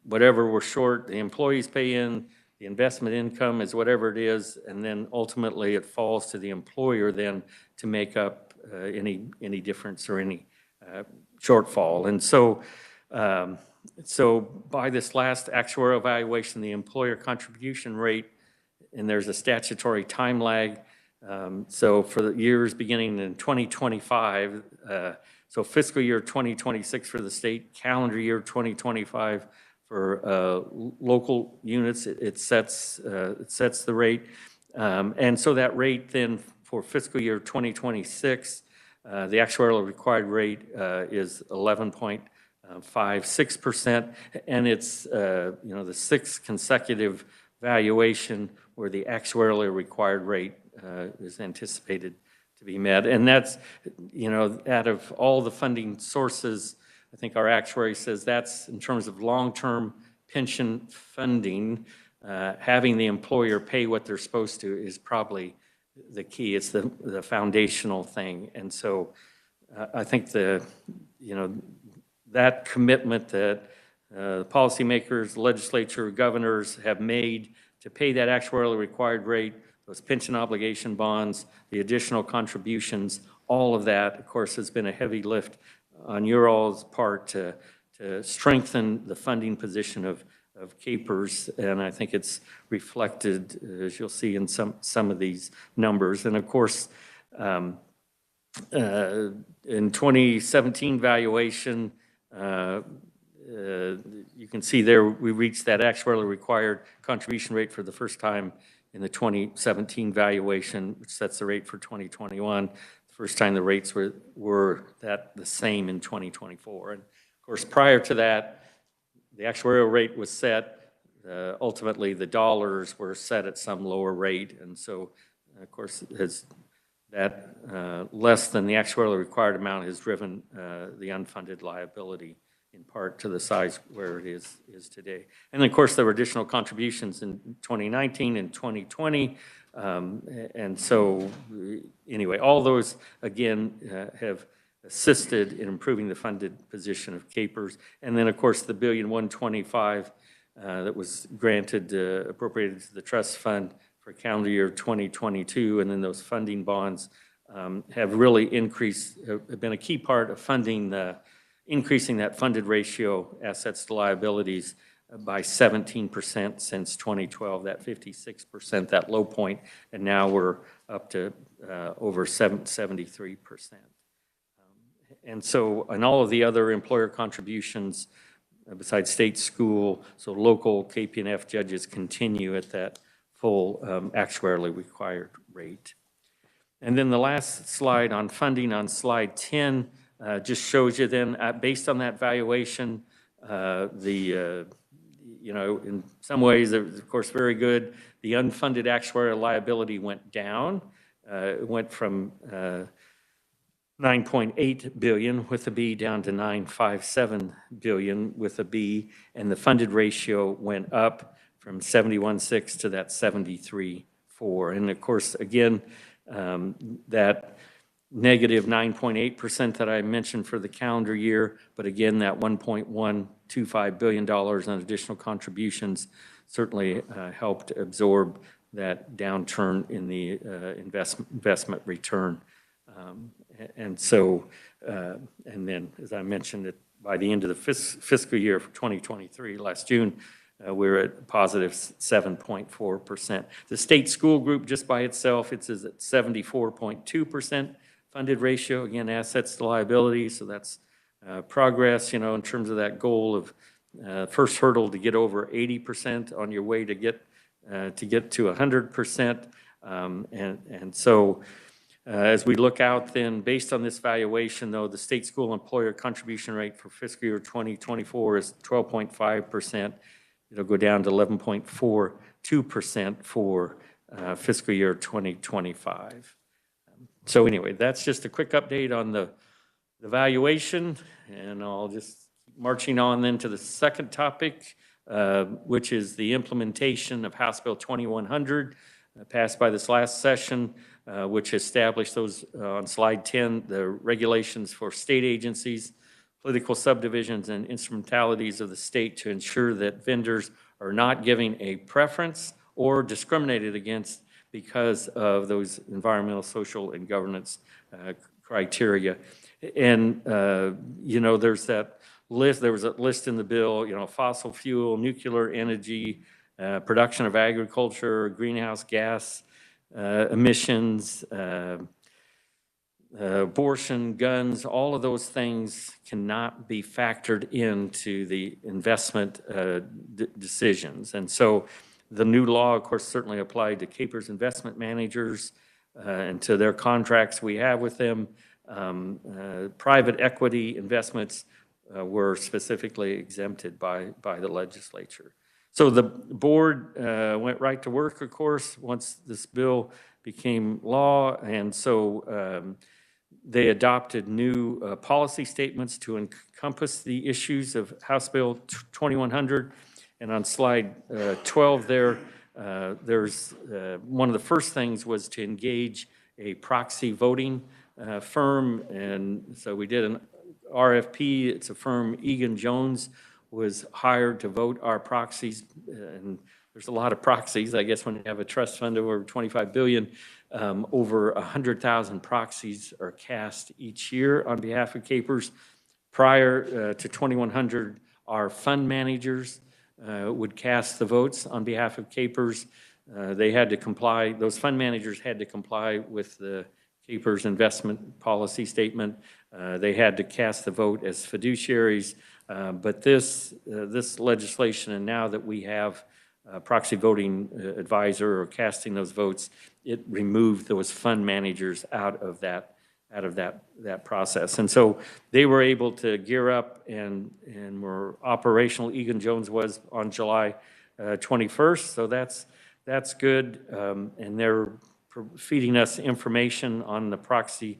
S12: whatever we're short, the employees pay in, the investment income is whatever it is, and then ultimately it falls to the employer then to make up any difference or any shortfall. And so by this last actuarial evaluation, the employer contribution rate, and there's a statutory time lag. So for the years beginning in 2025, so fiscal year 2026 for the state, calendar year 2025 for local units, it sets the rate. And so that rate then for fiscal year 2026, the actuarial required rate is 11.56%, and it's the sixth consecutive valuation where the actuarially required rate is anticipated to be met. And that's, out of all the funding sources, I think our actuary says that's in terms of long-term pension funding, having the employer pay what they're supposed to is probably the key. It's the foundational thing. And so I think that commitment that policymakers, legislature, governors have made to pay that actuarially required rate, those pension obligation bonds, the additional contributions, all of that, of course, has been a heavy lift on your all's part to strengthen the funding position of KPERS, and I think it's reflected, as you'll see, in some of these numbers. And of course, in 2017 valuation, you can see there we reached that actuarially required contribution rate for the first time in the 2017 valuation, which sets the rate for 2021. The first time the rates were the same in 2024. And of course, prior to that, the actuarial rate was set. Ultimately, the dollars were set at some lower rate. And so, of course, as that less than the actuarially required amount has driven the unfunded liability in part to the size where it is today. And of course, there were additional contributions in 2019 and 2020. And so anyway, all those, again, have assisted in improving the funded position of KPERS. And then, of course, the $1.125 billion that was granted, appropriated to the trust fund for calendar year 2022, and then those funding bonds have really have been a key part of funding increasing that funded ratio, assets to liabilities, by 17% since 2012, that 56%, that low point, and now we're up to over 73%. And so, and all of the other employer contributions besides state, school, so local KP&F judges continue at that full actuarially required rate. And then the last slide on funding on slide 10 just shows you then, based on that valuation, you know, in some ways, it was, of course, very good. The unfunded actuarial liability went down. It went from 9.8 billion with a B down to 9.57 billion with a B, and the funded ratio went up from 71.6 to that 73.4. And of course, again, that negative 9.8% that I mentioned for the calendar year, but again, that $1.125 billion in additional contributions certainly helped absorb that downturn in the investment return. And so, and then, as I mentioned, by the end of the fiscal year for 2023, last June, we're at positive 7.4%. The state school group just by itself, it's at 74.2% funded ratio, again, assets to liabilities, so that's progress, you know, in terms of that goal of first hurdle to get over 80% on your way to get to 100%. And so as we look out then, based on this valuation though, the state school employer contribution rate for fiscal year 2024 is 12.5%. It'll go down to 11.42% for fiscal year 2025. So anyway, that's just a quick update on the valuation, and I'll just keep marching on then to the second topic, which is the implementation of House Bill 2100, passed by this last session, which established those on slide 10, the regulations for state agencies, political subdivisions, and instrumentalities of the state to ensure that vendors are not giving a preference or discriminated against because of those environmental, social, and governance criteria. And, you know, there's that list, there was a list in the bill, you know, fossil fuel, nuclear energy, production of agriculture, greenhouse gas emissions, abortion, guns, all of those things cannot be factored into the investment decisions. And so the new law, of course, certainly applied to KPERS investment managers and to their contracts we have with them. Private equity investments were specifically exempted by the legislature. So the board went right to work, of course, once this bill became law, and so they adopted new policy statements to encompass the issues of House Bill 2100. And on slide 12 there, there's one of the first things was to engage a proxy voting firm. And so we did an RFP. It's a firm, Egan Jones, was hired to vote our proxies. And there's a lot of proxies. I guess when you have a trust fund of over 25 billion, over 100,000 proxies are cast each year on behalf of KPERS. Prior to 2100, our fund managers would cast the votes on behalf of KPERS. They had to comply, those fund managers had to comply with the KPERS investment policy statement. They had to cast the vote as fiduciaries. But this legislation, and now that we have proxy voting advisor or casting those votes, it removed those fund managers out of that process. And so they were able to gear up and were operational. Egan Jones was on July 21st, so that's good. And they're feeding us information on the proxy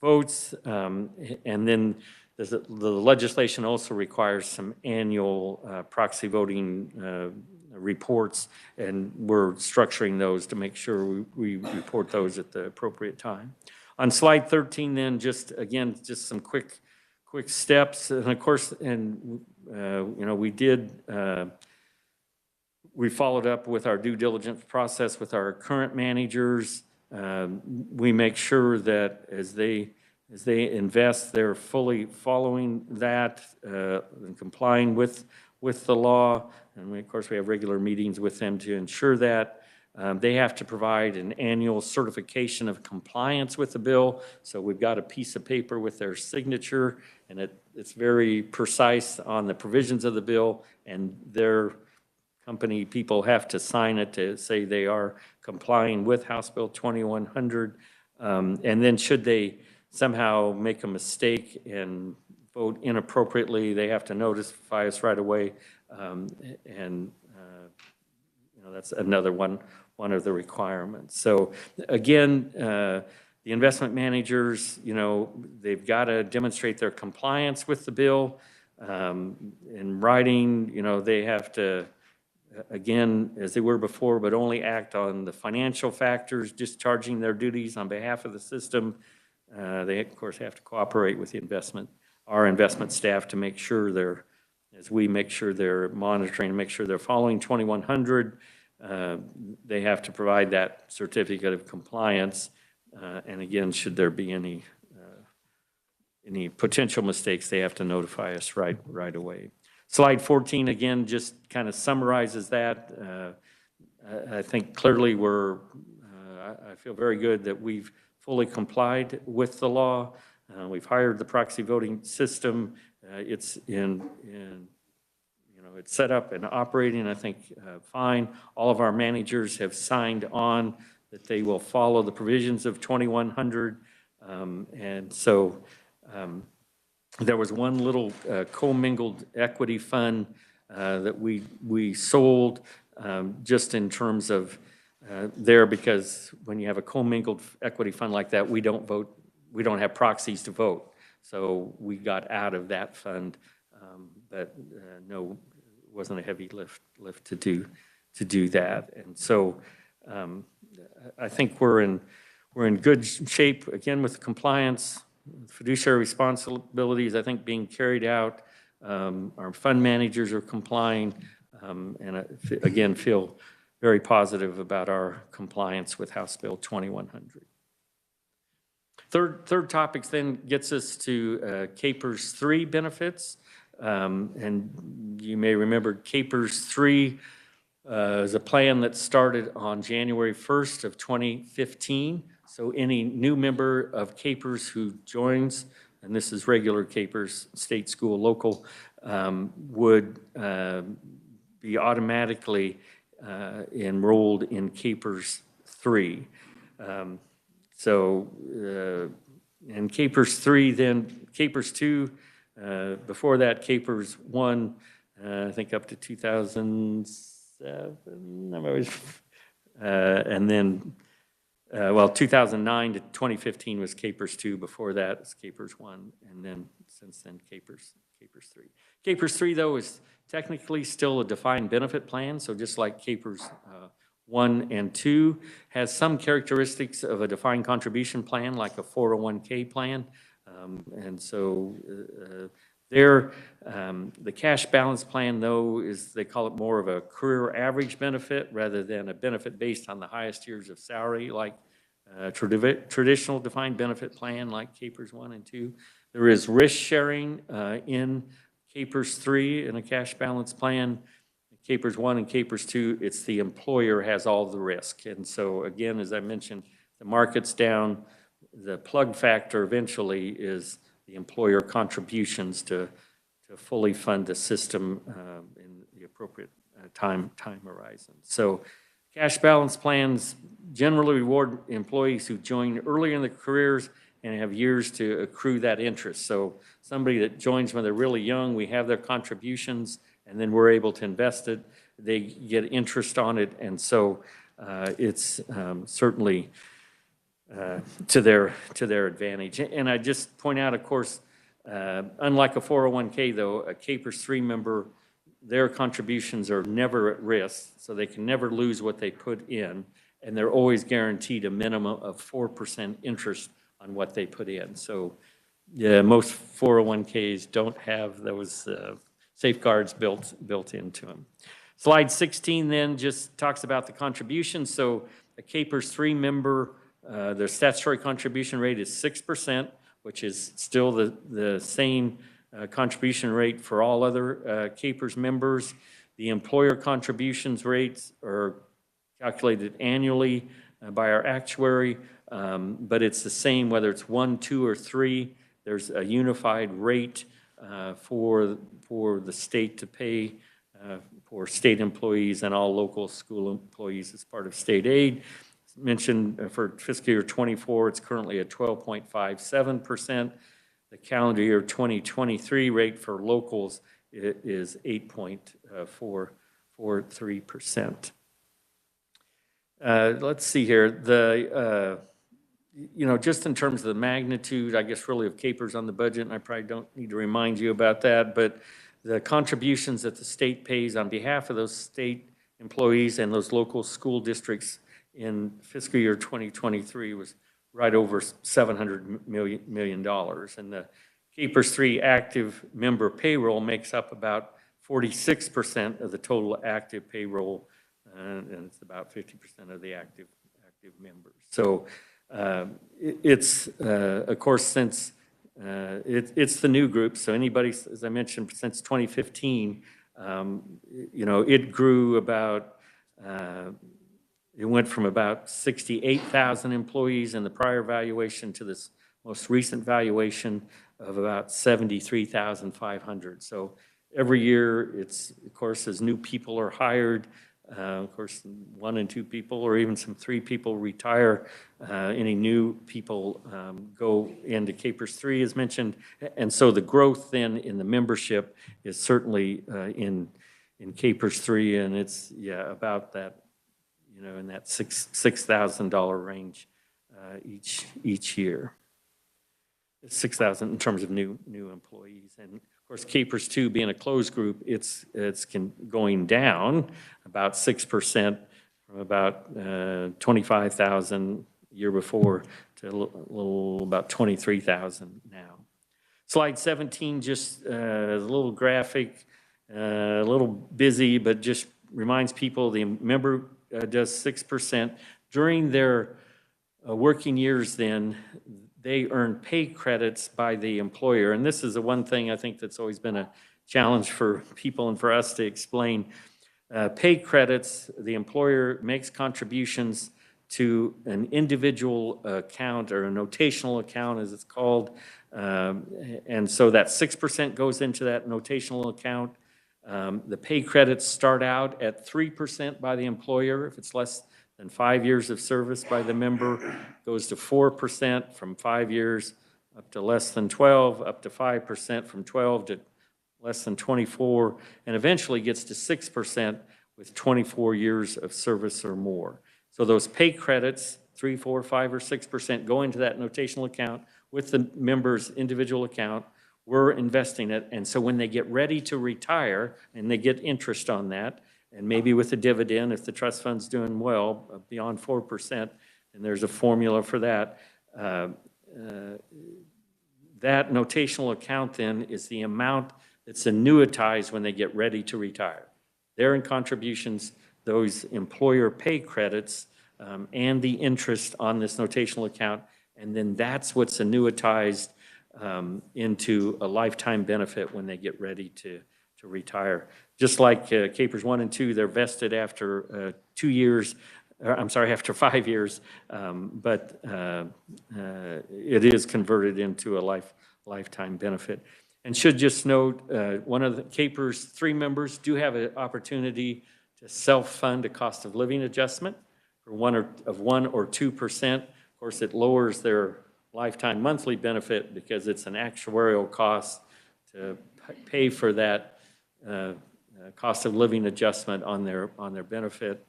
S12: votes. And then the legislation also requires some annual proxy voting reports, and we're structuring those to make sure we report those at the appropriate time. On slide 13 then, just some quick steps. And of course, you know, we followed up with our due diligence process with our current managers. We make sure that as they invest, they're fully following that and complying with the law. and of course, we have regular meetings with them to ensure that. They have to provide an annual certification of compliance with the bill. So we've got a piece of paper with their signature, and it's very precise on the provisions of the bill, and their company people have to sign it to say they are complying with House Bill 2100. And then should they somehow make a mistake and vote inappropriately, they have to notify us right away. That's another one of the requirements. So again, the investment managers, they've got to demonstrate their compliance with the bill. In writing, they have to, again, as they were before, but only act on the financial factors, discharging their duties on behalf of the system. They, of course, have to cooperate with our investment staff to make sure as we make sure they're monitoring, make sure they're following 2100. They have to provide that certificate of compliance. And again, should there be any potential mistakes, they have to notify us right away. Slide 14, again, just kind of summarizes that. I think clearly I feel very good that we've fully complied with the law. We've hired the proxy voting system. It's it's set up and operating, I think, fine. All of our managers have signed on that they will follow the provisions of 2100. And so there was one little commingled equity fund that we sold just in terms of there, because when you have a commingled equity fund like that, we don't have proxies to vote. So we got out of that fund, but no, it wasn't a heavy lift to do that. And so I think we're in good shape, again, with compliance, fiduciary responsibilities, I think, being carried out. Our fund managers are complying, and I, again, feel very positive about our compliance with House Bill 2100. Third topics then gets us to KPERS 3 benefits. And you may remember KPERS 3 is a plan that started on January 1st of 2015. So any new member of KPERS who joins, and this is regular KPERS, state, school, local, would be automatically enrolled in KPERS 3. And KPERS 3, then KPERS 2, before that, KPERS 1, I think up to 2007, and then, 2009 to 2015 was KPERS 2. Before that, it's KPERS 1, and then since then, KPERS 3. KPERS 3, though, is technically still a defined benefit plan, so just like KPERS 1 and 2, has some characteristics of a defined contribution plan, like a 401k plan. And so the cash balance plan, though, they call it more of a career average benefit rather than a benefit based on the highest years of salary, like traditional defined benefit plan like KPERS 1 and 2. There is risk sharing in KPERS 3 in a cash balance plan. KPERS 1 and KPERS 2, it's the employer has all the risk. And so again, as I mentioned, the market's down. The plug factor eventually is the employer contributions to fully fund the system in the appropriate time horizon. So cash balance plans generally reward employees who join early in their careers and have years to accrue that interest. So somebody that joins when they're really young, we have their contributions, and then we're able to invest it. They get interest on it, and so it's certainly to their advantage. And I just point out, of course, unlike a 401k, though, a KPERS 3 member, their contributions are never at risk, so they can never lose what they put in, and they're always guaranteed a minimum of 4% interest on what they put in. So yeah, most 401ks don't have those safeguards built into them. Slide 16 then just talks about the contribution. So a KPERS 3 member, their statutory contribution rate is 6%, which is still the same contribution rate for all other KPERS members. The employer contributions rates are calculated annually by our actuary, but it's the same whether it's 1, 2, or 3. There's a unified rate for the state to pay for state employees and all local school employees as part of state aid. Mentioned for fiscal year 24, it's currently at 12.57%. The calendar year 2023 rate for locals is 8.43%. Let's see here. Just in terms of the magnitude, I guess, really of capers on the budget, and I probably don't need to remind you about that, but the contributions that the state pays on behalf of those state employees and those local school districts in fiscal year 2023 was right over $700 million. And the Capers 3 active member payroll makes up about 46% of the total active payroll, and it's about 50% of the active members. So it's, of course, since it's the new group, so anybody, as I mentioned, since 2015, it grew about, it went from about 68,000 employees in the prior valuation to this most recent valuation of about 73,500. So every year, it's, of course, as new people are hired, of course, 1 and 2 people or even some 3 people retire, any new people go into Capers 3 as mentioned. And so the growth then in the membership is certainly in Capers 3, and it's, about that, in that $6,000 range each year. 6,000 in terms of new employees. And of course, Capers 2 being a closed group, it's going down about 6% from about 25,000 year before to a little about 23,000 now. Slide 17, just a little graphic, a little busy, but just reminds people the member does 6%. During their working years then, they earn pay credits by the employer. And this is the one thing I think that's always been a challenge for people and for us to explain. Pay credits, the employer makes contributions to an individual account or a notational account as it's called. And so that 6% goes into that notational account. The pay credits start out at 3% by the employer. If it's less than 5 years of service by the member, goes to 4% from 5 years up to less than 12, up to 5% from 12 to less than 24, and eventually gets to 6% with 24 years of service or more. So those pay credits, 3, 4, 5, or 6% go into that notational account with the member's individual account. We're investing it, and so when they get ready to retire, and they get interest on that, and maybe with a dividend, if the trust fund's doing well, beyond 4%, and there's a formula for that, that notational account then is the amount that's annuitized when they get ready to retire. They're in contributions, those employer pay credits, and the interest on this notational account, and then that's what's annuitized into a lifetime benefit when they get ready to retire. Just like Capers 1 and 2, they're vested after 2 years, after 5 years, but it is converted into a lifetime benefit. And should just note, one of the Capers 3 members do have an opportunity to self-fund a cost of living adjustment for 1 or 2%. Of course, it lowers their lifetime monthly benefit because it's an actuarial cost to pay for that cost of living adjustment on their benefit.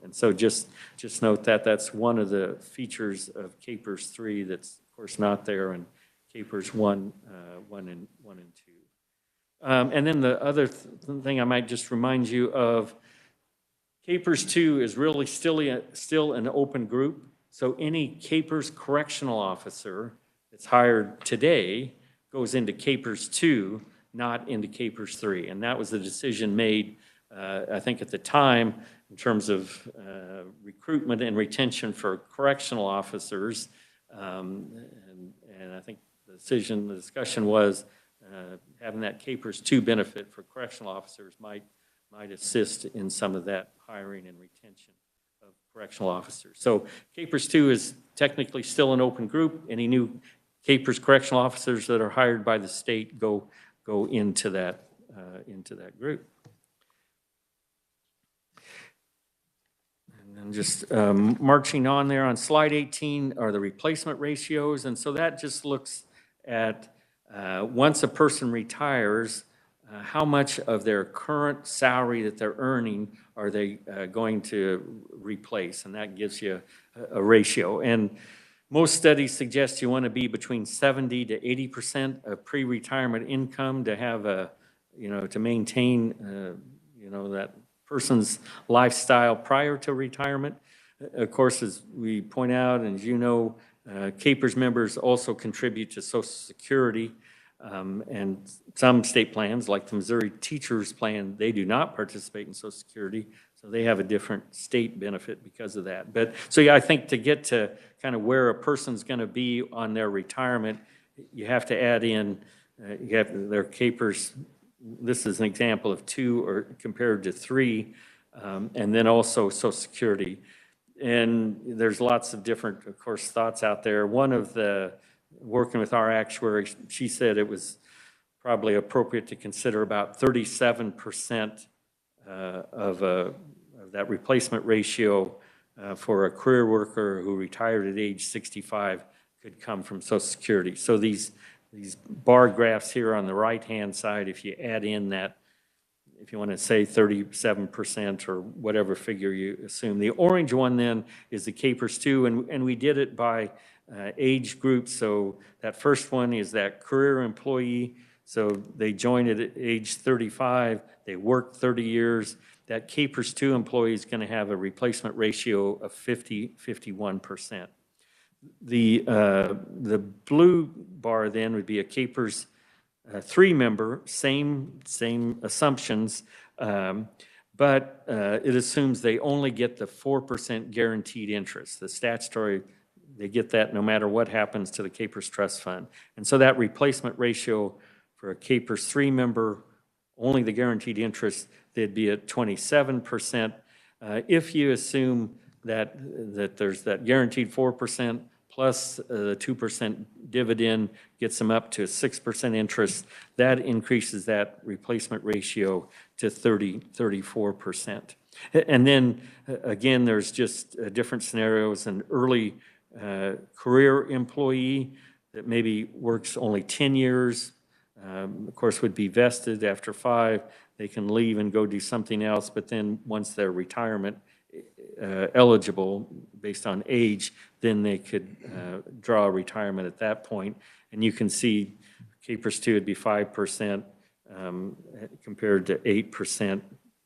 S12: And so just note that that's one of the features of Capers 3 that's, of course, not there in Capers 1 and 2. And then the other thing I might just remind you of, Capers 2 is really still an open group. So any Capers correctional officer that's hired today goes into Capers 2, not into Capers 3. And that was the decision made, I think at the time, in terms of recruitment and retention for correctional officers. And I think the discussion was having that Capers 2 benefit for correctional officers might might assist in some of that hiring and retention of correctional officers. So Capers 2 is technically still an open group. Any new Capers correctional officers that are hired by the state go into that group. And then just marching on there on slide 18 are the replacement ratios. And so that just looks at once a person retires, how much of their current salary that they're earning are they going to replace? And that gives you a ratio. And most studies suggest you want to be between 70 to 80% of pre-retirement income to have a, to maintain, that person's lifestyle prior to retirement. Of course, as we point out, and as you know, Capers members also contribute to Social Security. And some state plans, like the Missouri Teachers Plan, they do not participate in Social Security, so they have a different state benefit because of that. But, so yeah, I think to get to kind of where a person's going to be on their retirement, you have to add in, you have their Capers, this is an example of 2 or compared to 3, and then also Social Security. And there's lots of different, of course, thoughts out there. One of the working with our actuary, she said it was probably appropriate to consider about 37% of that replacement ratio for a career worker who retired at age 65 could come from Social Security. So these bar graphs here on the right-hand side, if you add in that, if you want to say 37% or whatever figure you assume. The orange one then is the Capers 2, and we did it by age group. So that first one is that career employee. So they joined at age 35, they worked 30 years. That Capers 2 employee is going to have a replacement ratio of 51%. The blue bar then would be a Capers 3 member, same assumptions, but it assumes they only get the 4% guaranteed interest. The statutory, they get that no matter what happens to the Capers Trust Fund. And so that replacement ratio for a Capers 3 member, only the guaranteed interest, they'd be at 27%. If you assume that there's that guaranteed 4% plus the 2% dividend gets them up to 6% interest, that increases that replacement ratio to 34%. And then again, there's just different scenarios. An early career employee that maybe works only 10 years, of course, would be vested after 5. They can leave and go do something else, but then once they're retirement eligible based on age, then they could draw retirement at that point. And you can see Capers 2 would be 5% compared to 8%,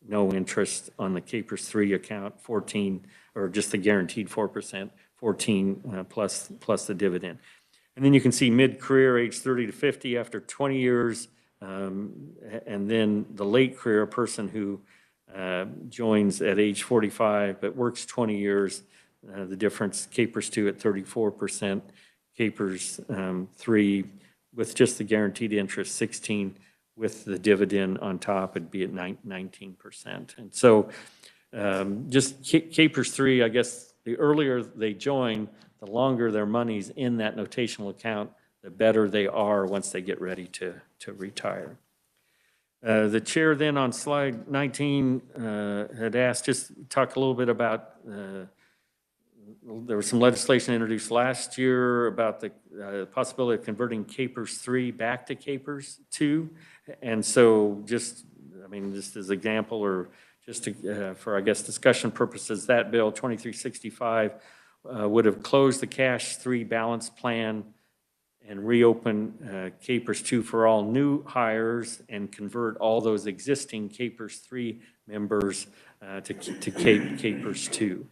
S12: no interest on the Capers 3 account, 14, or just the guaranteed 4%, 14 plus the dividend. And then you can see mid-career, age 30 to 50 after 20 years, and then the late career, a person who joins at age 45 but works 20 years, the difference, Capers 2 at 34%, Capers 3 with just the guaranteed interest, 16, with the dividend on top, it'd be at 19%. And so just Capers 3, I guess the earlier they join, the longer their money's in that notational account, the better they are once they get ready to retire. The chair then on slide 19 had asked, just talk a little bit about, there was some legislation introduced last year about the possibility of converting Capers 3 back to Capers 2. And so just, I mean, just as example, or just to, for, I guess, discussion purposes, that bill 2365 would have closed the Cash 3 balance plan and reopen Capers 2 for all new hires and convert all those existing Capers 3 members to Capers 2.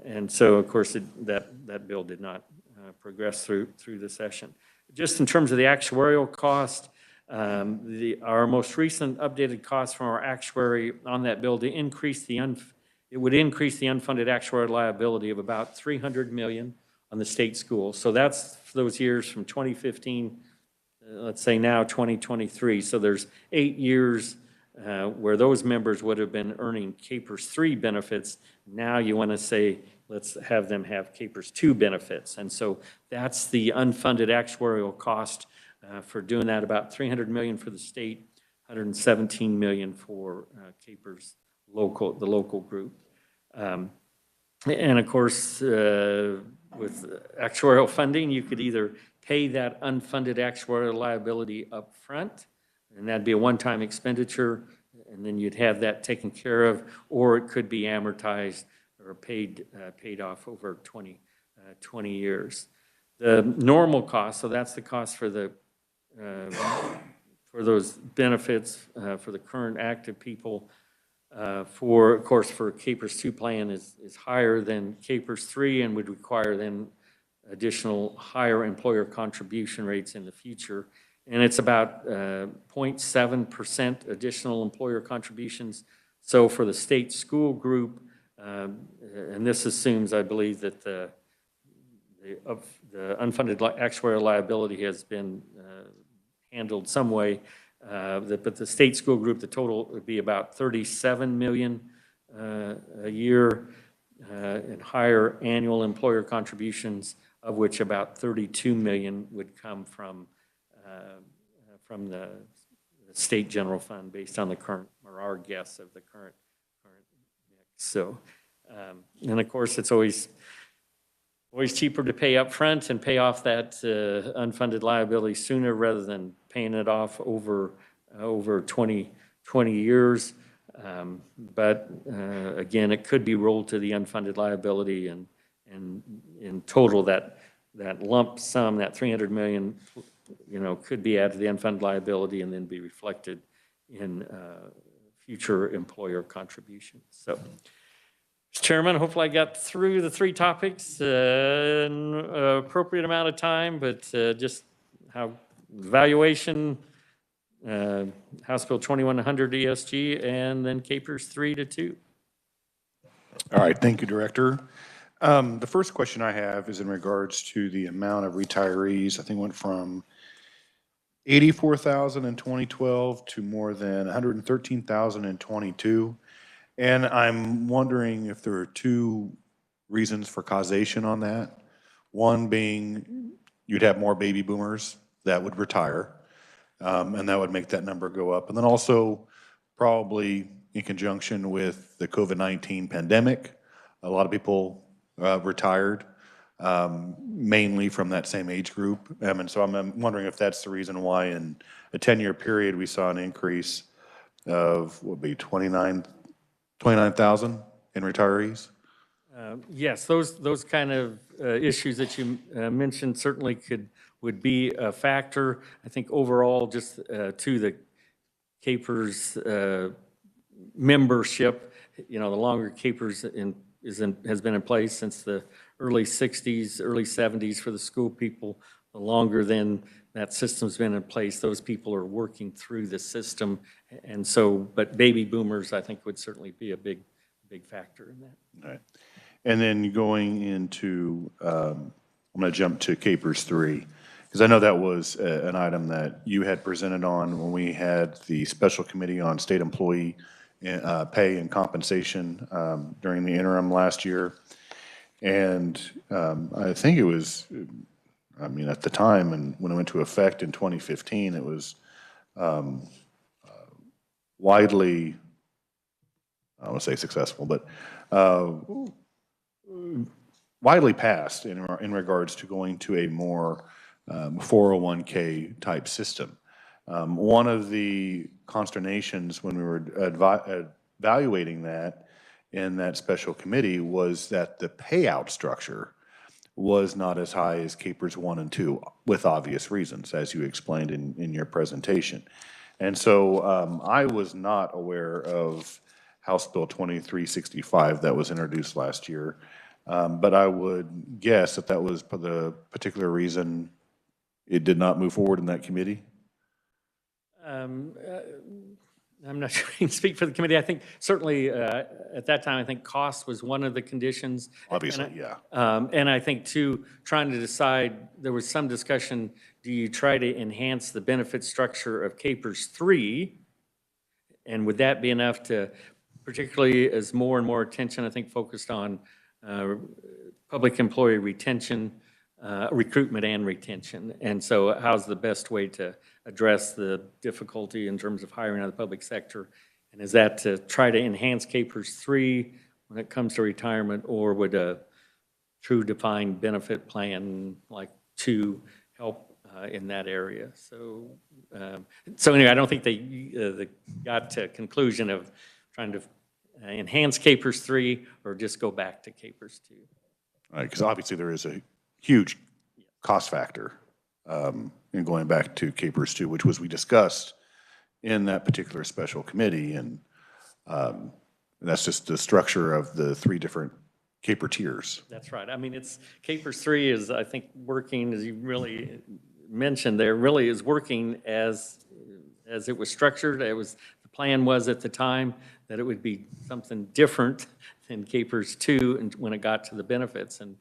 S12: And so, of course, that bill did not progress through the session. Just in terms of the actuarial cost, our most recent updated cost from our actuary on that bill to increase it would increase the unfunded actuarial liability of about $300 million on the state schools. So that's for those years from 2015, let's say now 2023. So there's 8 years where those members would have been earning KPERS 3 benefits. Now you want to say, let's have them have KPERS 2 benefits. And so that's the unfunded actuarial cost for doing that, about $300 million for the state, $117 million for KPERS the local group. And of course, with actuarial funding, you could either pay that unfunded actuarial liability up front, and that'd be a one-time expenditure, and then you'd have that taken care of, or it could be amortized or paid off over 20 years. The normal cost, so that's the cost for the for those benefits for the current active people. Of course, for KPERS 2 plan is higher than KPERS 3 and would require then additional higher employer contribution rates in the future. And it's about 0.7% additional employer contributions. So for the state school group, and this assumes, I believe, that the unfunded actuarial liability has been handled some way, but the state school group, the total would be about $37 million a year and higher annual employer contributions, of which about $32 million would come from the state general fund based on the current, or our guess of the current mix. So, and of course, it's always cheaper to pay up front and pay off that unfunded liability sooner rather than paying it off over 20 years. But again, it could be rolled to the unfunded liability, and in total, that lump sum, that $300 million, could be added to the unfunded liability and then be reflected in future employer contributions. So, Mr. Chairman, hopefully I got through the three topics in appropriate amount of time, but just how valuation, House Bill 2100 ESG, and then KPERS 3 to 2.
S1: All right, thank you, Director. The first question I have is in regards to the amount of retirees. I think went from 84,000 in 2012 to more than 113,000 in 22. And I'm wondering if there are two reasons for causation on that. One being you'd have more baby boomers that would retire, and that would make that number go up. And then also probably in conjunction with the COVID-19 pandemic, a lot of people retired, mainly from that same age group. And so I'm wondering if that's the reason why in a 10-year period we saw an increase of, what would be 29,000 in retirees?
S12: Yes, those kind of issues that you mentioned certainly would be a factor. I think overall, just to the KPERS membership, the longer KPERS has been in place since the early 60s, early 70s for the school people, the longer then that system's been in place, those people are working through the system. And so, but baby boomers, I think, would certainly be a big factor in that.
S1: All right. And then going into, I'm going to jump to KPERS 3, because I know that was an item that you had presented on when we had the special committee on state employee pay and compensation during the interim last year. And I think it was, at the time, and when it went into effect in 2015, it was widely, I don't want to say successful, but widely passed in regards to going to a more 401k type system. One of the consternations when we were evaluating that in that special committee was that the payout structure was not as high as KPERS 1 and 2, with obvious reasons, as you explained in your presentation. And so I was not aware of House Bill 2365 that was introduced last year, but I would guess that was the particular reason it did not move forward in that committee.
S12: I'm not sure I can speak for the committee. I think certainly at that time, I think cost was one of the conditions.
S1: Obviously, yeah.
S12: And I think too, trying to decide, there was some discussion, do you try to enhance the benefit structure of KPERS 3 And would that be enough to, particularly as more and more attention, I think, focused on public employee retention, recruitment and retention. And so how's the best way to address the difficulty in terms of hiring out of the public sector? And is that to try to enhance KPERS 3 when it comes to retirement, or would a true defined benefit plan like 2 help in that area? So, so anyway, I don't think they got to a conclusion of trying to enhance KPERS 3 or just go back to KPERS 2.
S1: Right, because obviously there is a huge cost factor in going back to KPERS 2, which was we discussed in that particular special committee, and that's just the structure of the 3 different CAPER tiers.
S12: That's right. I mean, it's, KPERS 3 is, I think, working, as you really mentioned there, really is working as it was structured. It was, the plan was at the time that it would be something different than KPERS 2 and when it got to the benefits. And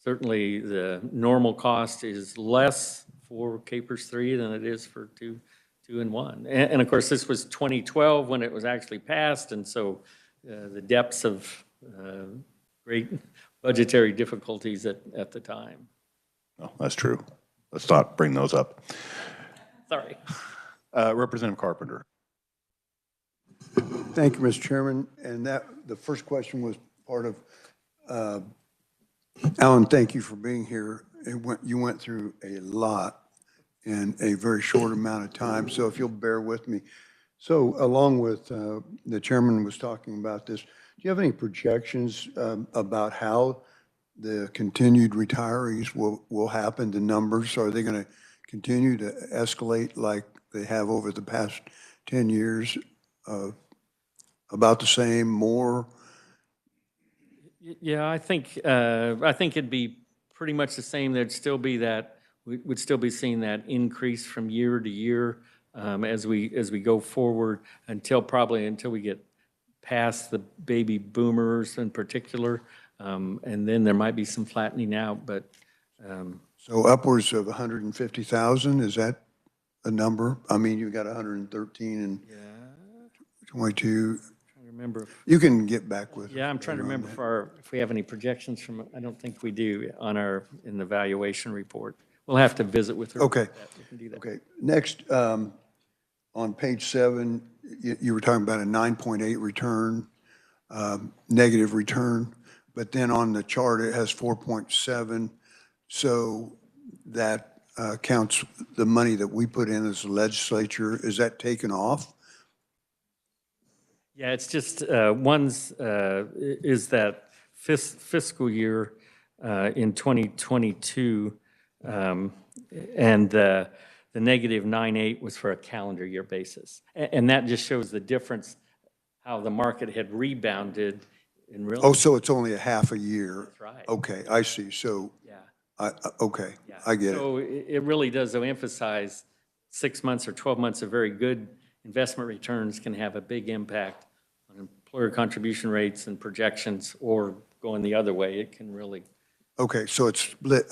S12: certainly the normal cost is less for KPERS 3 than it is for 2 and 1. And of course, this was 2012 when it was actually passed, and so the depths of great budgetary difficulties at the time.
S1: No, that's true. Let's not bring those up.
S12: Sorry.
S1: Representative Carpenter.
S10: Thank you, Mr. Chairman. And the first question was part of, Alan, thank you for being here. You went through a lot in a very short amount of time, so if you'll bear with me. So along with the chairman was talking about this, do you have any projections about how the continued retirees will happen, the numbers? Are they going to continue to escalate like they have over the past 10 years? About the same, more?
S12: Yeah, I think it'd be pretty much the same. There'd still be that, we would still be seeing that increase from year to year as we go forward until we get past the baby boomers in particular, and then there might be some flattening out. But
S10: so upwards of 150,000, is that a number? I mean, you got 113 and 22.
S12: Remember,
S10: you can get back with.
S12: Yeah, I'm trying to remember if we have any projections from. I don't think we do in the valuation report. We'll have to visit with her.
S10: Okay.
S12: We can do that.
S10: Okay. Next, on page 7, you were talking about a 9.8 return, negative return, but then on the chart it has 4.7. So that counts the money that we put in as the legislature. Is that taken off?
S12: Yeah, it's just one's is that fiscal year in 2022, and the negative 9.8 was for a calendar year basis, and that just shows the difference how the market had rebounded in real.
S10: Oh, so it's only a half a year.
S12: That's right.
S10: Okay, I see. So
S12: yeah,
S10: okay,
S12: yeah.
S10: I get it.
S12: So it really does emphasize 6 months or 12 months of very good investment returns can have a big impact on employer contribution rates and projections, or going the other way, it can really.
S10: Okay, so it's split.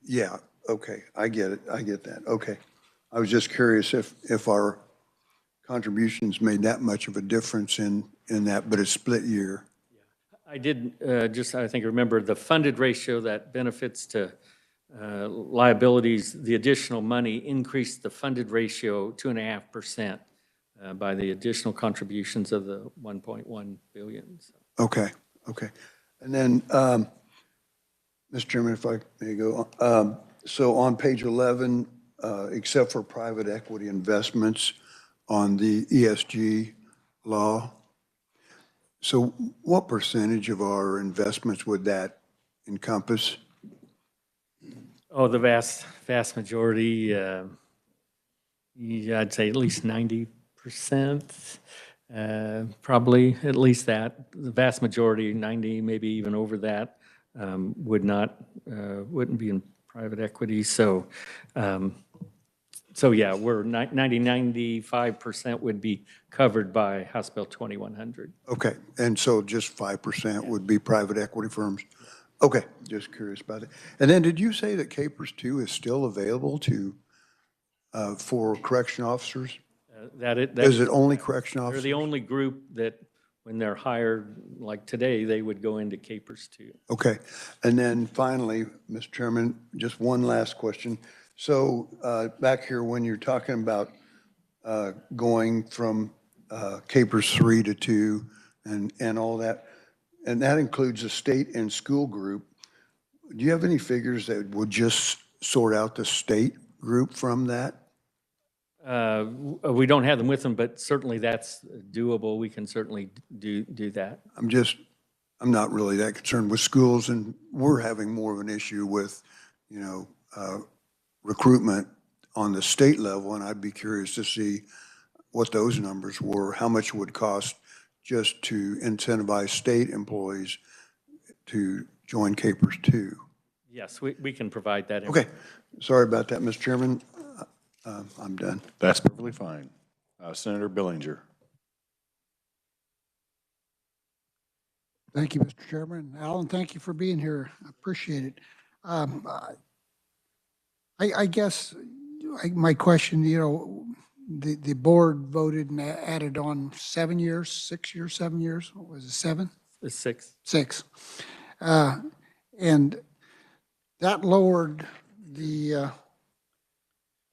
S10: Yeah, okay, I get it. I get that. Okay. I was just curious if our contributions made that much of a difference in that, but it's split year.
S12: I did I think, remember the funded ratio that benefits to liabilities, the additional money increased the funded ratio 2.5%. By the additional contributions of the 1.1 billion. So.
S10: Okay, okay. And then, Mr. Chairman, if I may go, so on page 11, except for private equity investments on the ESG law, so what percentage of our investments would that encompass?
S12: Oh, the vast majority, I'd say at least 90%, probably at least that. The vast majority, 90, maybe even over that, wouldn't be in private equity. So, yeah, we're 95% would be covered by House Bill 2100.
S10: Okay, and so just 5% would be private equity firms? Okay, just curious about it. And then did you say that KPERS 2 is still available for correction officers? Is it only correction
S12: They're
S10: officers?
S12: the only group that, when they're hired, like today, they would go into capers too.
S10: Okay. And then finally, Mr. Chairman, just one last question. So back here, when you're talking about going from capers 3 to 2 and all that, and that includes the state and school group, do you have any figures that would just sort out the state group from that?
S12: We don't have them with them, but certainly that's doable. We can certainly do that.
S10: I'm not really that concerned with schools, and we're having more of an issue with, recruitment on the state level, and I'd be curious to see what those numbers were, how much it would cost just to incentivize state employees to join capers too.
S12: Yes, we can provide that.
S10: Okay, sorry about that, Mr. Chairman. I'm done.
S1: That's perfectly fine. Senator Billinger.
S3: Thank you, Mr. Chairman. Alan, thank you for being here. I appreciate it. I guess my question, the board voted and added on 7 years, 6 years, 7 years. What was it, 7?
S12: It's 6.
S3: 6. And that lowered the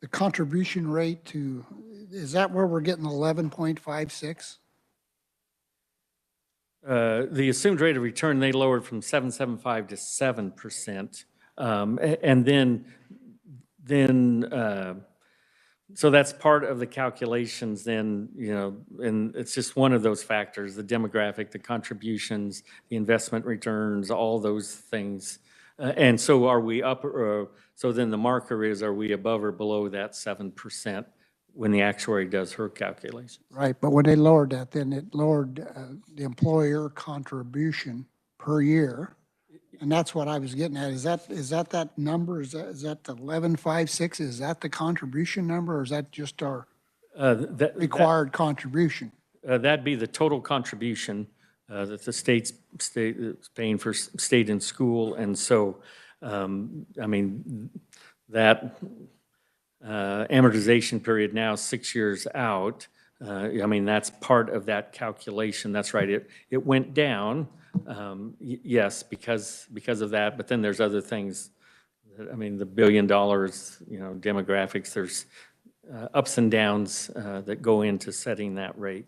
S3: contribution rate to, is that where we're getting 11.56?
S12: The assumed rate of return, they lowered from 7.75 to 7%. And then so that's part of the calculations then, and it's just one of those factors, the demographic, the contributions, the investment returns, all those things. And so are we up, so then the marker is, are we above or below that 7% when the actuary does her calculations?
S3: Right, but when they lowered that, then it lowered the employer contribution per year. And that's what I was getting at. Is that number? Is that the 11.56? Is that the contribution number, or is that just our required contribution?
S12: That'd be the total contribution that the state is paying for state and school. And so, I mean, that amortization period now 6 years out, I mean, that's part of that calculation. That's right. It went down, yes, because of that. But then there's other things. I mean, the $1 billion, demographics. There's ups and downs that go into setting that rate.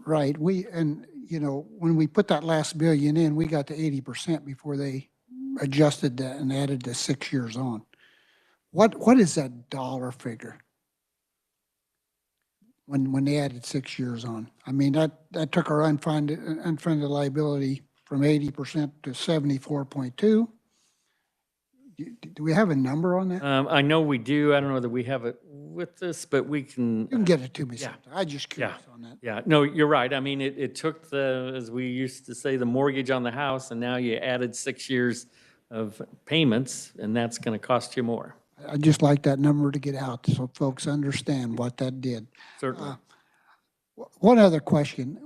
S3: Right. When we put that last billion in, we got to 80% before they adjusted that and added the 6 years on. What is that dollar figure when they added 6 years on? I mean, that took our unfunded liability from 80% to 74.2. Do we have a number on that?
S12: I know we do. I don't know that we have it with this, but we can.
S3: You can get it to me
S12: yeah.
S3: sometime. I'm just curious on that.
S12: Yeah, no, you're right. I mean, it took as we used to say, the mortgage on the house, and now you added 6 years of payments, and that's going to cost you more.
S3: I'd just like that number to get out so folks understand what that did.
S12: Certainly.
S3: One other question.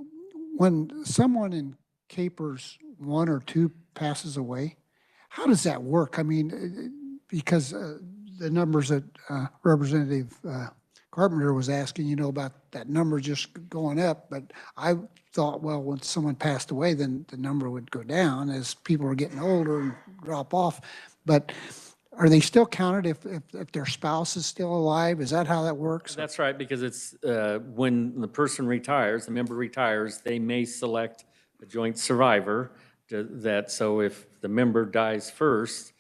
S3: When someone in capers 1 or 2 passes away, how does that work? I mean, because the numbers that Representative Carpenter was asking, about that number just going up, but I thought, well, when someone passed away, then the number would go down as people are getting older and drop off. But are they still counted if their spouse is still alive? Is that how that works?
S12: That's right, because it's when the person retires, the member retires, they may select a joint survivor. So if the member dies first,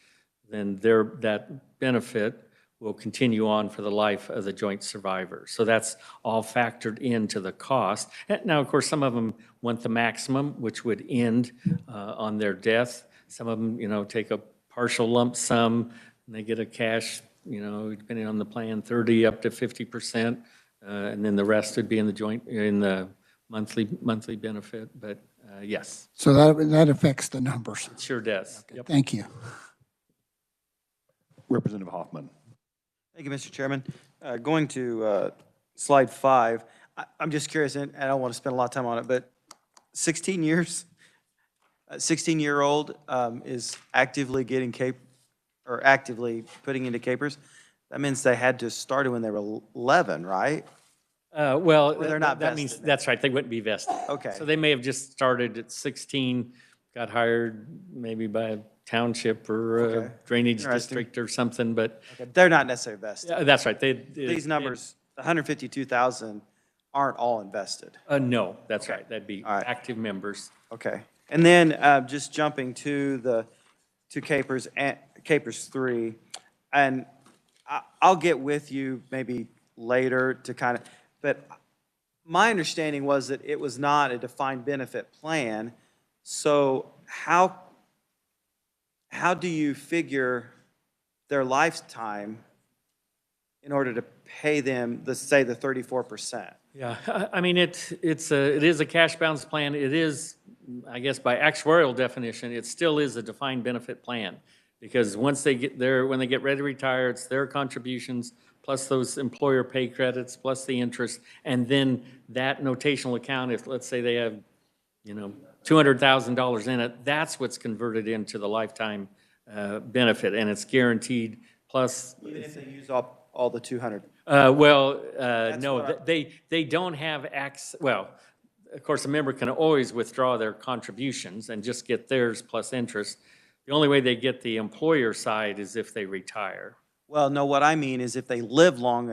S12: then that benefit will continue on for the life of the joint survivor. So that's all factored into the cost. Now, of course, some of them want the maximum, which would end on their death. Some of them, take a partial lump sum, and they get a cash, depending on the plan, 30 up to 50%, and then the rest would be in the monthly benefit. But yes.
S3: So that affects the numbers.
S12: It sure does.
S3: Okay, yep. Thank you.
S1: Representative Hoffman.
S4: Thank you, Mr. Chairman. Going to slide 5, I'm just curious, and I don't want to spend a lot of time on it, but 16 years, 16-year-old is actively getting actively putting into capers. That means they had to start when they were 11, right?
S12: Well,
S4: Or they're not
S12: that means,
S4: vested now.
S12: that's right, they wouldn't be vested.
S4: Okay.
S12: So they may have just started at 16, got hired maybe by a township or a
S4: Okay.
S12: drainage
S4: Interesting.
S12: district or something, but
S4: Okay, they're not necessarily vested.
S12: yeah, that's right.
S4: These numbers, the 152,000 aren't all invested.
S12: No, that's right. That'd be
S4: All right.
S12: active members.
S4: Okay. And then just jumping to Capers, Capers 3, and I'll get with you maybe later to kind of, but my understanding was that it was not a defined benefit plan. So how do you figure their lifetime in order to pay them, say, the 34%?
S12: Yeah, I mean, it is a cash balance plan. It is, I guess by actuarial definition, it still is a defined benefit plan. Because once they get there, when they get ready to retire, it's their contributions plus those employer pay credits, plus the interest. And then that notational account, if let's say they have, $200,000 in it, that's what's converted into the lifetime benefit. And it's guaranteed plus.
S4: Even if they use up all the 200?
S12: No,
S4: what
S12: they don't have well, of course, a member can always withdraw their contributions and just get theirs plus interest. The only way they get the employer side is if they retire.
S4: Well, no, what I mean is if they live long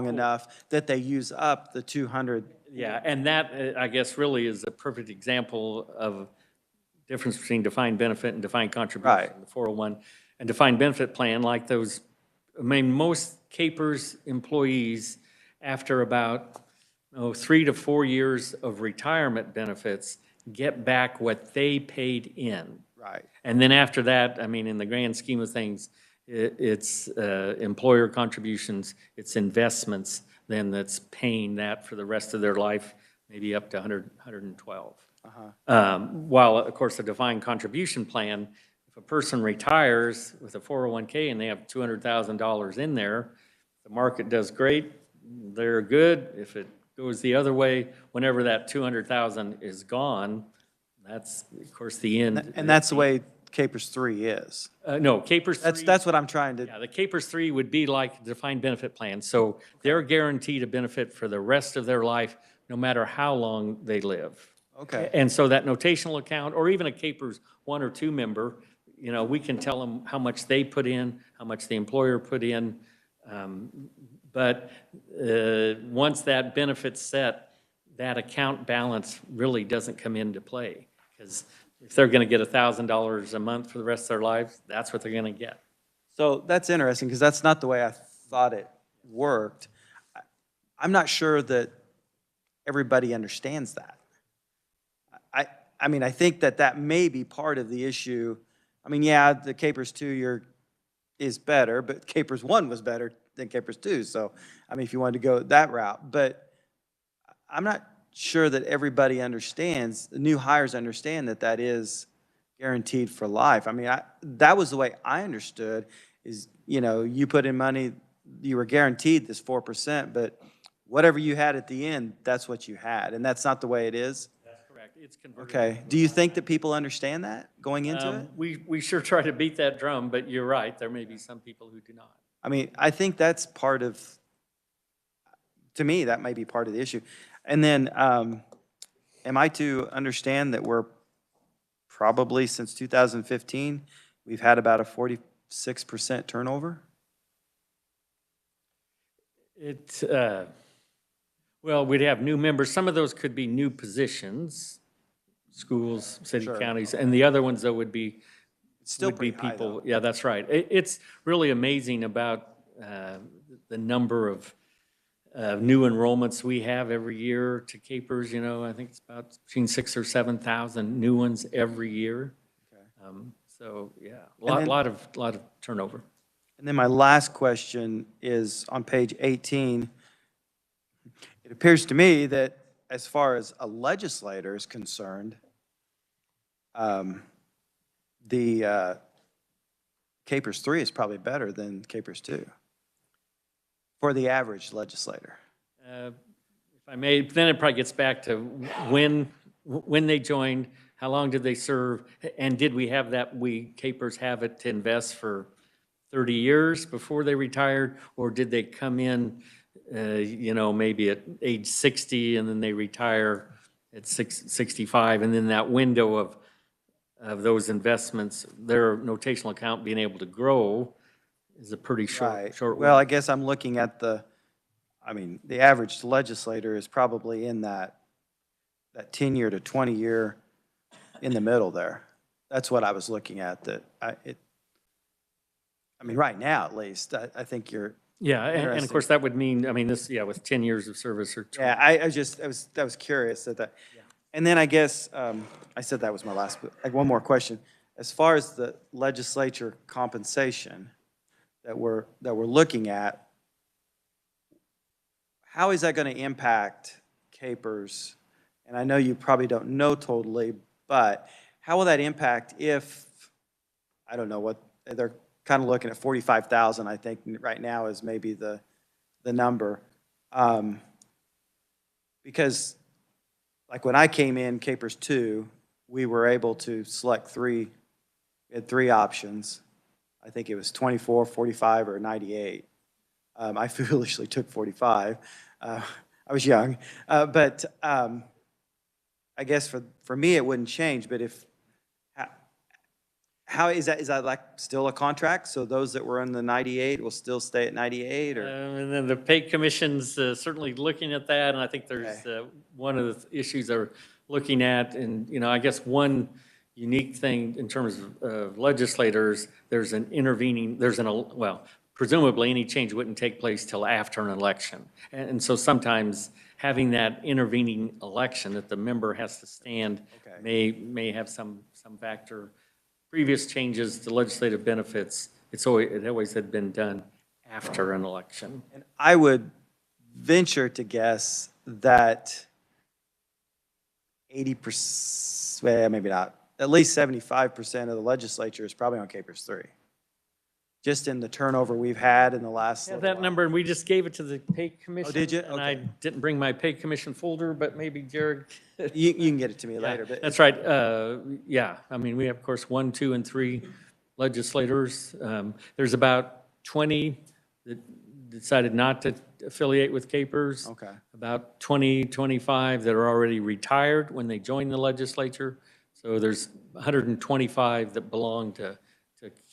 S4: enough that they use up the 200.
S12: Yeah, and that, I guess, really is a perfect example of difference between defined benefit and defined contribution.
S4: Right.
S12: The 401 and defined benefit plan, like those, I mean, most Capers employees, after about 3 to 4 years of retirement benefits, get back what they paid in.
S4: Right.
S12: And then after that, I mean, in the grand scheme of things, it's employer contributions, it's investments, then that's paying that for the rest of their life, maybe up to 112. While, of course, a defined contribution plan, if a person retires with a 401k and they have $200,000 in there, the market does great, they're good. If it goes the other way, whenever that 200,000 is gone, that's, of course, the end.
S4: And that's the way Capers 3 is.
S12: No, Capers 3.
S4: That's what I'm trying to.
S12: Yeah, the Capers 3 would be like a defined benefit plan. So they're guaranteed a benefit for the rest of their life, no matter how long they live.
S4: Okay.
S12: And so that notational account, or even a Capers 1 or 2 member, we can tell them how much they put in, how much the employer put in. But once that benefit's set, that account balance really doesn't come into play. Because if they're going to get $1,000 a month for the rest of their lives, that's what they're going to get.
S4: So that's interesting because that's not the way I thought it worked. I'm not sure that everybody understands that. I mean, I think that may be part of the issue. I mean, yeah, the Capers 2 is better, but Capers 1 was better than Capers 2. So, I mean, if you wanted to go that route, but I'm not sure that everybody understands, the new hires understand that is guaranteed for life. I mean, that was the way I understood is, you put in money, you were guaranteed this 4%, but whatever you had at the end, that's what you had. And that's not the way it is.
S12: That's correct. It's converted.
S4: Okay. Do you think that people understand that going into it?
S12: We sure try to beat that drum, but you're right. There may be some people who do not.
S4: I mean, I think that's part of, to me, that may be part of the issue. And then, am I to understand that we're probably, since 2015, we've had about a 46% turnover?
S12: Well, we'd have new members. Some of those could be new positions, schools, city,
S4: Sure.
S12: counties, and the other ones, though, would be
S4: Still
S12: would be
S4: pretty high,
S12: people.
S4: though.
S12: Yeah, that's right. It's really amazing about the number of new enrollments we have every year to Capers. I think it's about between 6,000 or 7,000 new ones every year.
S4: Okay.
S12: So yeah,
S4: And then-
S12: lot of turnover.
S4: And then my last question is on page 18. It appears to me that as far as a legislator is concerned, the Capers 3 is probably better than Capers 2 for the average legislator.
S12: If I may, then it probably gets back to when they joined, how long did they serve, and did we have that, we Capers have it to invest for 30 years before they retired? Or did they come in, maybe at age 60 and then they retire at 65? And then that window of those investments, their notational account being able to grow is a pretty
S4: Right.
S12: short
S4: Well, I
S12: window.
S4: guess I'm looking at the average legislator is probably in that 10-year to 20-year in the middle there. That's what I was looking at, right now at least, I think you're,
S12: Yeah, and of
S4: Interesting.
S12: course, that would mean, with 10 years of service or 20.
S4: yeah, I was curious at that. And then I guess, I said that was my last, but like one more question. As far as the legislature compensation that we're looking at, how is that going to impact Capers? And I know you probably don't know totally, but how will that impact if, I don't know what, they're kind of looking at 45,000, I think, right now is maybe the number. Because like when I came in, Capers 2, we were able to select we had three options. I think it was 24, 45, or 98. I foolishly took 45. I was young. But I guess for me, it wouldn't change. But how is that like still a contract? So those that were in the 98 will still stay at 98? Or
S12: And then the pay commission's certainly looking at that, and I think there's one of the issues they're looking at, and, I guess one unique thing in terms of legislators, presumably any change wouldn't take place till after an election. And so sometimes having that intervening election that the member has to stand may have some factor. Previous changes to legislative benefits, it always had been done after an election.
S4: And I would venture to guess that 80%, well, maybe not, at least 75% of the legislature is probably on Capers 3. Just in the turnover we've had in the last.
S12: Yeah, that number, and we just gave it to the pay commission.
S4: Oh, did you?
S12: And I didn't bring my pay commission folder, but maybe Jared.
S4: You can get it to me later. But
S12: That's right. Yeah, we have, of course, 1, 2, and 3 legislators. There's about 20 that decided not to affiliate with Capers.
S4: Okay.
S12: About 20, 25 that are already retired when they joined the legislature. So there's 125 that belong to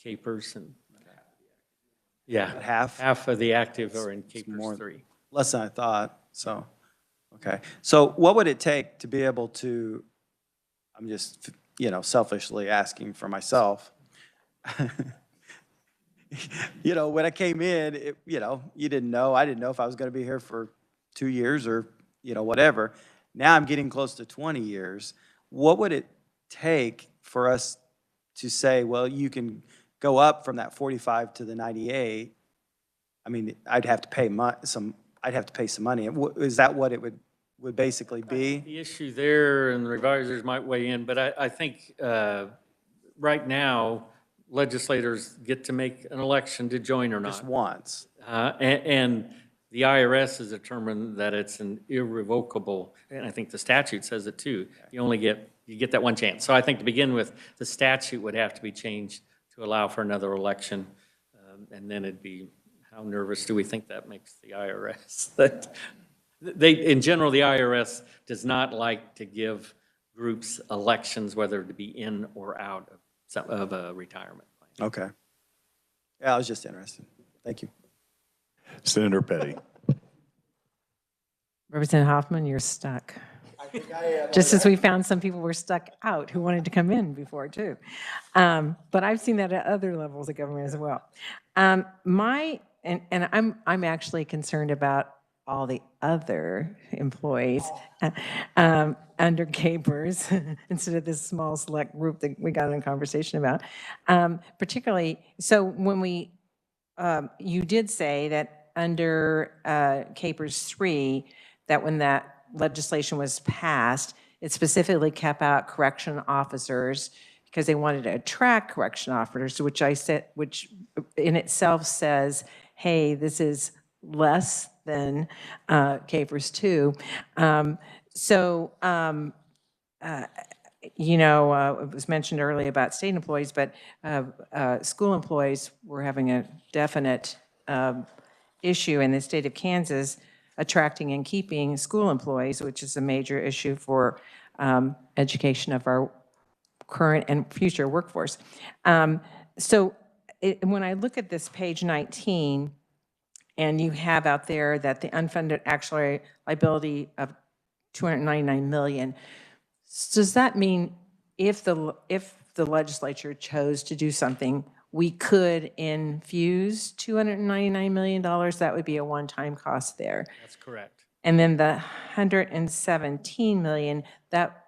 S12: Capers. And yeah, half of the active are in Capers 3.
S4: Less than I thought, so, okay. So what would it take to be able to, I'm just, selfishly asking for myself. When I came in, you didn't know, I didn't know if I was going to be here for 2 years or, whatever. Now I'm getting close to 20 years. What would it take for us to say, well, you can go up from that 45 to the 98? I'd have to pay some money. Is that what it would basically be?
S12: The issue there, and the revisers might weigh in, but I think right now, legislators get to make an election to join or not.
S4: Just once.
S12: And the IRS has determined that it's an irrevocable, and I think the statute says it too. You get that one chance. So I think to begin with, the statute would have to be changed to allow for another election. And then it'd be, how nervous do we think that makes the IRS? In general, the IRS does not like to give groups elections, whether to be in or out of a retirement plan.
S4: Okay. Yeah, I was just interested. Thank you.
S1: Senator Petty.
S5: Representative Hoffman, you're stuck. Just as we found some people were stuck out who wanted to come in before too. But I've seen that at other levels of government as well. I'm actually concerned about all the other employees under Capers instead of this small select group that we got in conversation about. Particularly, so when you did say that under Capers 3, that when that legislation was passed, it specifically kept out correction officers because they wanted to attract correction officers, which in itself says, hey, this is less than Capers 2. you know, it was mentioned earlier about state employees, but school employees were having a definite issue in the state of Kansas attracting and keeping school employees, which is a major issue for education of our current and future workforce. So when I look at this page 19, and you have out there that the unfunded actual liability of 299 million, does that mean if the legislature chose to do something, we could infuse $299 million? That would be a one-time cost there.
S12: That's correct.
S5: And then the 117 million, that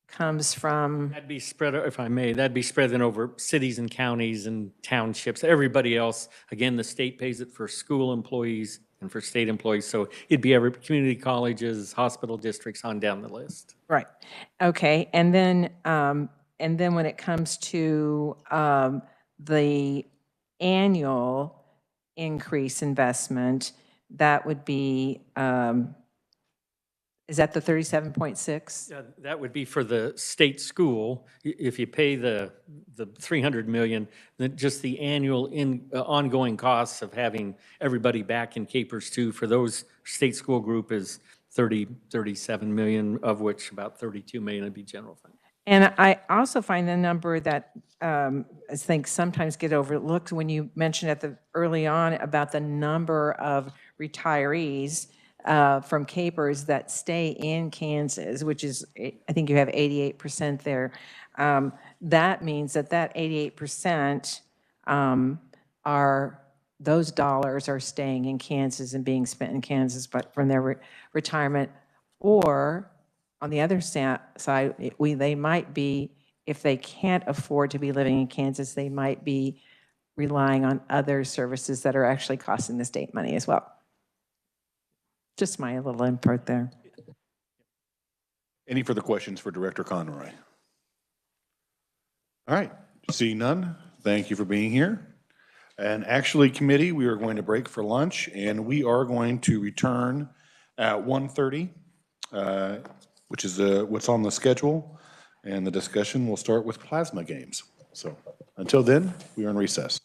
S5: comes from,
S12: That'd be spread, if I may, that'd be spread then over cities and counties and townships. Everybody else, again, the state pays it for school employees and for state employees. So it'd be every community colleges, hospital districts on down the list.
S5: right, okay. And then when it comes to the annual increase investment, that would be, is that the 37.6?
S12: That would be for the state school. If you pay the 300 million, then just the annual ongoing costs of having everybody back in Capers too, for those state school group is 37 million, of which about 32 million would be general fund.
S5: And I also find the number that I think sometimes get overlooked when you mentioned at the early on about the number of retirees from Capers that stay in Kansas, which is, I think you have 88% there. That means that 88% those dollars are staying in Kansas and being spent in Kansas, but from their retirement. Or on the other side, they might be, if they can't afford to be living in Kansas, they might be relying on other services that are actually costing the state money as well. Just my little input there.
S1: Any further questions for Director Conroy? All right, seeing none, thank you for being here. And actually, committee, we are going to break for lunch, and we are going to return at 1:30, which is what's on the schedule, and the discussion will start with plasma games. So until then, we are in recess.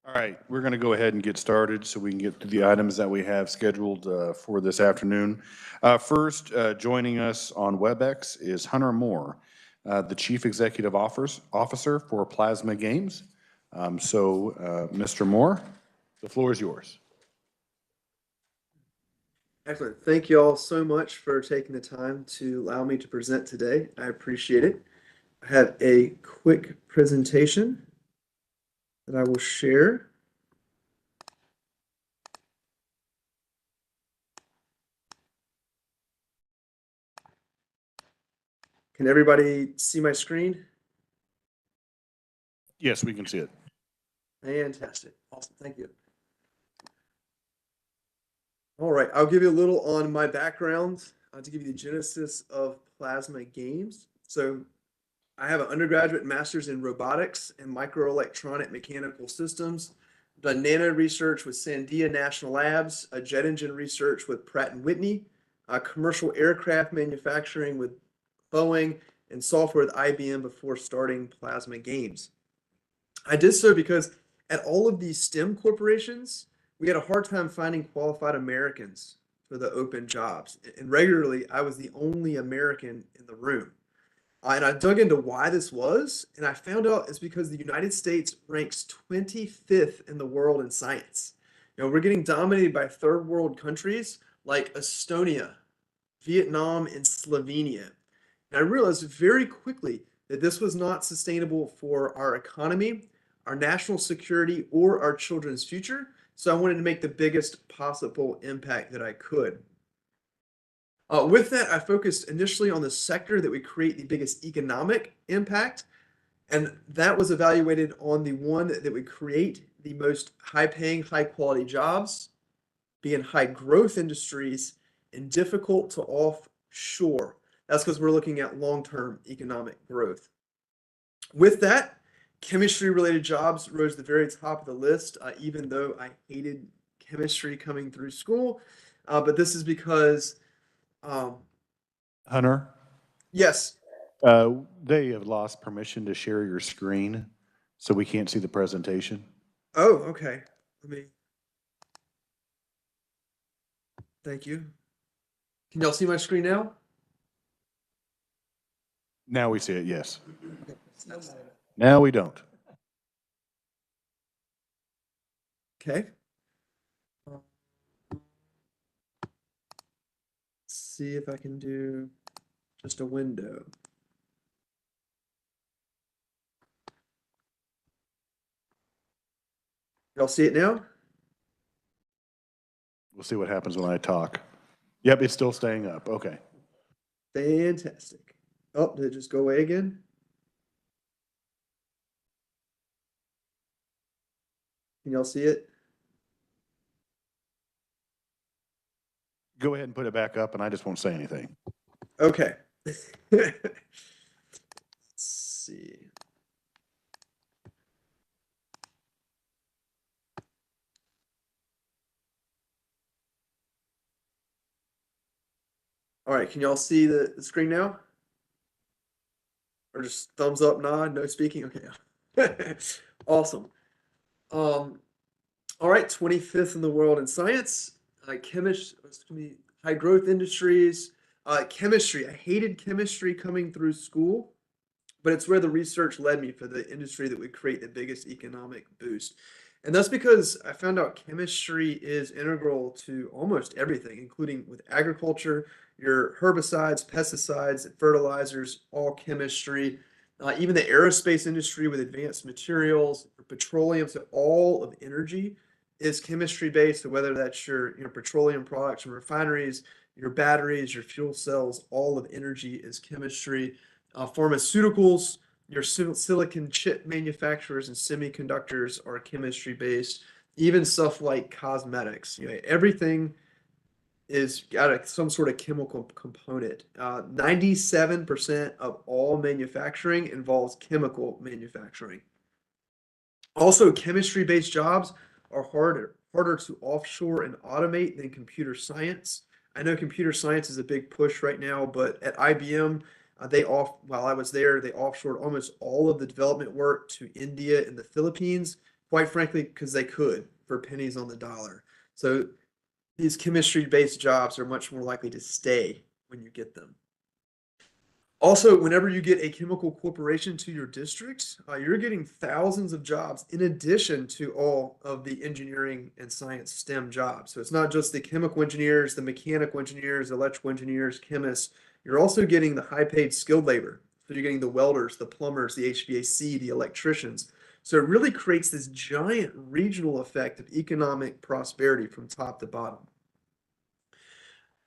S1: All right, we're going to go ahead and get started so we can get to the items that we have scheduled for this afternoon. First, joining us on WebEx is Hunter Moore, the Chief Executive Officer for Plasma Games. Mr. Moore, the floor is yours.
S13: Excellent. Thank you all so much for taking the time to allow me to present today. I appreciate it. I have a quick presentation that I will share. Can everybody see my screen?
S1: Yes, we can see it.
S13: Fantastic. Awesome. Thank you. All right. I'll give you a little on my background to give you the genesis of Plasma Games. So I have an undergraduate master's in robotics and microelectronic mechanical systems. I've done nano research with Sandia National Labs, jet engine research with Pratt & Whitney, commercial aircraft manufacturing with Boeing, and software with IBM before starting Plasma Games. I did so because at all of these STEM corporations, we had a hard time finding qualified Americans for the open jobs. And regularly, I was the only American in the room. And I dug into why this was, and I found out it's because the United States ranks 25th in the world in science. You know, we're getting dominated by third world countries like Estonia, Vietnam, and Slovenia. And I realized very quickly that this was not sustainable for our economy, our national security, or our children's future. So I wanted to make the biggest possible impact that I could. With that, I focused initially on the sector that would create the biggest economic impact, and that was evaluated on the one that would create the most high-paying, high-quality jobs, be in high-growth industries, and difficult to offshore. That's because we're looking at long-term economic growth. With that, chemistry-related jobs rose to the very top of the list, even though I hated chemistry coming through school. But this is because
S1: Hunter,
S13: yes.
S1: they have lost permission to share your screen, so we can't see the presentation.
S13: Oh, okay. Thank you. Can y'all see my screen now?
S1: Now we see it, yes. Now we don't.
S13: Okay. See if I can do just a window. Y'all see it now?
S1: We'll see what happens when I talk. Yep, it's still staying up. Okay.
S13: Fantastic. Oh, did it just go away again? Can y'all see it?
S1: Go ahead and put it back up, and I just won't say anything.
S13: Okay. Let's see. All right, can y'all see the screen now? Or just thumbs up, nod, no speaking? Okay. Awesome. All right, 25th in the world in science. High growth industries. Chemistry. I hated chemistry coming through school, but it's where the research led me for the industry that would create the biggest economic boost. And that's because I found out chemistry is integral to almost everything, including with agriculture, your herbicides, pesticides, fertilizers, all chemistry. Even the aerospace industry with advanced materials, petroleum, so all of energy is chemistry based. So whether that's your petroleum products from refineries, your batteries, your fuel cells, all of energy is chemistry. Pharmaceuticals, your silicon chip manufacturers and semiconductors are chemistry based. Even stuff like cosmetics, everything is got some sort of chemical component. 97% of all manufacturing involves chemical manufacturing. Also, chemistry-based jobs are harder to offshore and automate than computer science. I know computer science is a big push right now, but at IBM, while I was there, they offshored almost all of the development work to India and the Philippines. quite frankly, because they could for pennies on the dollar. So these chemistry-based jobs are much more likely to stay when you get them. Also, whenever you get a chemical corporation to your district, you're getting thousands of jobs in addition to all of the engineering and science STEM jobs. So it's not just the chemical engineers, the mechanical engineers, electrical engineers, chemists. You're also getting the high-paid skilled labor. So you're getting the welders, the plumbers, the HVAC, the electricians. So it really creates this giant regional effect of economic prosperity from top to bottom.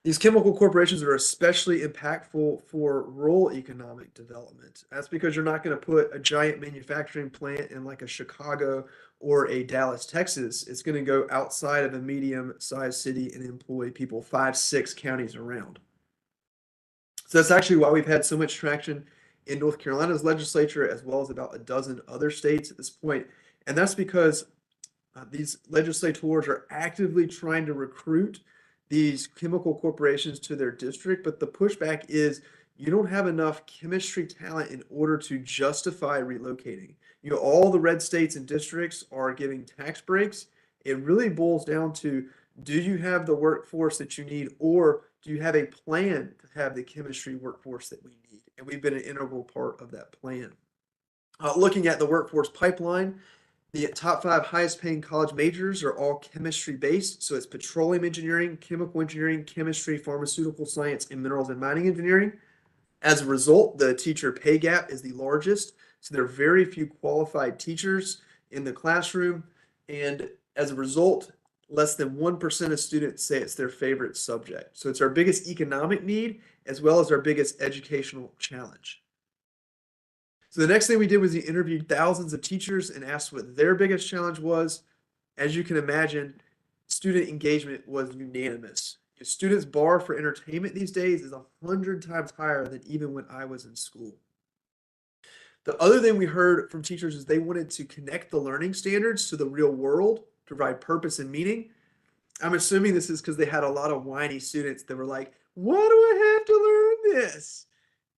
S13: These chemical corporations are especially impactful for rural economic development. That's because you're not going to put a giant manufacturing plant in like a Chicago or a Dallas, Texas. It's going to go outside of a medium-sized city and employ people 5, 6 counties around. So that's actually why we've had so much traction in North Carolina's legislature, as well as about a dozen other states at this point. And that's because these legislators are actively trying to recruit these chemical corporations to their district, but the pushback is you don't have enough chemistry talent in order to justify relocating. You know, all the red states and districts are giving tax breaks. It really boils down to, do you have the workforce that you need, or do you have a plan to have the chemistry workforce that we need? And we've been an integral part of that plan. Looking at the workforce pipeline, the top 5 highest paying college majors are all chemistry based. So it's petroleum engineering, chemical engineering, chemistry, pharmaceutical science, and minerals and mining engineering. As a result, the teacher pay gap is the largest. So there are very few qualified teachers in the classroom. And as a result, less than 1% of students say it's their favorite subject. So it's our biggest economic need, as well as our biggest educational challenge. So the next thing we did was we interviewed thousands of teachers and asked what their biggest challenge was. As you can imagine, student engagement was unanimous. Students' bar for entertainment these days is 100 times higher than even when I was in school. The other thing we heard from teachers is they wanted to connect the learning standards to the real world to provide purpose and meaning. I'm assuming this is because they had a lot of whiny students that were like, "Why do I have to learn this?"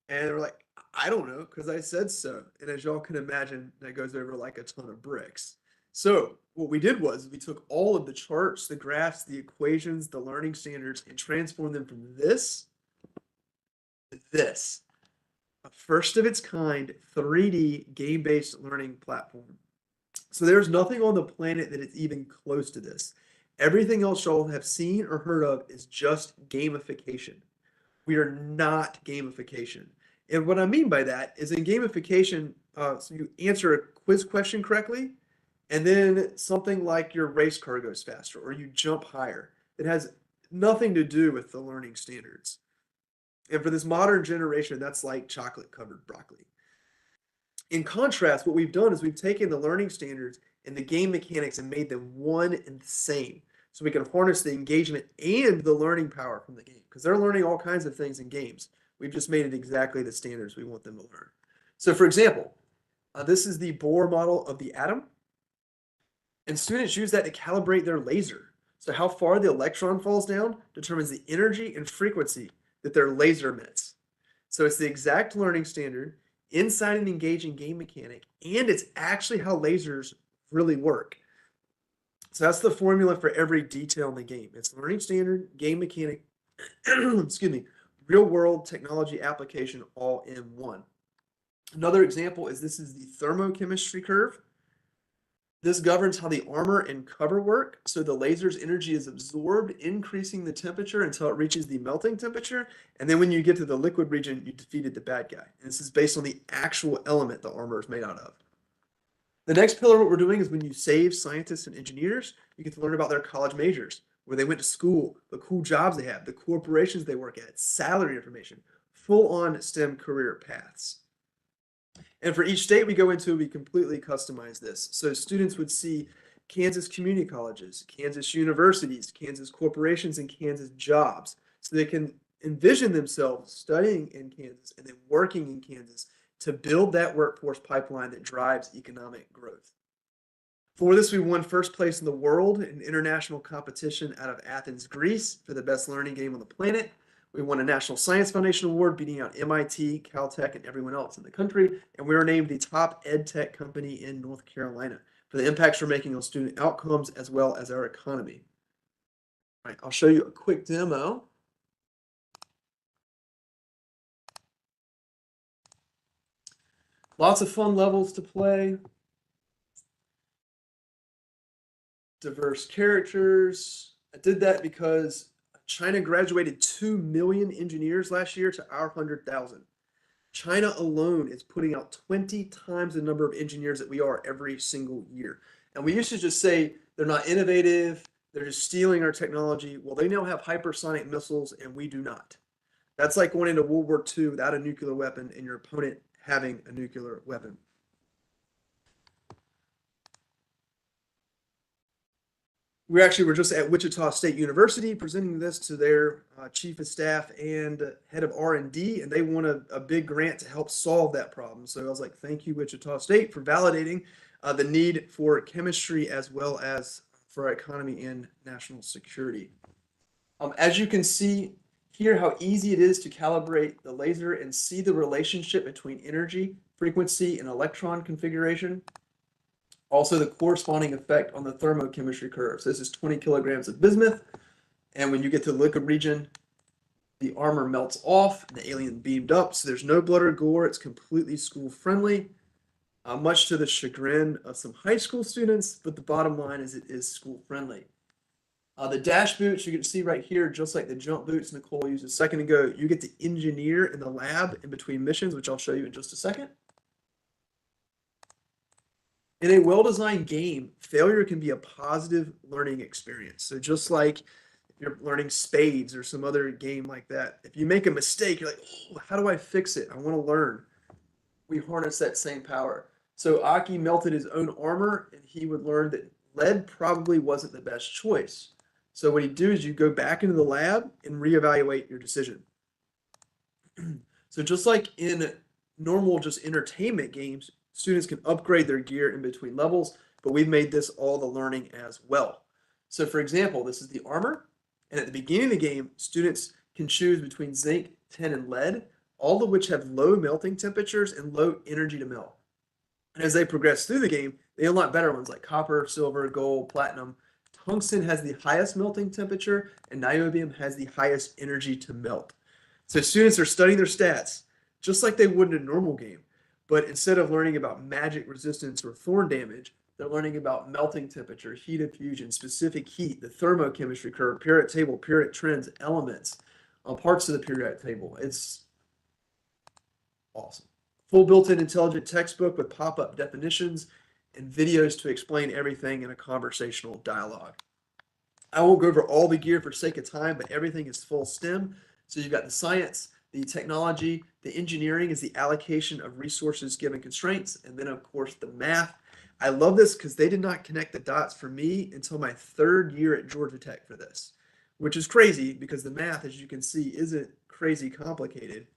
S13: And they were like, "I don't know, because I said so." And as y'all can imagine, that goes over like a ton of bricks. So what we did was we took all of the charts, the graphs, the equations, the learning standards, and transformed them from this to this. A first of its kind 3D game-based learning platform. So there's nothing on the planet that is even close to this. Everything else y'all have seen or heard of is just gamification. We are not gamification. And what I mean by that is in gamification, so you answer a quiz question correctly, and then something like your race car goes faster or you jump higher. It has nothing to do with the learning standards. And for this modern generation, that's like chocolate covered broccoli. In contrast, what we've done is we've taken the learning standards and the game mechanics and made them one and the same. So we can harness the engagement and the learning power from the game, because they're learning all kinds of things in games. We've just made it exactly the standards we want them to learn. So for example, this is the Bohr model of the atom. And students use that to calibrate their laser. So how far the electron falls down determines the energy and frequency that their laser emits. So it's the exact learning standard inside an engaging game mechanic, and it's actually how lasers really work. So that's the formula for every detail in the game. It's learning standard, game mechanic, excuse me, real world technology application all in one. Another example is this is the thermochemistry curve. This governs how the armor and cover work. So the laser's energy is absorbed, increasing the temperature until it reaches the melting temperature. And then when you get to the liquid region, you defeated the bad guy. And this is based on the actual element the armor is made out of. The next pillar, what we're doing is when you save scientists and engineers, you get to learn about their college majors, where they went to school, the cool jobs they have, the corporations they work at, salary information, full-on STEM career paths. And for each state we go into, we completely customize this. So students would see Kansas community colleges, Kansas universities, Kansas corporations, and Kansas jobs. So they can envision themselves studying in Kansas and then working in Kansas to build that workforce pipeline that drives economic growth. For this, we won first place in the world in international competition out of Athens, Greece, for the best learning game on the planet. We won a National Science Foundation Award, beating out MIT, Caltech, and everyone else in the country. And we were named the top ed tech company in North Carolina for for the impacts we're making on student outcomes as well as our economy. All right, I'll show you a quick demo. Lots of fun levels to play. Diverse characters. I did that because China graduated 2 million engineers last year to our 100,000. China alone is putting out 20 times the number of engineers that we are every single year. And we used to just say they're not innovative, they're just stealing our technology. Well, they now have hypersonic missiles and we do not. That's like going into World War II without a nuclear weapon and your opponent having a nuclear weapon. We actually were just at Wichita State University presenting this to their chief of staff and head of R&D, and they won a big grant to help solve that problem. So I was like, thank you, Wichita State, for validating the need for chemistry as well as for our economy and national security. As you can see here, how easy it is to calibrate the laser and see the relationship between energy, frequency, and electron configuration. Also, the corresponding effect on the thermochemistry curve. So this is 20 kilograms of bismuth, and when you get to the liquid region, the armor melts off, and the alien beamed up. So there's no blood or gore. It's completely school-friendly, much to the chagrin of some high school students, but the bottom line is it is school-friendly. The dash boots, you can see right here, just like the jump boots Nicole used a second ago, you get to engineer in the lab in between missions, which I'll show you in just a second. In a well-designed game, failure can be a positive learning experience. So just like if you're learning spades or some other game like that, if you make a mistake, you're like, oh, how do I fix it? I want to learn. We harness that same power. So Aki melted his own armor, and he would learn that lead probably wasn't the best choice. So what you do is you go back into the lab and reevaluate your decision. So just like in normal just entertainment games, students can upgrade their gear in between levels, but we've made this all the learning as well. So for example, this is the armor, and at the beginning of the game, students can choose between zinc, tin, and lead, all of which have low melting temperatures and low energy to melt. And as they progress through the game, they unlock better ones like copper, silver, gold, platinum. Tungsten has the highest melting temperature, and niobium has the highest energy to melt. So students are studying their stats, just like they would in a normal game. But instead of learning about magic resistance or thorn damage, they're learning about melting temperature, heat of fusion, specific heat, the thermochemistry curve, periodic table, periodic trends, elements, parts of the periodic table. It's awesome. Full built-in intelligent textbook with pop-up definitions and videos to explain everything in a conversational dialogue. I won't go over all the gear for sake of time, but everything is full STEM. So you've got the science, the technology, the engineering is the allocation of resources given constraints, and then of course the math. I love this because they did not connect the dots for me until my 3rd year at Georgia Tech for this, which is crazy because the math, as you can see, isn't crazy complicated.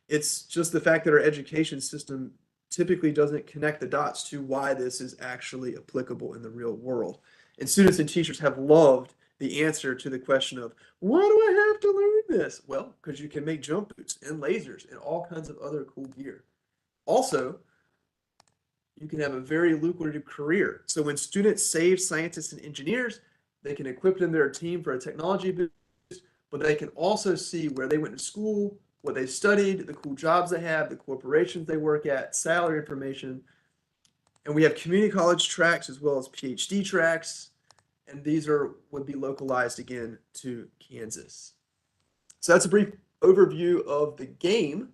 S13: It's just the fact that our education system typically doesn't connect the dots to why this is actually applicable in the real world. And students and teachers have loved the answer to the question of, why do I have to learn this? Well, because you can make jump boots and lasers and all kinds of other cool gear. Also, you can have a very lucrative career. So when students save scientists and engineers, they can equip them their team for a technology boost, but they can also see where they went to school, what they studied, the cool jobs they have, the corporations they work at, salary information. And we have community college tracks as well as PhD tracks. And these would be localized again to Kansas. So that's a brief overview of the game.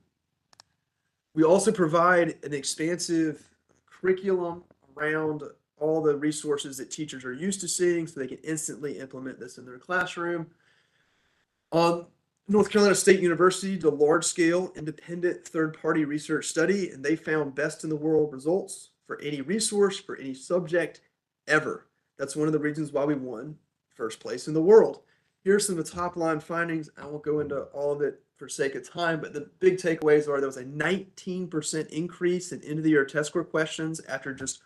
S13: We also provide an expansive curriculum around all the resources that teachers are used to seeing so they can instantly implement this in their classroom. North Carolina State University did a large-scale independent third-party research study, and they found best in the world results for any resource, for any subject ever. That's one of the reasons why we won first place in the world. Here's some of the top line findings. I won't go into all of it for sake of time, but the big takeaways are there was a 19% increase in end of the year test score questions after just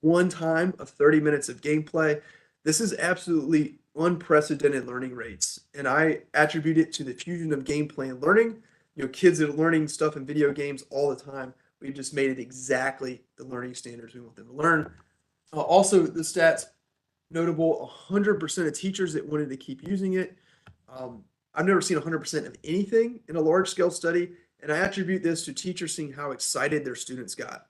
S13: one time of 30 minutes of gameplay. This is absolutely unprecedented learning rates, and I attribute it to the fusion of gameplay and learning. You know, kids are learning stuff in video games all the time. We've just made it exactly the learning standards we want them to learn. Also, the stats notable: 100% of teachers that wanted to keep using it. I've never seen 100% of anything in a large scale study, and I attribute this to teachers seeing how excited their students got.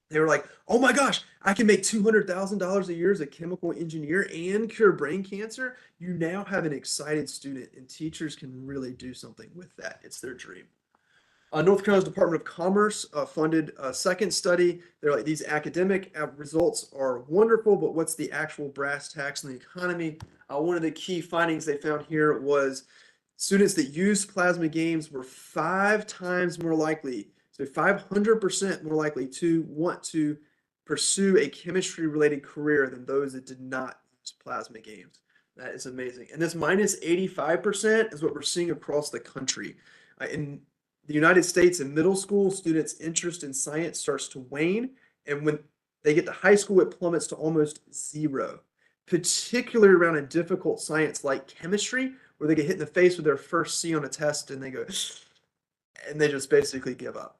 S13: They were like, "Oh my gosh, I can make $200,000 a year as a chemical engineer and cure brain cancer." You now have an excited student, and teachers can really do something with that. It's their dream. North Carolina's Department of Commerce funded a second study. They're like, these academic results are wonderful, but what's the actual brass tacks in the economy? One of the key findings they found here was students that used plasma games were 5 times more likely, so 500% more likely to want to pursue a chemistry-related career than those that did not use plasma games. That is amazing. And this minus 85% is what we're seeing across the country. In the United States, in middle school, students' interest in science starts to wane, and when they get to high school, it plummets to almost zero, particularly around a difficult science like chemistry, where they get hit in the face with their first C on a test and they go, and they just basically give up.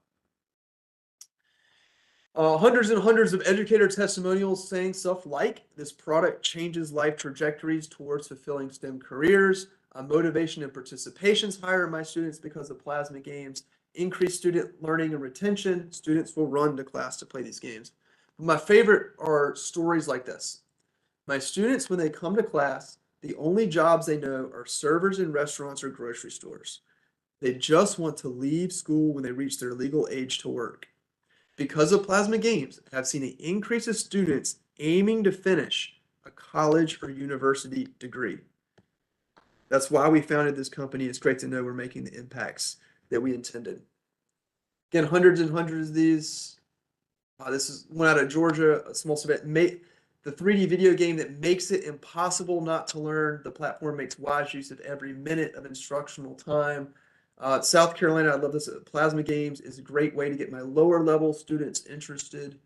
S13: Hundreds and hundreds of educator testimonials saying stuff like, "This product changes life trajectories towards fulfilling STEM careers. Motivation and participation is higher in my students because of plasma games. Increased student learning and retention. Students will run to class to play these games." My favorite are stories like this. "My students, when they come to class, the only jobs they know are servers in restaurants or grocery stores. They just want to leave school when they reach their legal age to work. Because of plasma games, I've seen an increase of students aiming to finish a college or university degree. That's why we founded this company. It's great to know we're making the impacts that we intended." Again, hundreds and hundreds of these. This is one out of Georgia, a small subject. The 3D video game that makes it impossible not to learn. The platform makes wise use of every minute of instructional time. South Carolina, I love this. Plasma games is a great way to get my lower level students interested.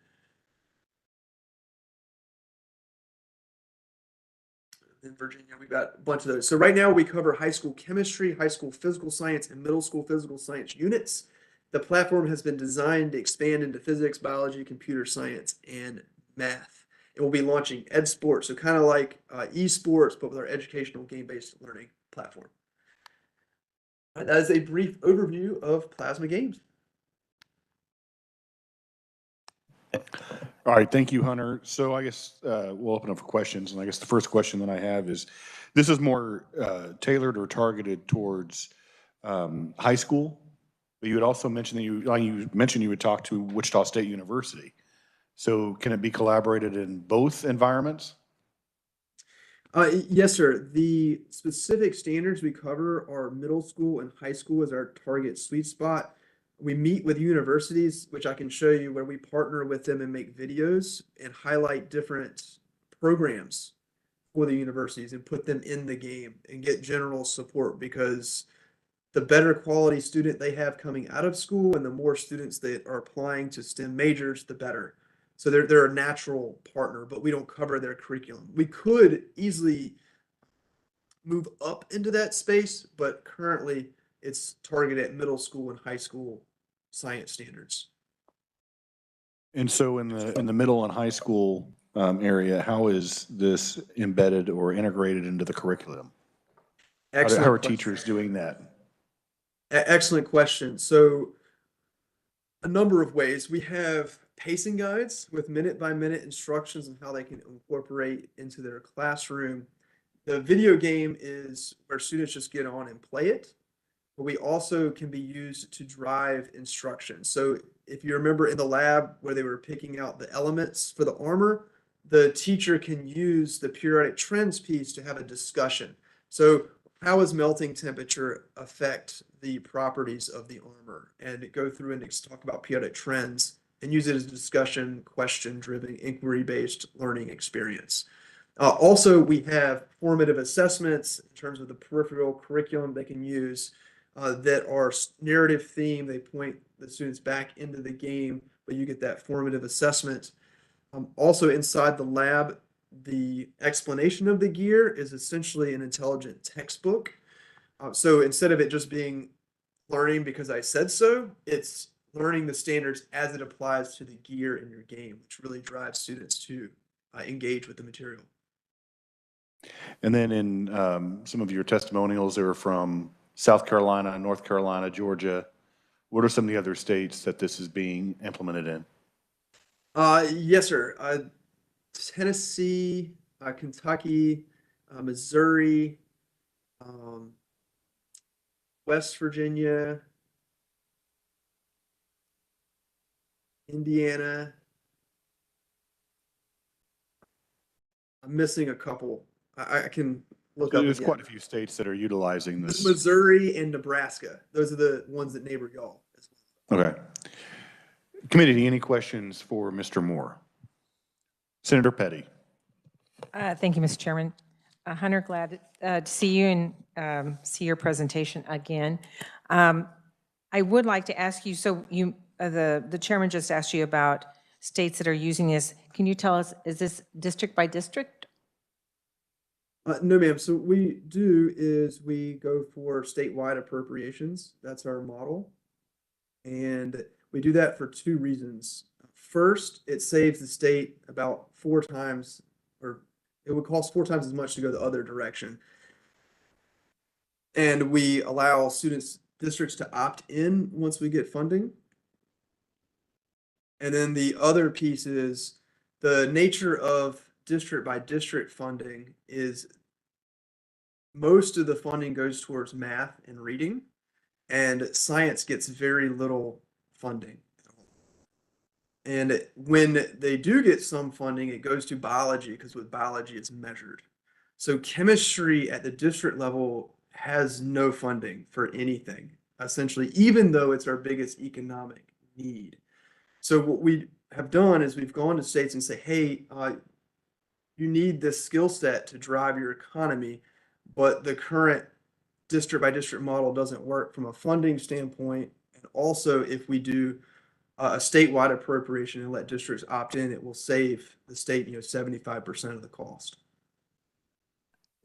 S13: In Virginia, we've got a bunch of those. So right now we cover high school chemistry, high school physical science, and middle school physical science units. The platform has been designed to expand into physics, biology, computer science, and math. And we'll be launching Ed Sports, so kind of like esports, but with our educational game-based learning platform. That is a brief overview of plasma games.
S1: All right, thank you, Hunter. So I guess we'll open up for questions, and I guess the first question that I have is, this is more tailored or targeted towards high school, but you had also mentioned that you would talk to Wichita State University. So can it be collaborated in both environments?
S13: Yes, sir. The specific standards we cover are middle school and high school as our target sweet spot. We meet with universities, which I can show you, where we partner with them and make videos and highlight different programs for the universities and put them in the game and get general support, because the better quality student they have coming out of school and the more students that are applying to STEM majors, the better. So they're a natural partner, but we don't cover their curriculum. We could easily move up into that space, but currently it's targeted at middle school and high school science standards.
S1: And so in the middle and high school area, how is this embedded or integrated into the curriculum?
S13: Excellent
S1: How are
S13: question.
S1: teachers doing that?
S13: Excellent question. So a number of ways. We have pacing guides with minute-by-minute instructions on how they can incorporate into their classroom. The video game is where students just get on and play it, but we also can be used to drive instruction. So if you remember in the lab where they were picking out the elements for the armor, the teacher can use the periodic trends piece to have a discussion. So how does melting temperature affect the properties of the armor? And go through and talk about periodic trends and use it as a discussion, question-driven, inquiry-based learning experience. Also, we have formative assessments in terms of the peripheral curriculum they can use that are narrative theme. They point the students back into the game, but you get that formative assessment. Also inside the lab, the explanation of the gear is essentially an intelligent textbook. So instead of it just being learning because I said so, it's learning the standards as it applies to the gear in your game, which really drives students to engage with the material.
S1: And then in some of your testimonials, they were from South Carolina, North Carolina, Georgia. What are some of the other states that this is being implemented in?
S13: Yes, sir. Tennessee, Kentucky, Missouri, West Virginia, Indiana. I'm missing a couple. I can look up
S1: There's
S13: again.
S1: quite a few states that are utilizing this.
S13: Missouri and Nebraska. Those are the ones that neighbor y'all.
S1: Okay. Committee, any questions for Mr. Moore? Senator Petty.
S5: Thank you, Mr. Chairman. Hunter, glad to see you and see your presentation again. I would like to ask you, so the chairman just asked you about states that are using this. Can you tell us, is this district by district?
S13: No, ma'am. So what we do is we go for statewide appropriations. That's our model. And we do that for two reasons. First, it saves the state about 4 times, or it would cost 4 times as much to go the other direction. And we allow districts to opt in once we get funding. And then the other piece is the nature of district by district funding is most of the funding goes towards math and reading, and science gets very little funding. And when they do get some funding, it goes to biology, because with biology it's measured. So chemistry at the district level has no funding for anything, essentially, even though it's our biggest economic need. So what we have done is we've gone to states and say, hey, you need this skill set to drive your economy, but the current district by district model doesn't work from a funding standpoint. And also, if we do a statewide appropriation and let districts opt in, it will save the state, 75% of the cost.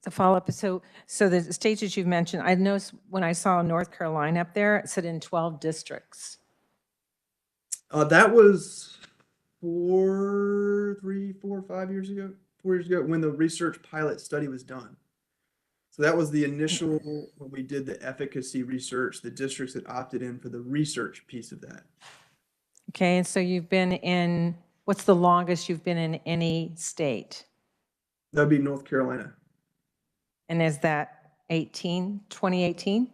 S5: To follow up, so the states that you've mentioned, I noticed when I saw North Carolina up there, it said in 12 districts.
S13: That was 4 years ago, 4 years ago, when the research pilot study was done. So that was the initial, when we did the efficacy research, the districts that opted in for the research piece of that.
S5: Okay, and so you've been in, what's the longest you've been in any state?
S13: That'd be North Carolina.
S5: And is that 2018?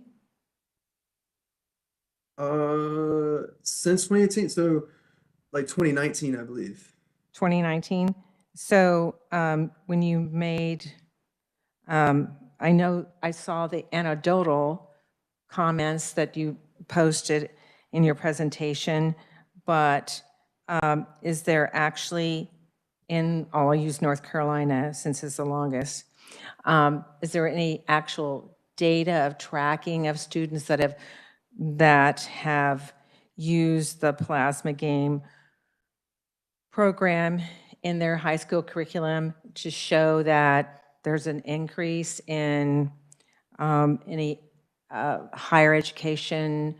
S13: Since 2018, so like 2019, I believe.
S5: 2019. So when you made, I know I saw the anecdotal comments that you posted in your presentation, but is there actually I'll use North Carolina since it's the longest, is there any actual data of tracking of students that have used the plasma game program in their high school curriculum to show that there's an increase in any higher education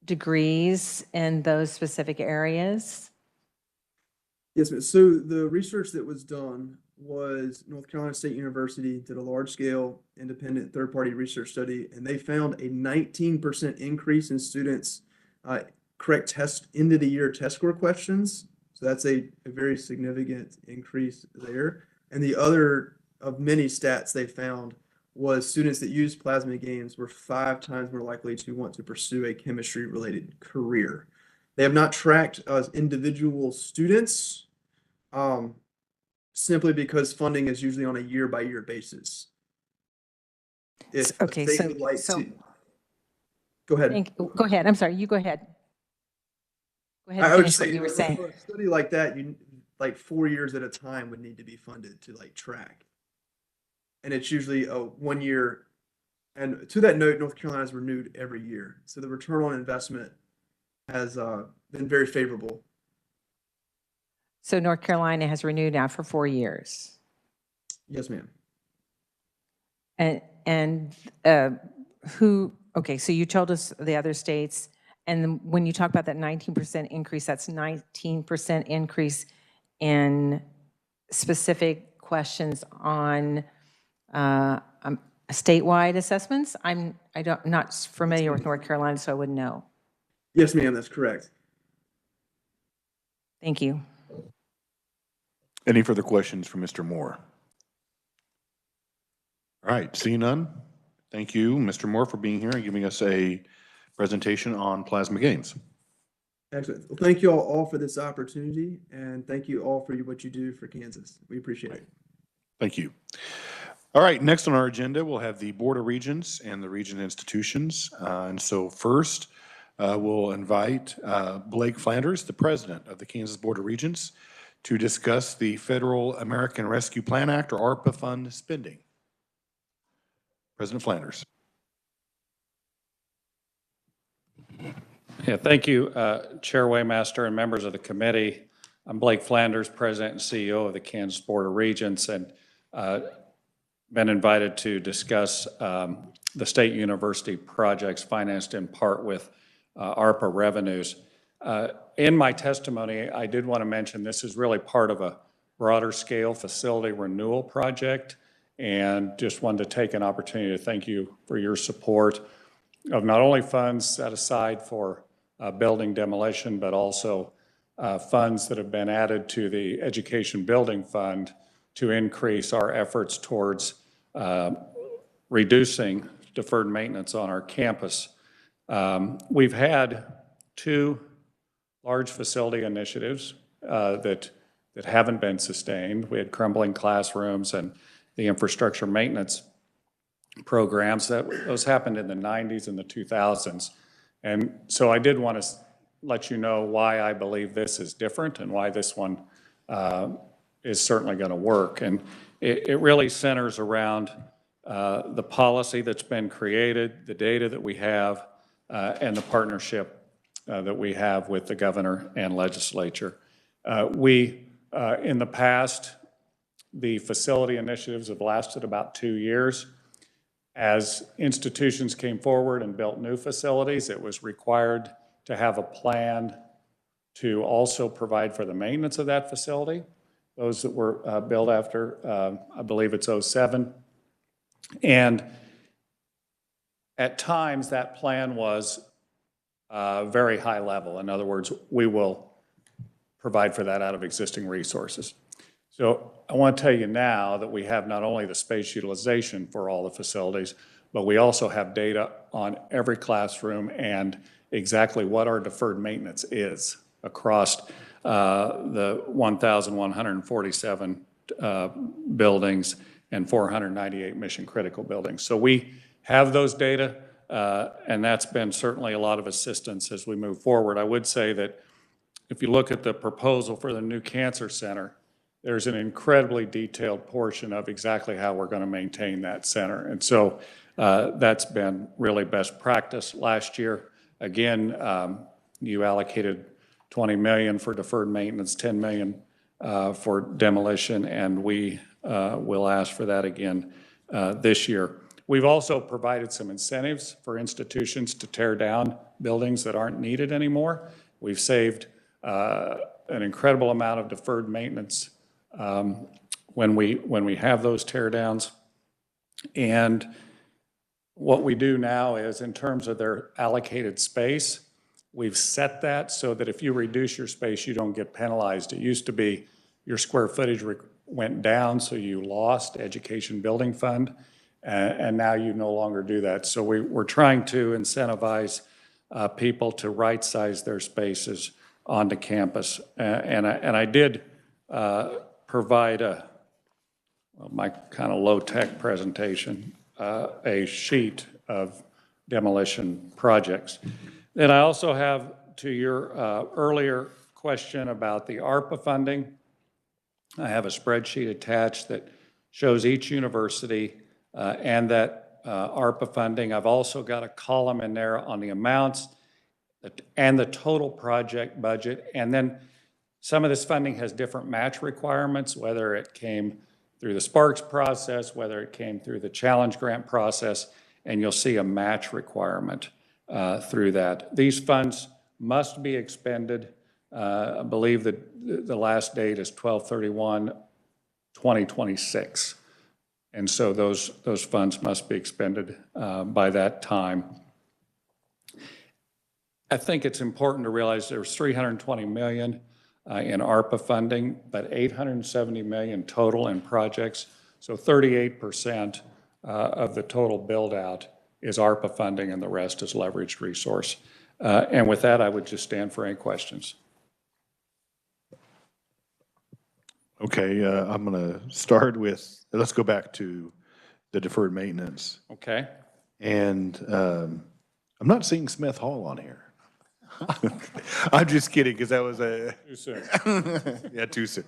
S5: degrees in those specific areas?
S13: Yes, ma'am. So the research that was done was North Carolina State University did a large-scale independent third-party research study, and they found a 19% increase in students correct test end of the year test score questions. So that's a very significant increase there. And the other of many stats they found was students that used plasma games were 5 times more likely to want to pursue a chemistry-related career. They have not tracked individual students simply because funding is usually on a year-by-year basis.
S5: Okay, so
S13: go ahead.
S5: Go ahead. I'm sorry. You go ahead. Go ahead and
S13: I would
S5: finish what
S13: say
S5: you were saying.
S13: for a study like that, you like 4 years at a time would need to be funded to like track. And it's usually a 1 year. And to that note, North Carolina is renewed every year. So the return on investment has been very favorable.
S5: So North Carolina has renewed now for 4 years.
S13: Yes, ma'am.
S5: And okay, so you told us the other states, and when you talk about that 19% increase, that's 19% increase in specific questions on statewide assessments? I'm not familiar with North Carolina, so I wouldn't know.
S13: Yes, ma'am, that's correct.
S5: Thank you.
S1: Any further questions for Mr. Moore? All right, seeing none. Thank you, Mr. Moore, for being here and giving us a presentation on plasma games.
S13: Excellent. Well, thank you all for this opportunity, and thank you all for what you do for Kansas. We appreciate it.
S1: Thank you. All right, next on our agenda, we'll have the Board of Regents and the Regent institutions. And so first, we'll invite Blake Flanders, the president of the Kansas Board of Regents, to discuss the Federal American Rescue Plan Act, or ARPA fund spending. President Flanders.
S14: Yeah, thank you, Chair Waymaster and members of the committee. I'm Blake Flanders, President and CEO of the Kansas Board of Regents, and been invited to discuss the state university projects financed in part with ARPA revenues. In my testimony, I did want to mention this is really part of a broader scale facility renewal project, and just wanted to take an opportunity to thank you for your support of not only funds set aside for building demolition, but also funds that have been added to the Education Building Fund to increase our efforts towards reducing deferred maintenance on our campus. We've had two large facility initiatives that haven't been sustained. We had crumbling classrooms and the infrastructure maintenance programs. Those happened in the 90s and the 2000s. And so I did want to let you know why I believe this is different and why this one is certainly going to work. And it really centers around the policy that's been created, the data that we have, and the partnership that we have with the governor and legislature. In the past, the facility initiatives have lasted about 2 years. As institutions came forward and built new facilities, it was required to have a plan to also provide for the maintenance of that facility. Those that were built after, I believe it's 07. And at times, that plan was very high level. In other words, we will provide for that out of existing resources. So I want to tell you now that we have not only the space utilization for all the facilities, but we also have data on every classroom and exactly what our deferred maintenance is across the 1,147 buildings and 498 mission critical buildings. So we have those data, and that's been certainly a lot of assistance as we move forward. I would say that if you look at the proposal for the new cancer center, there's an incredibly detailed portion of exactly how we're going to maintain that center. And so that's been really best practice. Last year, again, you allocated $20 million for deferred maintenance, $10 million for demolition, and we will ask for that again this year. We've also provided some incentives for institutions to tear down buildings that aren't needed anymore. We've saved an incredible amount of deferred maintenance when we have those tear downs. And what we do now is, in terms of their allocated space, we've set that so that if you reduce your space, you don't get penalized. It used to be your square footage went down, so you lost Education Building Fund, and now you no longer do that. So we're trying to incentivize people to right-size their spaces onto campus. And I did provide my kind of low-tech presentation, a sheet of demolition projects. Then I also have, to your earlier question about the ARPA funding, I have a spreadsheet attached that shows each university and that ARPA funding. I've also got a column in there on the amounts and the total project budget. And then some of this funding has different match requirements, whether it came through the Sparks process, whether it came through the Challenge Grant process, and you'll see a match requirement through that. These funds must be expended
S6: I believe that the last date is 12/31/2026. And so those funds must be expended by that time. I think it's important to realize there's $320 million in ARPA funding, but $870 million total in projects. So 38% of the total build-out is ARPA funding, and the rest is leveraged resource. And with that, I would just stand for any questions.
S1: Okay, I'm going to start with, let's go back to the deferred maintenance.
S6: Okay.
S1: And I'm not seeing Smith Hall on here. I'm just kidding, because that was a...
S6: Too soon.
S1: Yeah, too soon.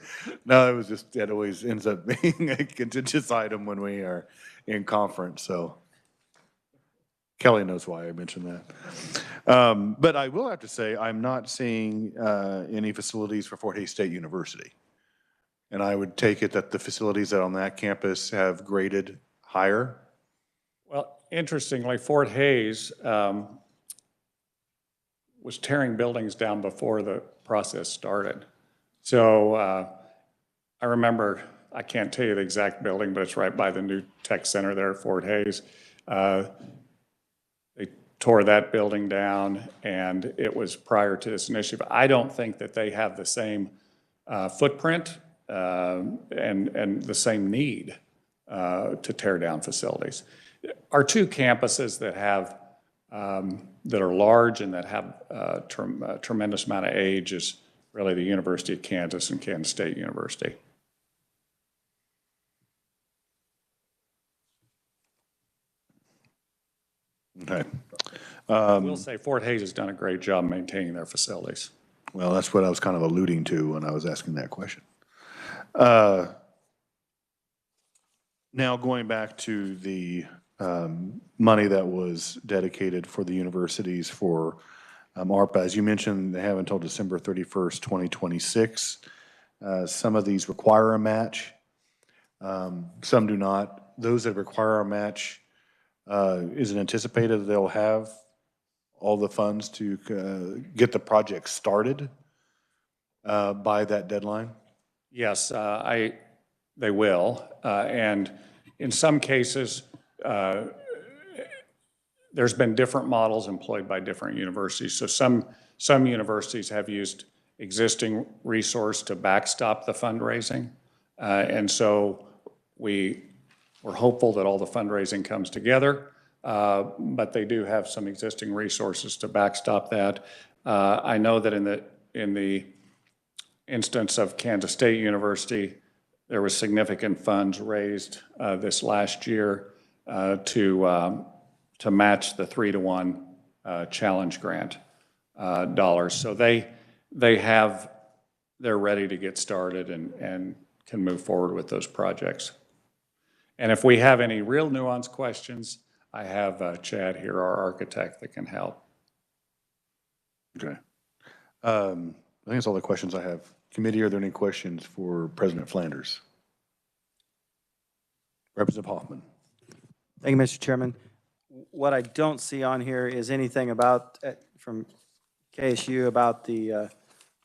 S1: No, it was just, that always ends up being a contentious item when we are in conference, so Kelly knows why I mentioned that. But I will have to say, I'm not seeing any facilities for Fort Hays State University. And I would take it that the facilities that on that campus have graded higher.
S6: Well, interestingly, Fort Hays was tearing buildings down before the process started. So I remember, I can't tell you the exact building, but it's right by the new tech center there at Fort Hays. They tore that building down, and it was prior to this initiative. I don't think that they have the same footprint and the same need to tear down facilities. Our two campuses that have that are large and that have a tremendous amount of age is really the University of Kansas and Kansas State University.
S1: Okay.
S6: I will say Fort Hays has done a great job maintaining their facilities.
S1: Well, that's what I was kind of alluding to when I was asking that question. Now going back to the money that was dedicated for the universities for ARPA, as you mentioned, they have until December 31st, 2026. Some of these require a match. Some do not. Those that require a match, is it anticipated that they'll have all the funds to get the project started by that deadline?
S6: Yes, they will. And in some cases, there's been different models employed by different universities. So some universities have used existing resource to backstop the fundraising. And so we're hopeful that all the fundraising comes together, but they do have some existing resources to backstop that. I know that in the instance of Kansas State University, there was significant funds raised this last year to match the 3-to-1 challenge grant dollars. So they're ready to get started and can move forward with those projects. And if we have any real nuanced questions, I have Chad here, our architect, that can help.
S1: Okay. I think that's all the questions I have. Committee, are there any questions for President Flanders? Representative Hoffman.
S4: Thank you, Mr. Chairman. What I don't see on here is anything about, from KSU about the,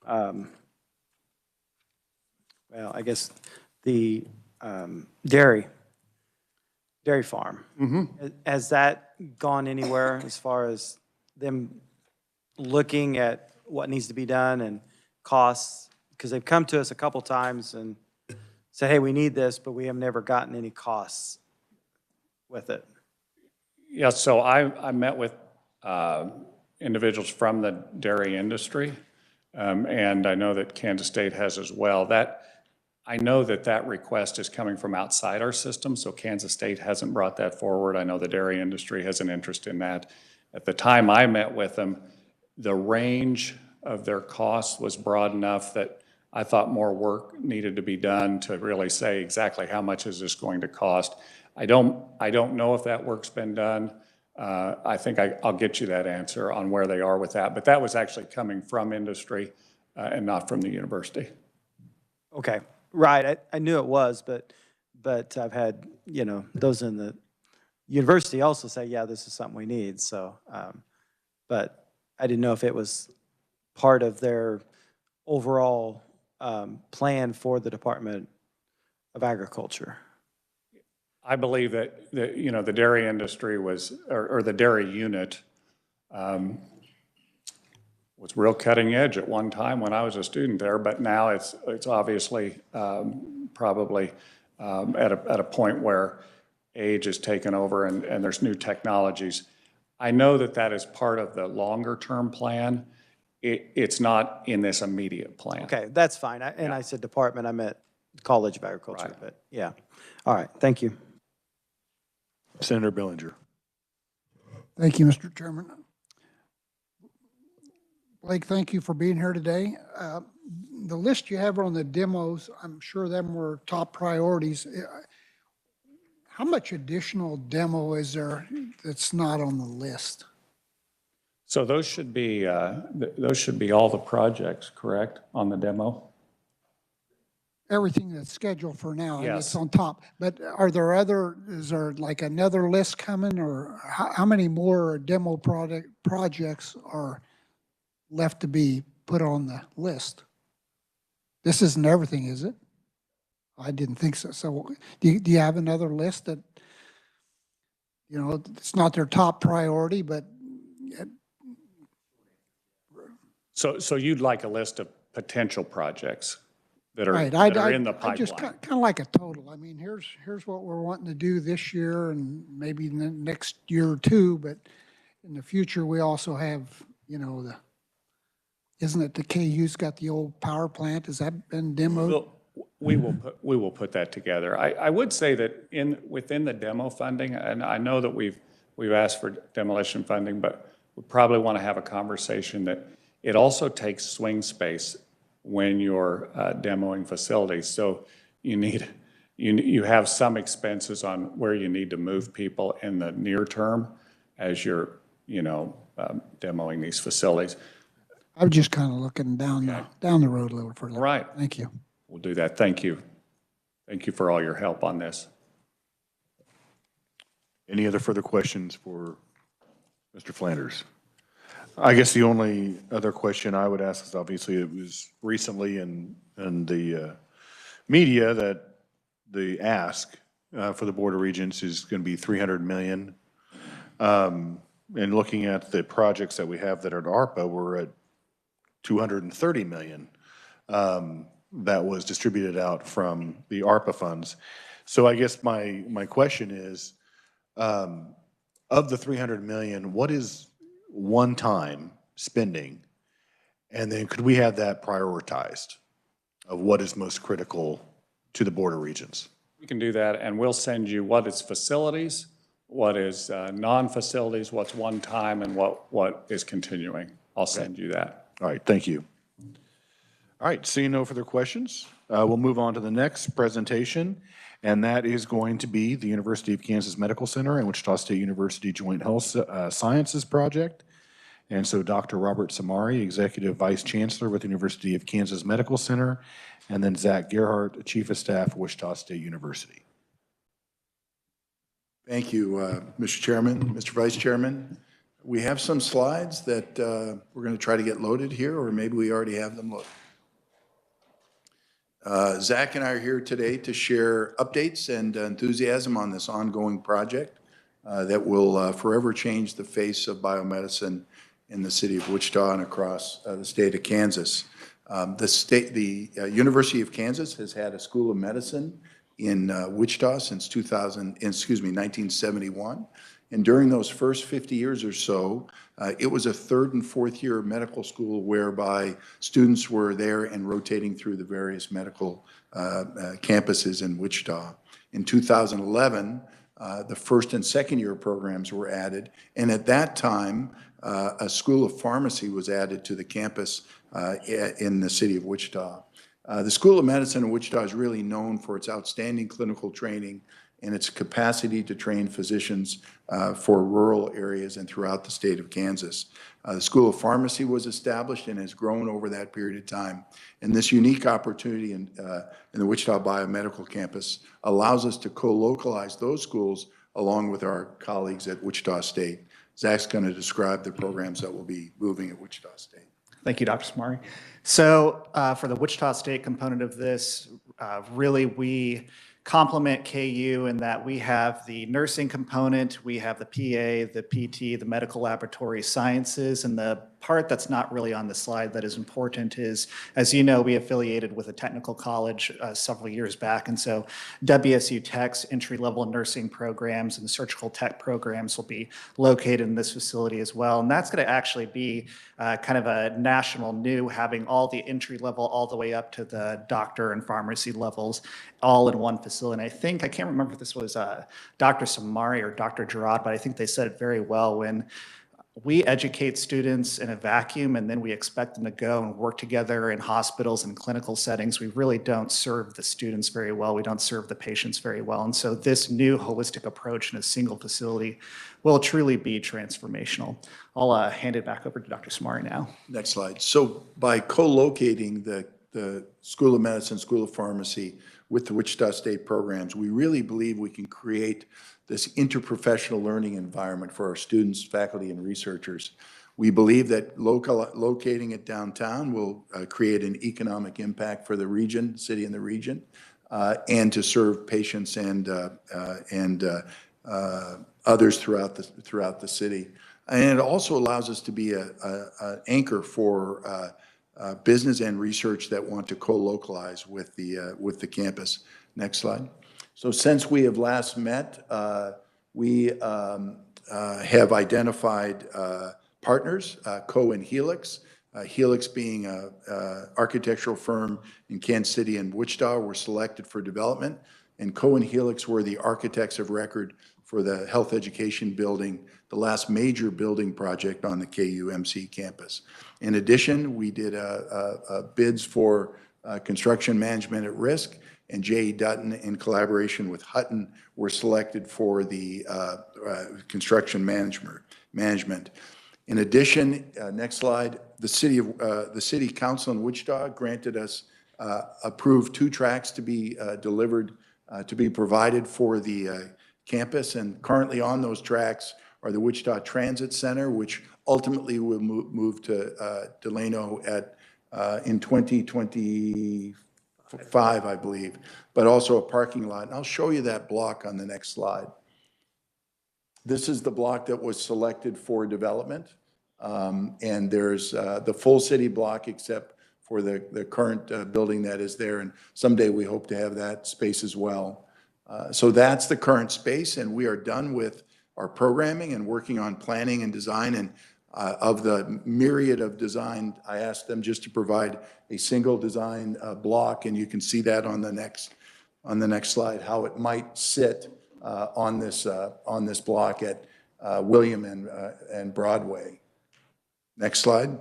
S4: well, I guess the dairy farm. Mm-hmm. Has that gone anywhere as far as them looking at what needs to be done and costs? Because they've come to us a couple times and said, hey, we need this, but we have never gotten any costs with it.
S6: Yeah, so I met with individuals from the dairy industry, and I know that Kansas State has as well. I know that request is coming from outside our system, so Kansas State hasn't brought that forward. I know the dairy industry has an interest in that. At the time I met with them, the range of their costs was broad enough that I thought more work needed to be done to really say exactly how much is this going to cost. I don't know if that work's been done. I think I'll get you that answer on where they are with that. But that was actually coming from industry and not from the university.
S4: Okay, right. I knew it was, but I've had, those in the university also say, yeah, this is something we need. So, but I didn't know if it was part of their overall plan for the Department of Agriculture?
S14: I believe that, the dairy industry was, or the dairy unit was real cutting edge at one time when I was a student there, but now it's obviously probably at a point where age is taken over and there's new technologies. I know that is part of the longer-term plan. It's not in this immediate plan.
S4: Okay, that's fine. I said department, I meant College of Agriculture,
S14: Right.
S4: but yeah. All right, thank you.
S1: Senator Billinger.
S3: Thank you, Mr. Chairman. Blake, thank you for being here today. The list you have on the demos, I'm sure them were top priorities. How much additional demo is there that's not on the list?
S14: So those should be all the projects, correct, on the demo?
S3: Everything that's scheduled for now, and it's
S14: Yes.
S3: on top. But is there like another list coming, or how many more demo projects are left to be put on the list? This isn't everything, is it? I didn't think so. So do you have another list that, it's not their top priority, but
S14: So you'd like a list of potential projects that are,
S3: right?
S14: that are in the
S3: I just
S14: pipeline?
S3: kind of like a total. I mean, here's what we're wanting to do this year and maybe in the next year or two, but in the future, we also have, isn't it the KU's got the old power plant? Has that been demoed?
S14: We will put that together. I would say that within the demo funding, and I know that we've asked for demolition funding, but we probably want to have a conversation that it also takes swing space when you're demoing facilities. So you have some expenses on where you need to move people in the near term as you're, demoing these facilities.
S3: I'm just kind of looking down the road a little further.
S14: Right.
S3: Thank you.
S14: We'll do that. Thank you. Thank you for all your help on this.
S1: Any other further questions for Mr. Flanders? I guess the only other question I would ask is, obviously it was recently in the media that the ask for the Board of Regents is going to be $300 million. And looking at the projects that we have that are at ARPA, we're at $230 million. That was distributed out from the ARPA funds. So I guess my question is, of the $300 million, what is one-time spending? And then could we have that prioritized of what is most critical to the Board of Regents?
S14: We can do that, and we'll send you what is facilities, what is non-facilities, what's one-time, and what is continuing. I'll send you that.
S1: All right, thank you. All right, seeing no further questions, we'll move on to the next presentation, and that is going to be the University of Kansas Medical Center and Wichita State University Joint Health Sciences Project. And so Dr. Robert Samari, Executive Vice Chancellor with the University of Kansas Medical Center, and then Zach Gerhardt, Chief of Staff at Wichita State University.
S15: Thank you, Mr. Chairman, Mr. Vice Chairman. We have some slides that we're going to try to get loaded here, or maybe we already have them loaded. Zach and I are here today to share updates and enthusiasm on this ongoing project that will forever change the face of biomedicine in the city of Wichita and across the state of Kansas. The University of Kansas has had a School of Medicine in Wichita since 1971. And during those first 50 years or so, it was a third and fourth year medical school whereby students were there and rotating through the various medical campuses in Wichita. In 2011, the first and second year programs were added. And at that time, a School of Pharmacy was added to the campus in the city of Wichita. The School of Medicine in Wichita is really known for its outstanding clinical training and its capacity to train physicians for rural areas and throughout the state of Kansas. The School of Pharmacy was established and has grown over that period of time. And this unique opportunity in the Wichita Biomedical Campus allows us to co-localize those schools along with our colleagues at Wichita State. Zach's going to describe the programs that will be moving at Wichita State.
S16: Thank you, Dr. Samari. So for the Wichita State component of this, really we complement KU in that we have the nursing component, we have the PA, the PT, the medical laboratory sciences, and the part that's not really on the slide that is important is, as you know, we affiliated with a technical college several years back, and so WSU Tech's entry-level nursing programs and surgical tech programs will be located in this facility as well, and that's going to actually be kind of a national new, having all the entry level all the way up to the doctor and pharmacy levels all in one facility. And I can't remember if this was Dr. Samari or Dr. Gerard, but I think they said it very well when we educate students in a vacuum and then we expect them to go and work together in hospitals and clinical settings. We really don't serve the students very well. We don't serve the patients very well. And so this new holistic approach in a single facility will truly be transformational. I'll hand it back over to Dr. Samari now.
S15: Next slide. So by co-locating the School of Medicine, School of Pharmacy with the Wichita State programs, we really believe we can create this interprofessional learning environment for our students, faculty, and researchers. We believe that locating it downtown will create an economic impact for the region, city and the region, and to serve patients and others throughout the city. And it also allows us to be an anchor for business and research that want to co-localize with the campus. Next slide. So since we have last met, we have identified partners, Co and Helix. Helix being an architectural firm in Kansas City and Wichita were selected for development, and Co and Helix were the architects of record for the health education building, the last major building project on the KU-MC campus. In addition, we did bids for construction management at risk, and J.E. Dutton, in collaboration with Hutton, were selected for the construction management. In addition, next slide, the city council in Wichita granted us, approved 2 tracks to be delivered, to be provided for the campus, and currently on those tracks are the Wichita Transit Center, which ultimately will move to Delano in 2025, I believe, but also a parking lot. And I'll show you that block on the next slide. This is the block that was selected for development, and there's the full city block except for the current building that is there, and someday we hope to have that space as well. So that's the current space, and we are done with our programming and working on planning and design. And of the myriad of design, I asked them just to provide a single design block, and you can see that on the next slide, how it might sit on this block at William and Broadway. Next slide.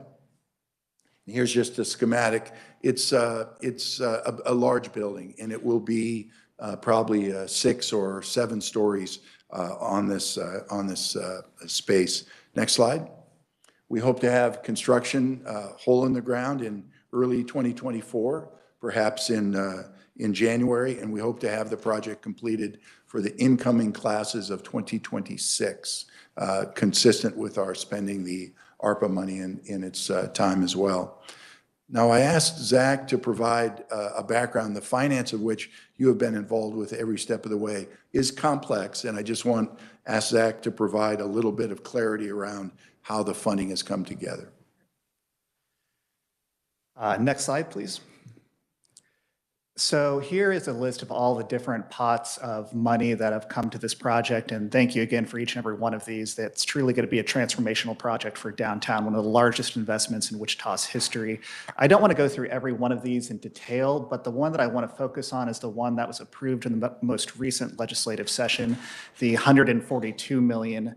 S15: Here's just a schematic. It's a large building, and it will be probably 6 or 7 stories on this space. Next slide. We hope to have construction hole in the ground in early 2024, perhaps in January, and we hope to have the project completed for the incoming classes of 2026, consistent with our spending the ARPA money in its time as well. Now, I asked Zach to provide a background, the finance of which you have been involved with every step of the way is complex, and I just ask Zach to provide a little bit of clarity around how the funding has come together.
S16: Next slide, please. So here is a list of all the different pots of money that have come to this project, and thank you again for each and every one of these. That's truly going to be a transformational project for downtown, one of the largest investments in Wichita's history. I don't want to go through every one of these in detail, but the one that I want to focus on is the one that was approved in the most recent legislative session, the $142 million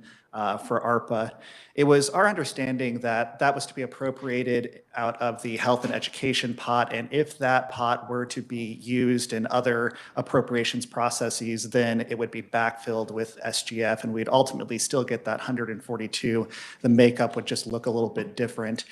S16: for ARPA. It was our understanding that that was to be appropriated out of the health and education pot, and if that pot were to be used in other appropriations processes, then it would be backfilled with SGF, and we'd ultimately still get that 142. The makeup would just look a little bit different.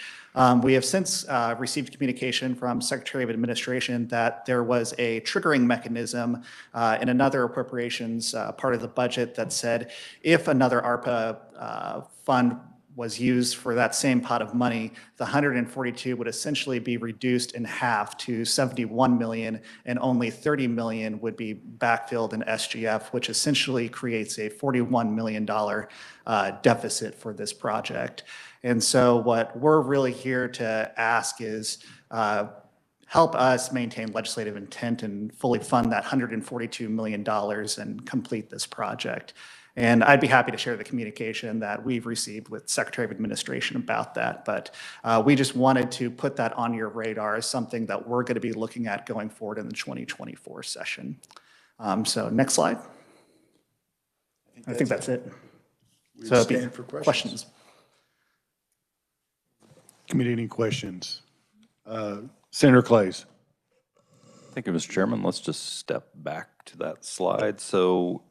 S16: We have since received communication from Secretary of Administration that there was a triggering mechanism in another appropriations part of the budget that said if another ARPA fund was used for that same pot of money, the 142 would essentially be reduced in half to 71 million, and only 30 million would be backfilled in SGF, which essentially creates a $41 million deficit for this project. And so what we're really here to ask is help us maintain legislative intent and fully fund that $142 million and complete this project. And I'd be happy to share the communication that we've received with Secretary of Administration about that. But we just wanted to put that on your radar as something that we're going to be looking at going forward in the 2024 session. So next slide. I think that's it.
S15: We
S16: So
S15: stand for questions.
S1: Committee, any questions? Senator Clays.
S8: Thank you, Mr. Chairman. Let's just step back to that slide. So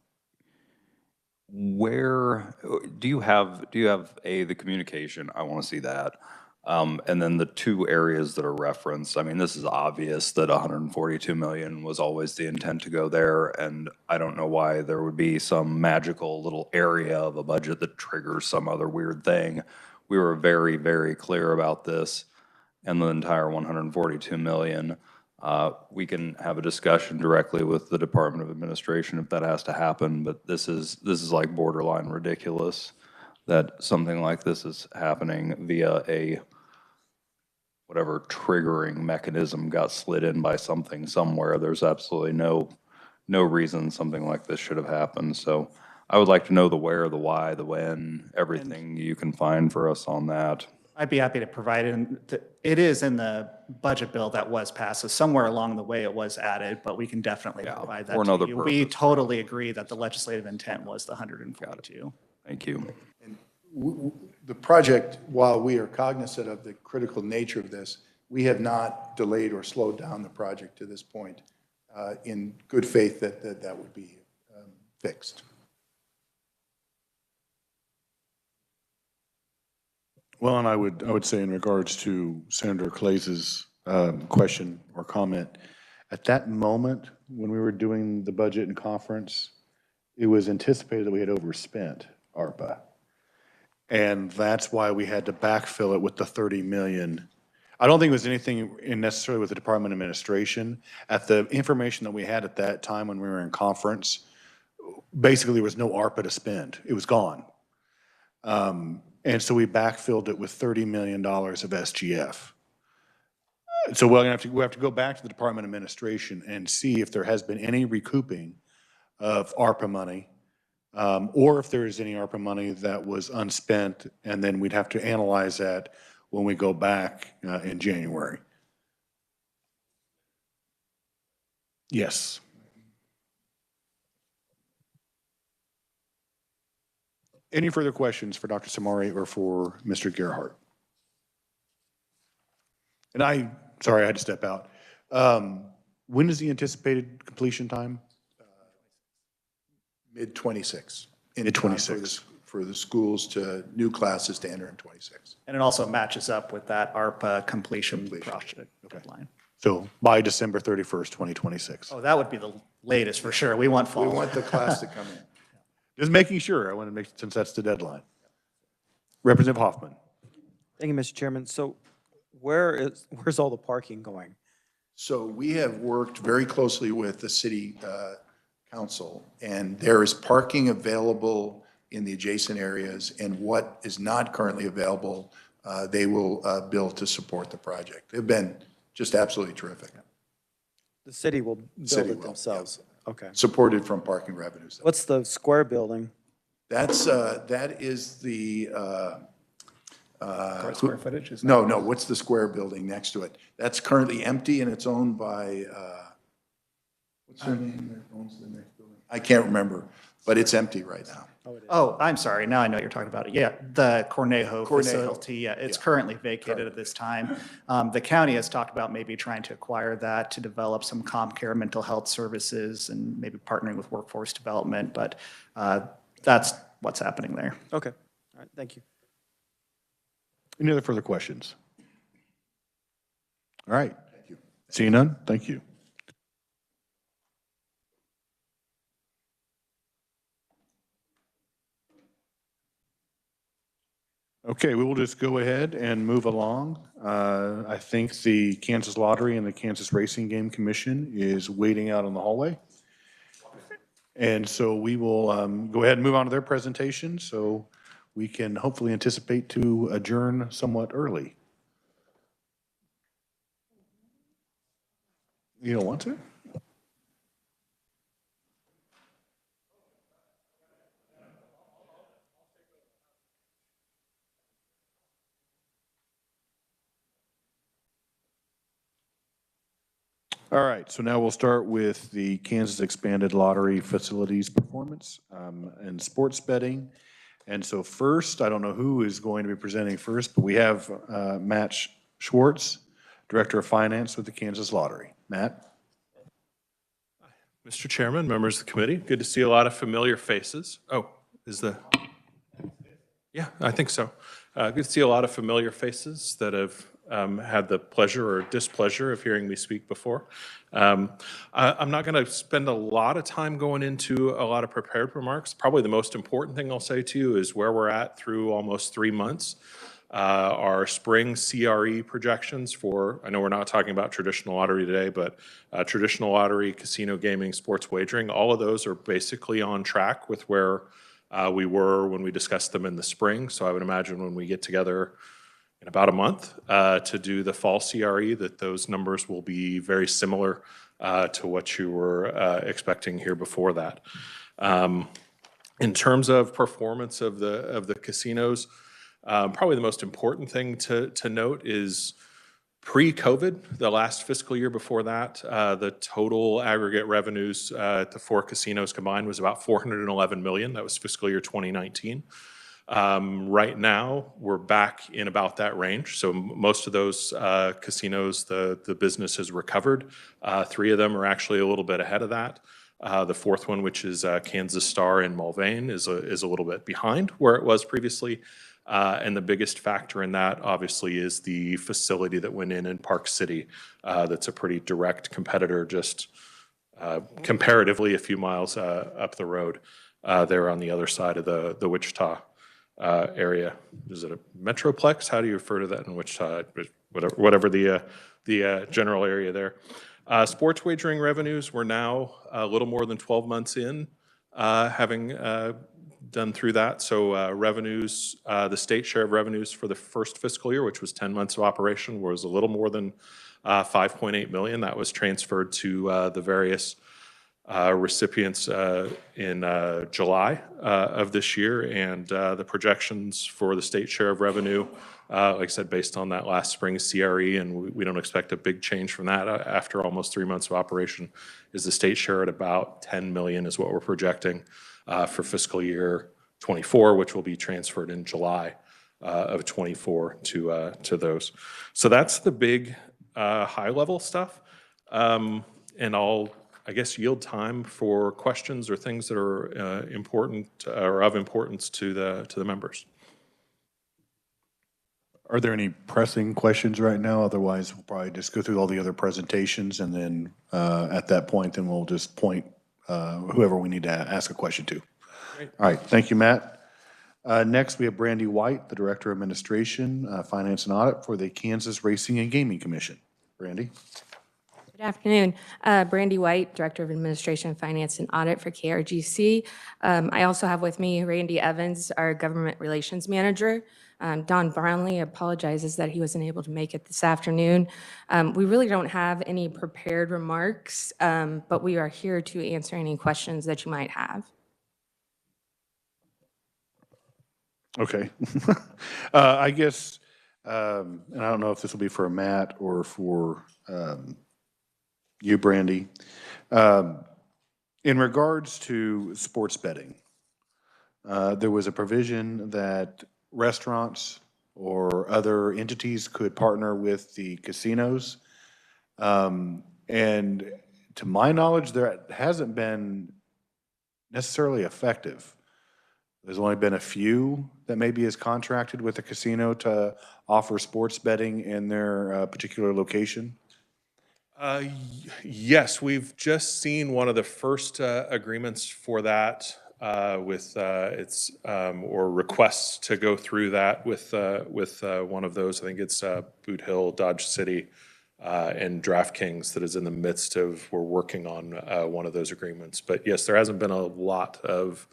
S8: where do you have the communication? I want to see that. And then the two areas that are referenced. I mean, this is obvious that 142 million was always the intent to go there, and I don't know why there would be some magical little area of a budget that triggers some other weird thing. We were very, very clear about this, and the entire 142 million. We can have a discussion directly with the Department of Administration if that has to happen, but this is like borderline ridiculous that something like this is happening via a whatever triggering mechanism got slid in by something somewhere. There's absolutely no reason something like this should have happened. So I would like to know the where, the why, the when, everything you can find for us on that.
S16: I'd be happy to provide it. It is in the budget bill that was passed, so somewhere along the way it was added, but we can definitely provide that
S8: for
S16: to
S8: another
S16: you.
S8: purpose.
S16: We totally agree that the legislative intent was the 142.
S8: Thank you.
S15: The project, while we are cognizant of the critical nature of this, we have not delayed or slowed down the project to this point in good faith that would be fixed.
S1: Well, and I would say in regards to Senator Clays's question or comment, at that moment when we were doing the budget and conference, it was anticipated that we had overspent ARPA. And that's why we had to backfill it with the 30 million. I don't think it was anything necessarily with the Department of Administration. At the information that we had at that time when we were in conference, basically there was no ARPA to spend. It was gone. And so we backfilled it with $30 million of SGF. So we have to go back to the Department of Administration and see if there has been any recouping of ARPA money, or if there is any ARPA money that was unspent, and then we'd have to analyze that when we go back in January. Yes. Any further questions for Dr. Samari or for Mr. Gerhardt? And sorry, I had to step out. When is the anticipated completion time?
S15: Mid-26.
S1: Mid-26.
S15: For the schools to new classes to enter in 26.
S16: And it also matches up with that ARPA completion project deadline.
S1: So by December 31st, 2026.
S16: Oh, that would be the latest for sure. We want fall.
S15: We want the class to come in.
S1: Just making sure, I want to make, since that's the deadline. Representative Hoffman.
S4: Thank you, Mr. Chairman. So where's all the parking going?
S15: So we have worked very closely with the city council, and there is parking available in the adjacent areas, and what is not currently available, they will build to support the project. They've been just absolutely terrific.
S4: The city will build it themselves. Okay.
S15: Supported from parking revenues.
S4: What's the square building?
S15: That is the.
S16: Square footage? Is
S15: No, what's the square building next to it? That's currently empty and it's owned by, what's their name that owns the next building? I can't remember, but it's empty right now.
S16: Oh, I'm sorry. Now I know what you're talking about. Yeah, the Cornejo facility. Yeah, it's currently vacated at this time. The county has talked about maybe trying to acquire that to develop some comp care mental health services and maybe partnering with workforce development, but that's what's happening there.
S4: Okay. All right. Thank you.
S1: Any other further questions? All right. Thank you. Seeing none, thank you. Okay, we will just go ahead and move along. I think the Kansas Lottery and the Kansas Racing Game Commission is waiting out in the hallway. And so we will go ahead and move on to their presentation so we can hopefully anticipate to adjourn somewhat early. You don't want to? All right, so now we'll start with the Kansas Expanded Lottery Facilities Performance and Sports Betting. And so first, I don't know who is going to be presenting first, but we have Matt Schwartz, Director of Finance with the Kansas Lottery. Matt?
S17: Mr. Chairman, members of the committee, good to see a lot of familiar faces. Oh, yeah, I think so. Good to see a lot of familiar faces that have had the pleasure or displeasure of hearing me speak before. I'm not going to spend a lot of time going into a lot of prepared remarks. Probably the most important thing I'll say to you is where we're at through almost 3 months. Our spring CRE projections for, I know we're not talking about traditional lottery today, but traditional lottery, casino gaming, sports wagering, all of those are basically on track with where we were when we discussed them in the spring. So I would imagine when we get together in about a month to do the fall CRE, that those numbers will be very similar to what you were expecting here before that. In terms of performance of the casinos, probably the most important thing to note is pre-COVID, the last fiscal year before that, the total aggregate revenues at the 4 casinos combined was about $411 million. That was fiscal year 2019. Right now, we're back in about that range. So most of those casinos, the business has recovered. 3 of them are actually a little bit ahead of that. The 4th one, which is Kansas Star in Mulvane, is a little bit behind where it was previously. And the biggest factor in that, obviously, is the facility that went in Park City. That's a pretty direct competitor, just comparatively a few miles up the road there on the other side of the Wichita area. Is it a metroplex? How do you refer to that in Wichita? Whatever the general area there. Sports wagering revenues, we're now a little more than 12 months in, having done through that. So revenues, the state share of revenues for the first fiscal year, which was 10 months of operation, was a little more than $5.8 million. That was transferred to the various recipients in July of this year. And the projections for the state share of revenue, like I said, based on that last spring CRE, and we don't expect a big change from that after almost 3 months of operation, is the state share at about $10 million is what we're projecting for fiscal year 24, which will be transferred in July of 24 to those. So that's the big high-level stuff. And I'll, I guess, yield time for questions or things that are important or of importance to the members.
S1: Are there any pressing questions right now? Otherwise, we'll probably just go through all the other presentations, and then at that point, then we'll just point whoever we need to ask a question to.
S17: Great.
S1: All right, thank you, Matt. Next, we have Brandy White, the Director of Administration, Finance and Audit for the Kansas Racing and Gaming Commission. Brandy.
S18: Good afternoon. Brandy White, Director of Administration, Finance and Audit for KRGC. I also have with me Randy Evans, our Government Relations Manager. Don Brownlee apologizes that he wasn't able to make it this afternoon. We really don't have any prepared remarks, but we are here to answer any questions that you might have.
S1: Okay. I guess, and I don't know if this will be for Matt or for you, Brandy. In regards to sports betting, there was a provision that restaurants or other entities could partner with the casinos. And to my knowledge, that hasn't been necessarily effective. There's only been a few that maybe is contracted with a casino to offer sports betting in their particular location.
S17: Yes, we've just seen one of the first agreements for that with or requests to go through that with one of those. I think it's Boot Hill, Dodge City, and DraftKings that is in the midst of, we're working on one of those agreements. But yes, there hasn't been a lot of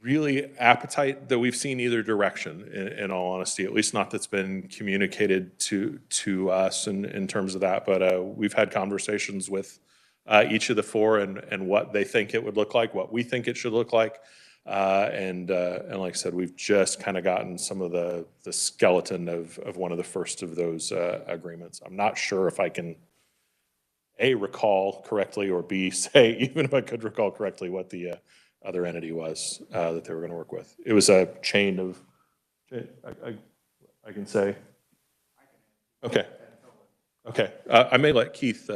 S17: really appetite that we've seen either direction, in all honesty, at least not that's been communicated to us in terms of that. But we've had conversations with each of the four and what they think it would look like, what we think it should look like. And like I said, we've just kind of gotten some of the skeleton of one of the first of those agreements. I'm not sure if I can A, recall correctly, or B, say, even if I could recall correctly, what the other entity was that they were going to work with. It was a chain of, I can say. Okay. Okay. I may let Keith,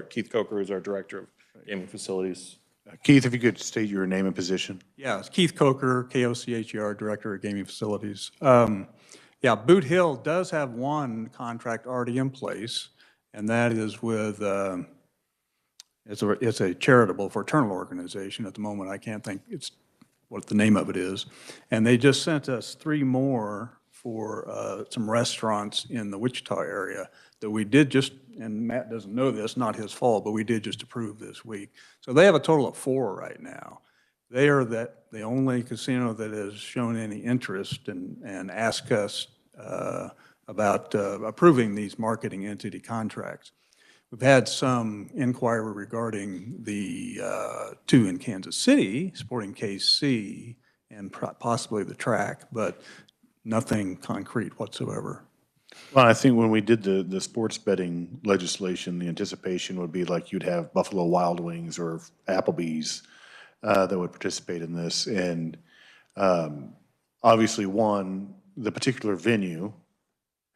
S17: Keith Coker is our Director of Gaming Facilities.
S1: Keith, if you could state your name and position.
S19: Yeah, it's Keith Coker, KOCHER, Director of Gaming Facilities. Yeah, Boot Hill does have one contract already in place, and that is with, it's a charitable fraternal organization at the moment. I can't think what the name of it is. And they just sent us 3 more for some restaurants in the Wichita area that we did just, and Matt doesn't know this, not his fault, but we did just approve this week. So they have a total of 4 right now. They are the only casino that has shown any interest and asked us about approving these marketing entity contracts. We've had some inquiry regarding the 2 in Kansas City, supporting KC and possibly the track, but nothing concrete whatsoever.
S1: Well, I think when we did the sports betting legislation, the anticipation would be like you'd have Buffalo Wild Wings or Applebee's that would participate in this. And obviously, one, the particular venue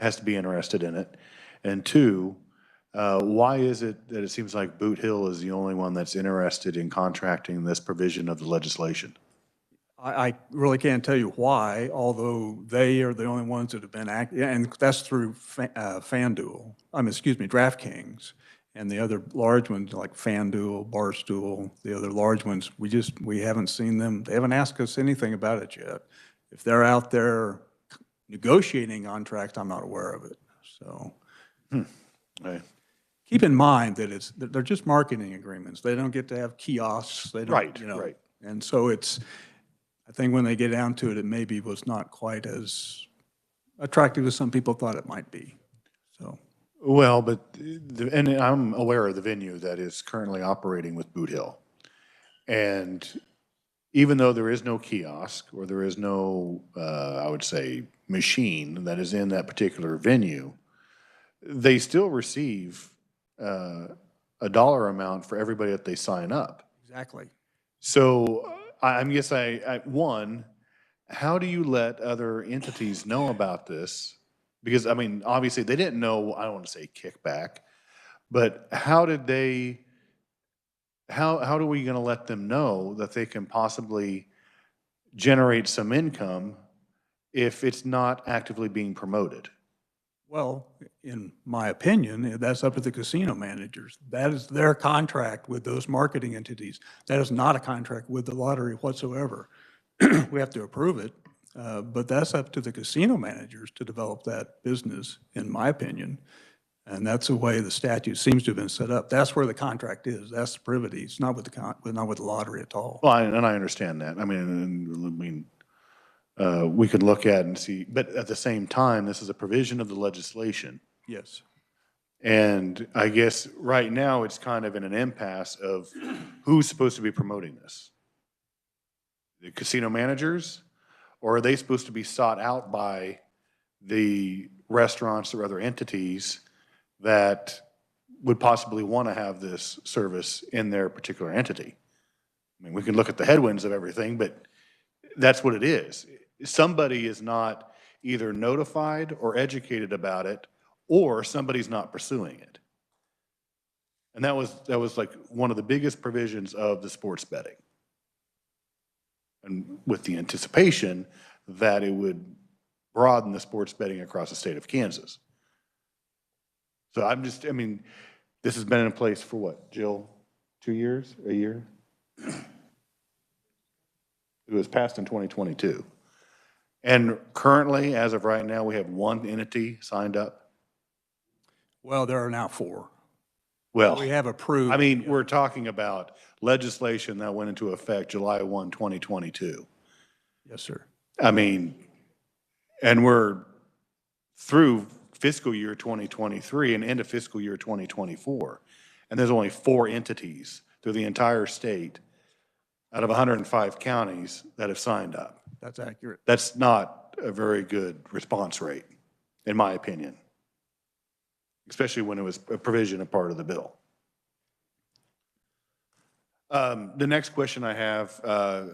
S1: has to be interested in it. And 2, why is it that it seems like Boot Hill is the only one that's interested in contracting this provision of the legislation?
S19: I really can't tell you why, although they are the only ones that have been active, and that's through FanDuel, DraftKings, and the other large ones like FanDuel, Barstool, the other large ones, we haven't seen them. They haven't asked us anything about it yet. If they're out there negotiating contracts, I'm not aware of it, so.
S1: Right.
S19: Keep in mind that they're just marketing agreements. They don't get to have kiosks. They don't,
S1: Right,
S19: you know,
S1: right.
S19: And so I think when they get down to it, it maybe was not quite as attractive as some people thought it might be, so.
S1: Well, but, and I'm aware of the venue that is currently operating with Boot Hill. And even though there is no kiosk or there is no, I would say, machine that is in that particular venue, they still receive a dollar amount for everybody that they sign up.
S19: Exactly.
S1: So one, how do you let other entities know about this? Because, I mean, obviously, they didn't know, I don't want to say kickback, but how are we going to let them know that they can possibly generate some income if it's not actively being promoted?
S19: Well, in my opinion, that's up to the casino managers. That is their contract with those marketing entities. That is not a contract with the lottery whatsoever. We have to approve it, but that's up to the casino managers to develop that business, in my opinion. And that's the way the statute seems to have been set up. That's where the contract is. That's the privity. It's not with the lottery at all.
S1: Well, and I understand that. I mean, we could look at and see, but at the same time, this is a provision of the legislation.
S19: Yes.
S1: And I guess right now it's kind of in an impasse of who's supposed to be promoting this? The casino managers? Or are they supposed to be sought out by the restaurants or other entities that would possibly want to have this service in their particular entity? I mean, we can look at the headwinds of everything, but that's what it is. Somebody is not either notified or educated about it, or somebody's not pursuing it. And that was like one of the biggest provisions of the sports betting. And with the anticipation that it would broaden the sports betting across the state of Kansas. So I mean, this has been in place for what, Jill? 2 years? A year? It was passed in 2022. And currently, as of right now, we have one entity signed up.
S19: Well, there are now 4.
S1: Well,
S19: We have approved.
S1: I mean, we're talking about legislation that went into effect July 1, 2022.
S19: Yes, sir.
S1: I mean, and we're through fiscal year 2023 and into fiscal year 2024. And there's only 4 entities through the entire state out of 105 counties that have signed up.
S19: That's accurate.
S1: That's not a very good response rate, in my opinion, especially when it was a provision, a part of the bill. The next question I have,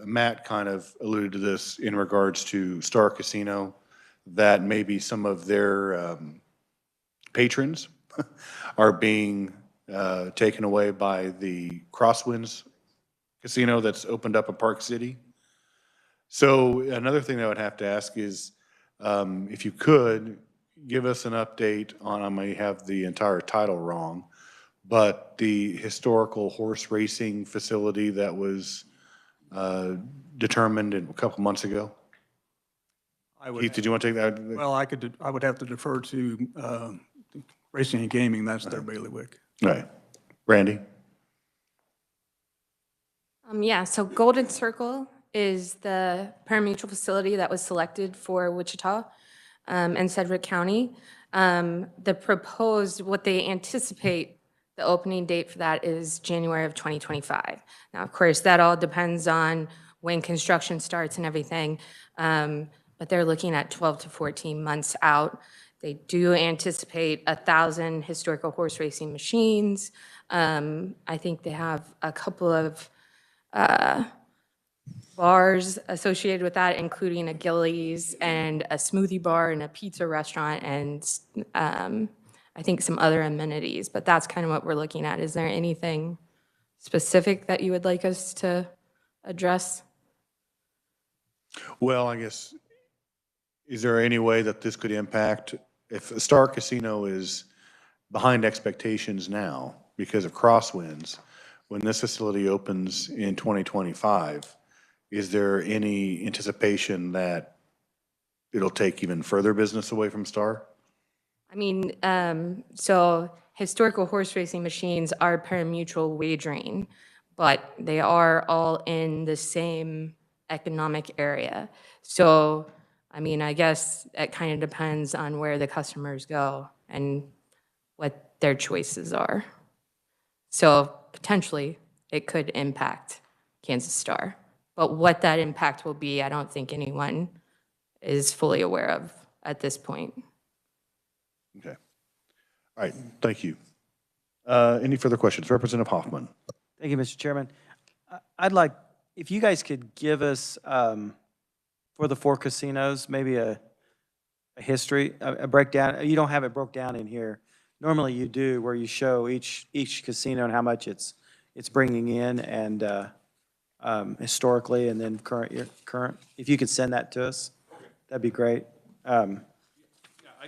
S1: Matt kind of alluded to this in regards to Star Casino, that maybe some of their patrons are being taken away by the Crosswinds Casino that's opened up in Park City. So another thing that I would have to ask is, if you could give us an update on, I may have the entire title wrong, but the historical horse racing facility that was determined a couple months ago. Keith, did you want to take that?
S19: Well, I would have to defer to Racing and Gaming. That's their bailiwick.
S1: Right. Brandy?
S18: Yeah, so Golden Circle is the parimutuel facility that was selected for Wichita and Sedgwick County. The proposed, what they anticipate the opening date for that is January of 2025. Now, of course, that all depends on when construction starts and everything, but they're looking at 12 to 14 months out. They do anticipate 1,000 historical horse racing machines. I think they have a couple of bars associated with that, including a Gillies and a smoothie bar and a pizza restaurant and I think some other amenities, but that's kind of what we're looking at. Is there anything specific that you would like us to address?
S1: Well, I guess, is there any way that this could impact, if Star Casino is behind expectations now because of crosswinds, when this facility opens in 2025, is there any anticipation that it'll take even further business away from Star?
S18: I mean, so historical horse racing machines are parimutuel wagering, but they are all in the same economic area. So, I mean, I guess it kind of depends on where the customers go and what their choices are. So potentially it could impact Kansas Star, but what that impact will be, I don't think anyone is fully aware of at this point.
S1: Okay. All right, thank you. Any further questions? Representative Hoffman.
S4: Thank you, Mr. Chairman. I'd like, if you guys could give us, for the 4 casinos, maybe a history, a breakdown. You don't have it broke down in here. Normally you do, where you show each casino and how much it's bringing in, and historically, and then current. If you could send that to us, that'd be great.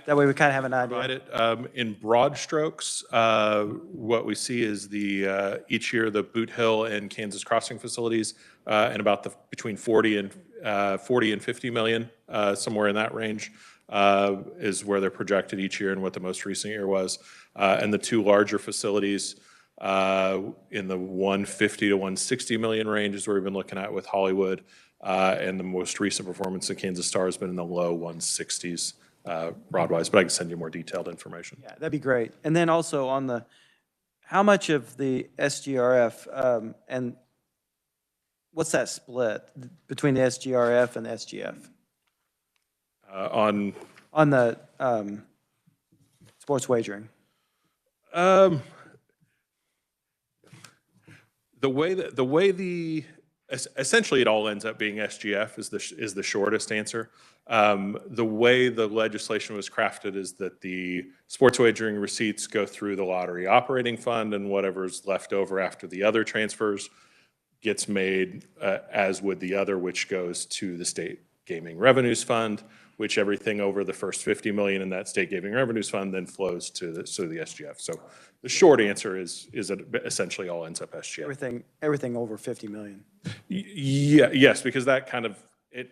S4: That way we kind of have an idea.
S17: Provide it in broad strokes. What we see is each year the Boot Hill and Kansas Crossing facilities, and about between 40 and 50 million, somewhere in that range, is where they're projected each year and what the most recent year was. And the 2 larger facilities in the 150 to 160 million range is where we've been looking at with Hollywood, and the most recent performance in Kansas Star has been in the low 160s. Broadwise, but I can send you more detailed information.
S4: Yeah, that'd be great. And then also on how much of the SGRF, and what's that split between the SGRF and the SGF?
S17: On
S4: the sports wagering?
S17: The way essentially it all ends up being SGF is the shortest answer. The way the legislation was crafted is that the sports wagering receipts go through the lottery operating fund, and whatever's left over after the other transfers gets made as would the other, which goes to the state gaming revenues fund. which everything over the first 50 million in that state gaming revenues fund then flows to the SGF. So the short answer is it essentially all ends up SGF.
S4: Everything over 50 million.
S17: Yeah, yes, because that kind of, it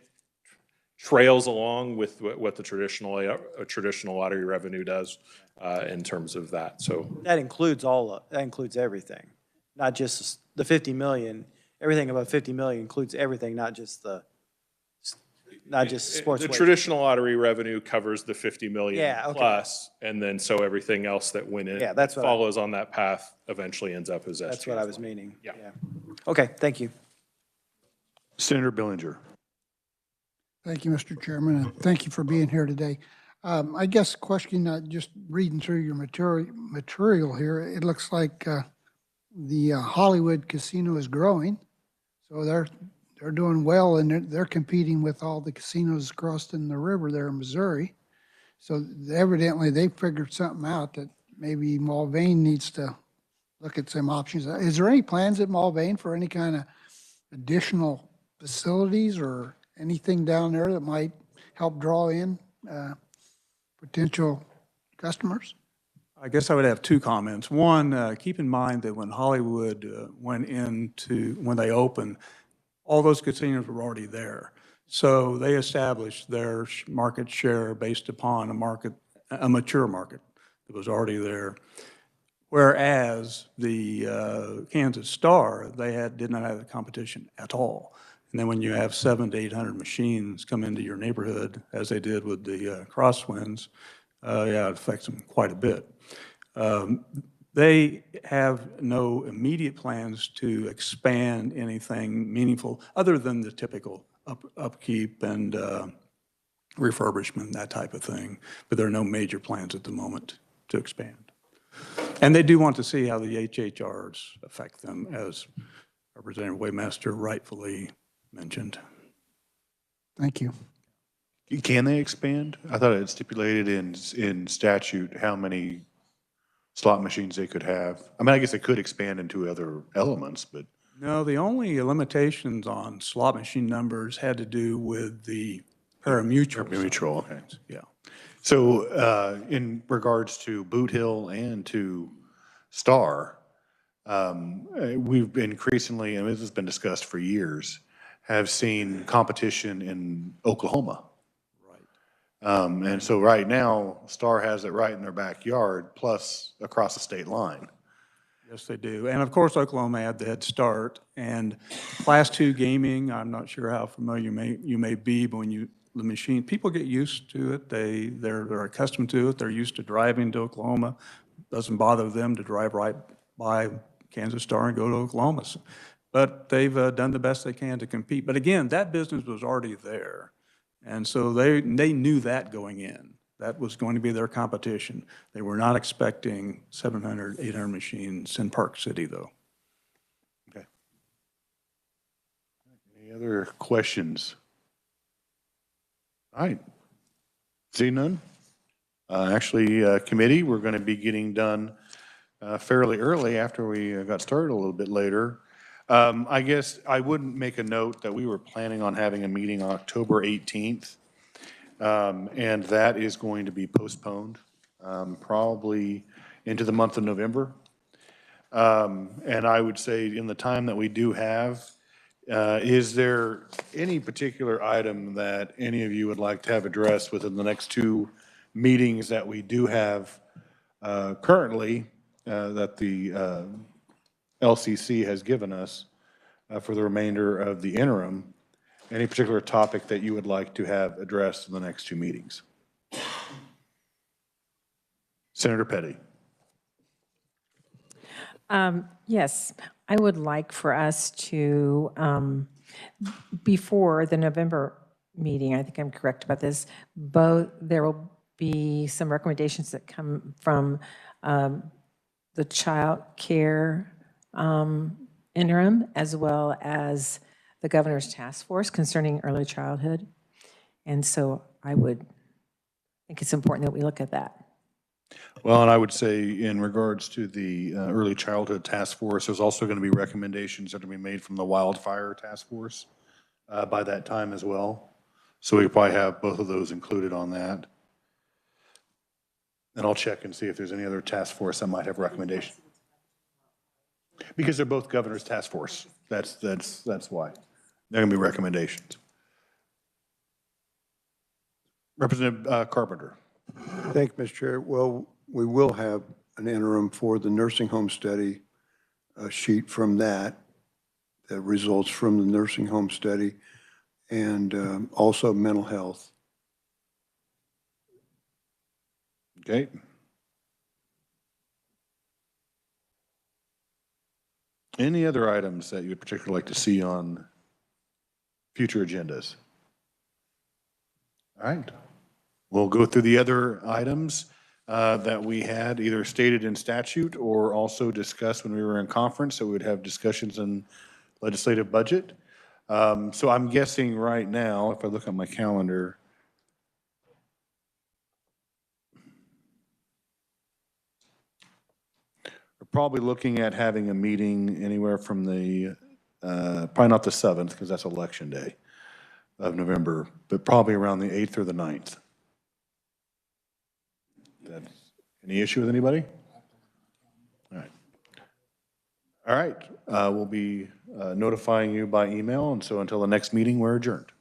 S17: trails along with what the traditional lottery revenue does in terms of that, so.
S4: That includes everything, not just the 50 million. Everything above 50 million includes everything, not just sports
S17: The
S4: wagering.
S17: traditional lottery revenue covers the 50 million
S4: Yeah, okay.
S17: plus, and then so everything else that went in,
S4: Yeah, that's what
S17: follows on that path, eventually ends up as SGF.
S4: That's what I was meaning.
S17: Yeah.
S4: Okay, thank you.
S1: Senator Billinger.
S3: Thank you, Mr. Chairman, and thank you for being here today. I guess question, just reading through your material here, it looks like the Hollywood casino is growing. So they're doing well, and they're competing with all the casinos crossing the river there in Missouri. So evidently they figured something out that maybe Mulvane needs to look at some options. Is there any plans at Mulvane for any kind of additional facilities or anything down there that might help draw in potential customers?
S19: I guess I would have two comments. One, keep in mind that when Hollywood when they opened, all those casinos were already there. So they established their market share based upon a mature market that was already there. Whereas the Kansas Star, did not have the competition at all. And then when you have 700 to 800 machines come into your neighborhood, as they did with the Crosswinds, it affects them quite a bit. They have no immediate plans to expand anything meaningful other than the typical upkeep and refurbishment, that type of thing. But there are no major plans at the moment to expand. And they do want to see how the HHRs affect them, as Representative Waymaster rightfully mentioned.
S3: Thank you.
S1: Can they expand? I thought it stipulated in statute how many slot machines they could have. I mean, I guess they could expand into other elements, but.
S19: No, the only limitations on slot machine numbers had to do with the pari-mutuel.
S1: Pari-mutuel, okay.
S19: Yeah.
S1: So in regards to Boot Hill and to Star, we've been increasingly, and this has been discussed for years, have seen competition in Oklahoma. And so right now, Star has it right in their backyard, plus across the state line.
S19: Yes, they do. And of course, Oklahoma had the head start. And Class II gaming, I'm not sure how familiar you may be, but when the machine, people get used to it. They're accustomed to it. They're used to driving to Oklahoma. Doesn't bother them to drive right by Kansas Star and go to Oklahoma. But they've done the best they can to compete. But again, that business was already there. And so they knew that going in. That was going to be their competition. They were not expecting 700, 800 machines in Park City, though.
S1: Okay. Any other questions? All right. See none? Committee, we're going to be getting done fairly early after we got started a little bit later. I guess I would make a note that we were planning on having a meeting on October 18th, and that is going to be postponed probably into the month of November. And I would say in the time that we do have, is there any particular item that any of you would like to have addressed within the next two meetings that we do have currently that the LCC has given us for the remainder of the interim? Any particular topic that you would like to have addressed in the next two meetings? Senator Petty.
S5: Yes, I would like for us to, before the November meeting, I think I'm correct about this, there will be some recommendations that come from the child care interim, as well as the governor's task force concerning early childhood. And so I think it's important that we look at that.
S1: Well, and I would say in regards to the early childhood task force, there's also going to be recommendations that are going to be made from the wildfire task force by that time as well. So we could probably have both of those included on that. And I'll check and see if there's any other task force that might have recommendations. Because they're both governor's task force. That's why. They're gonna be recommendations. Representative Carpenter.
S10: Thank you, Mr. Chair. Well, we will have an interim for the nursing home study, a sheet from that results from the nursing home study, and also mental health.
S1: Okay. Any other items that you would particularly like to see on future agendas? All right. We'll go through the other items that we had either stated in statute or also discussed when we were in conference, so we would have discussions in legislative budget. So I'm guessing right now, if I look at my calendar, we're probably looking at having a meeting anywhere from the, probably not the 7th, because that's election day of November, but probably around the 8th or the 9th. Any issue with anybody? All right. All right. We'll be notifying you by email, and so until the next meeting, we're adjourned.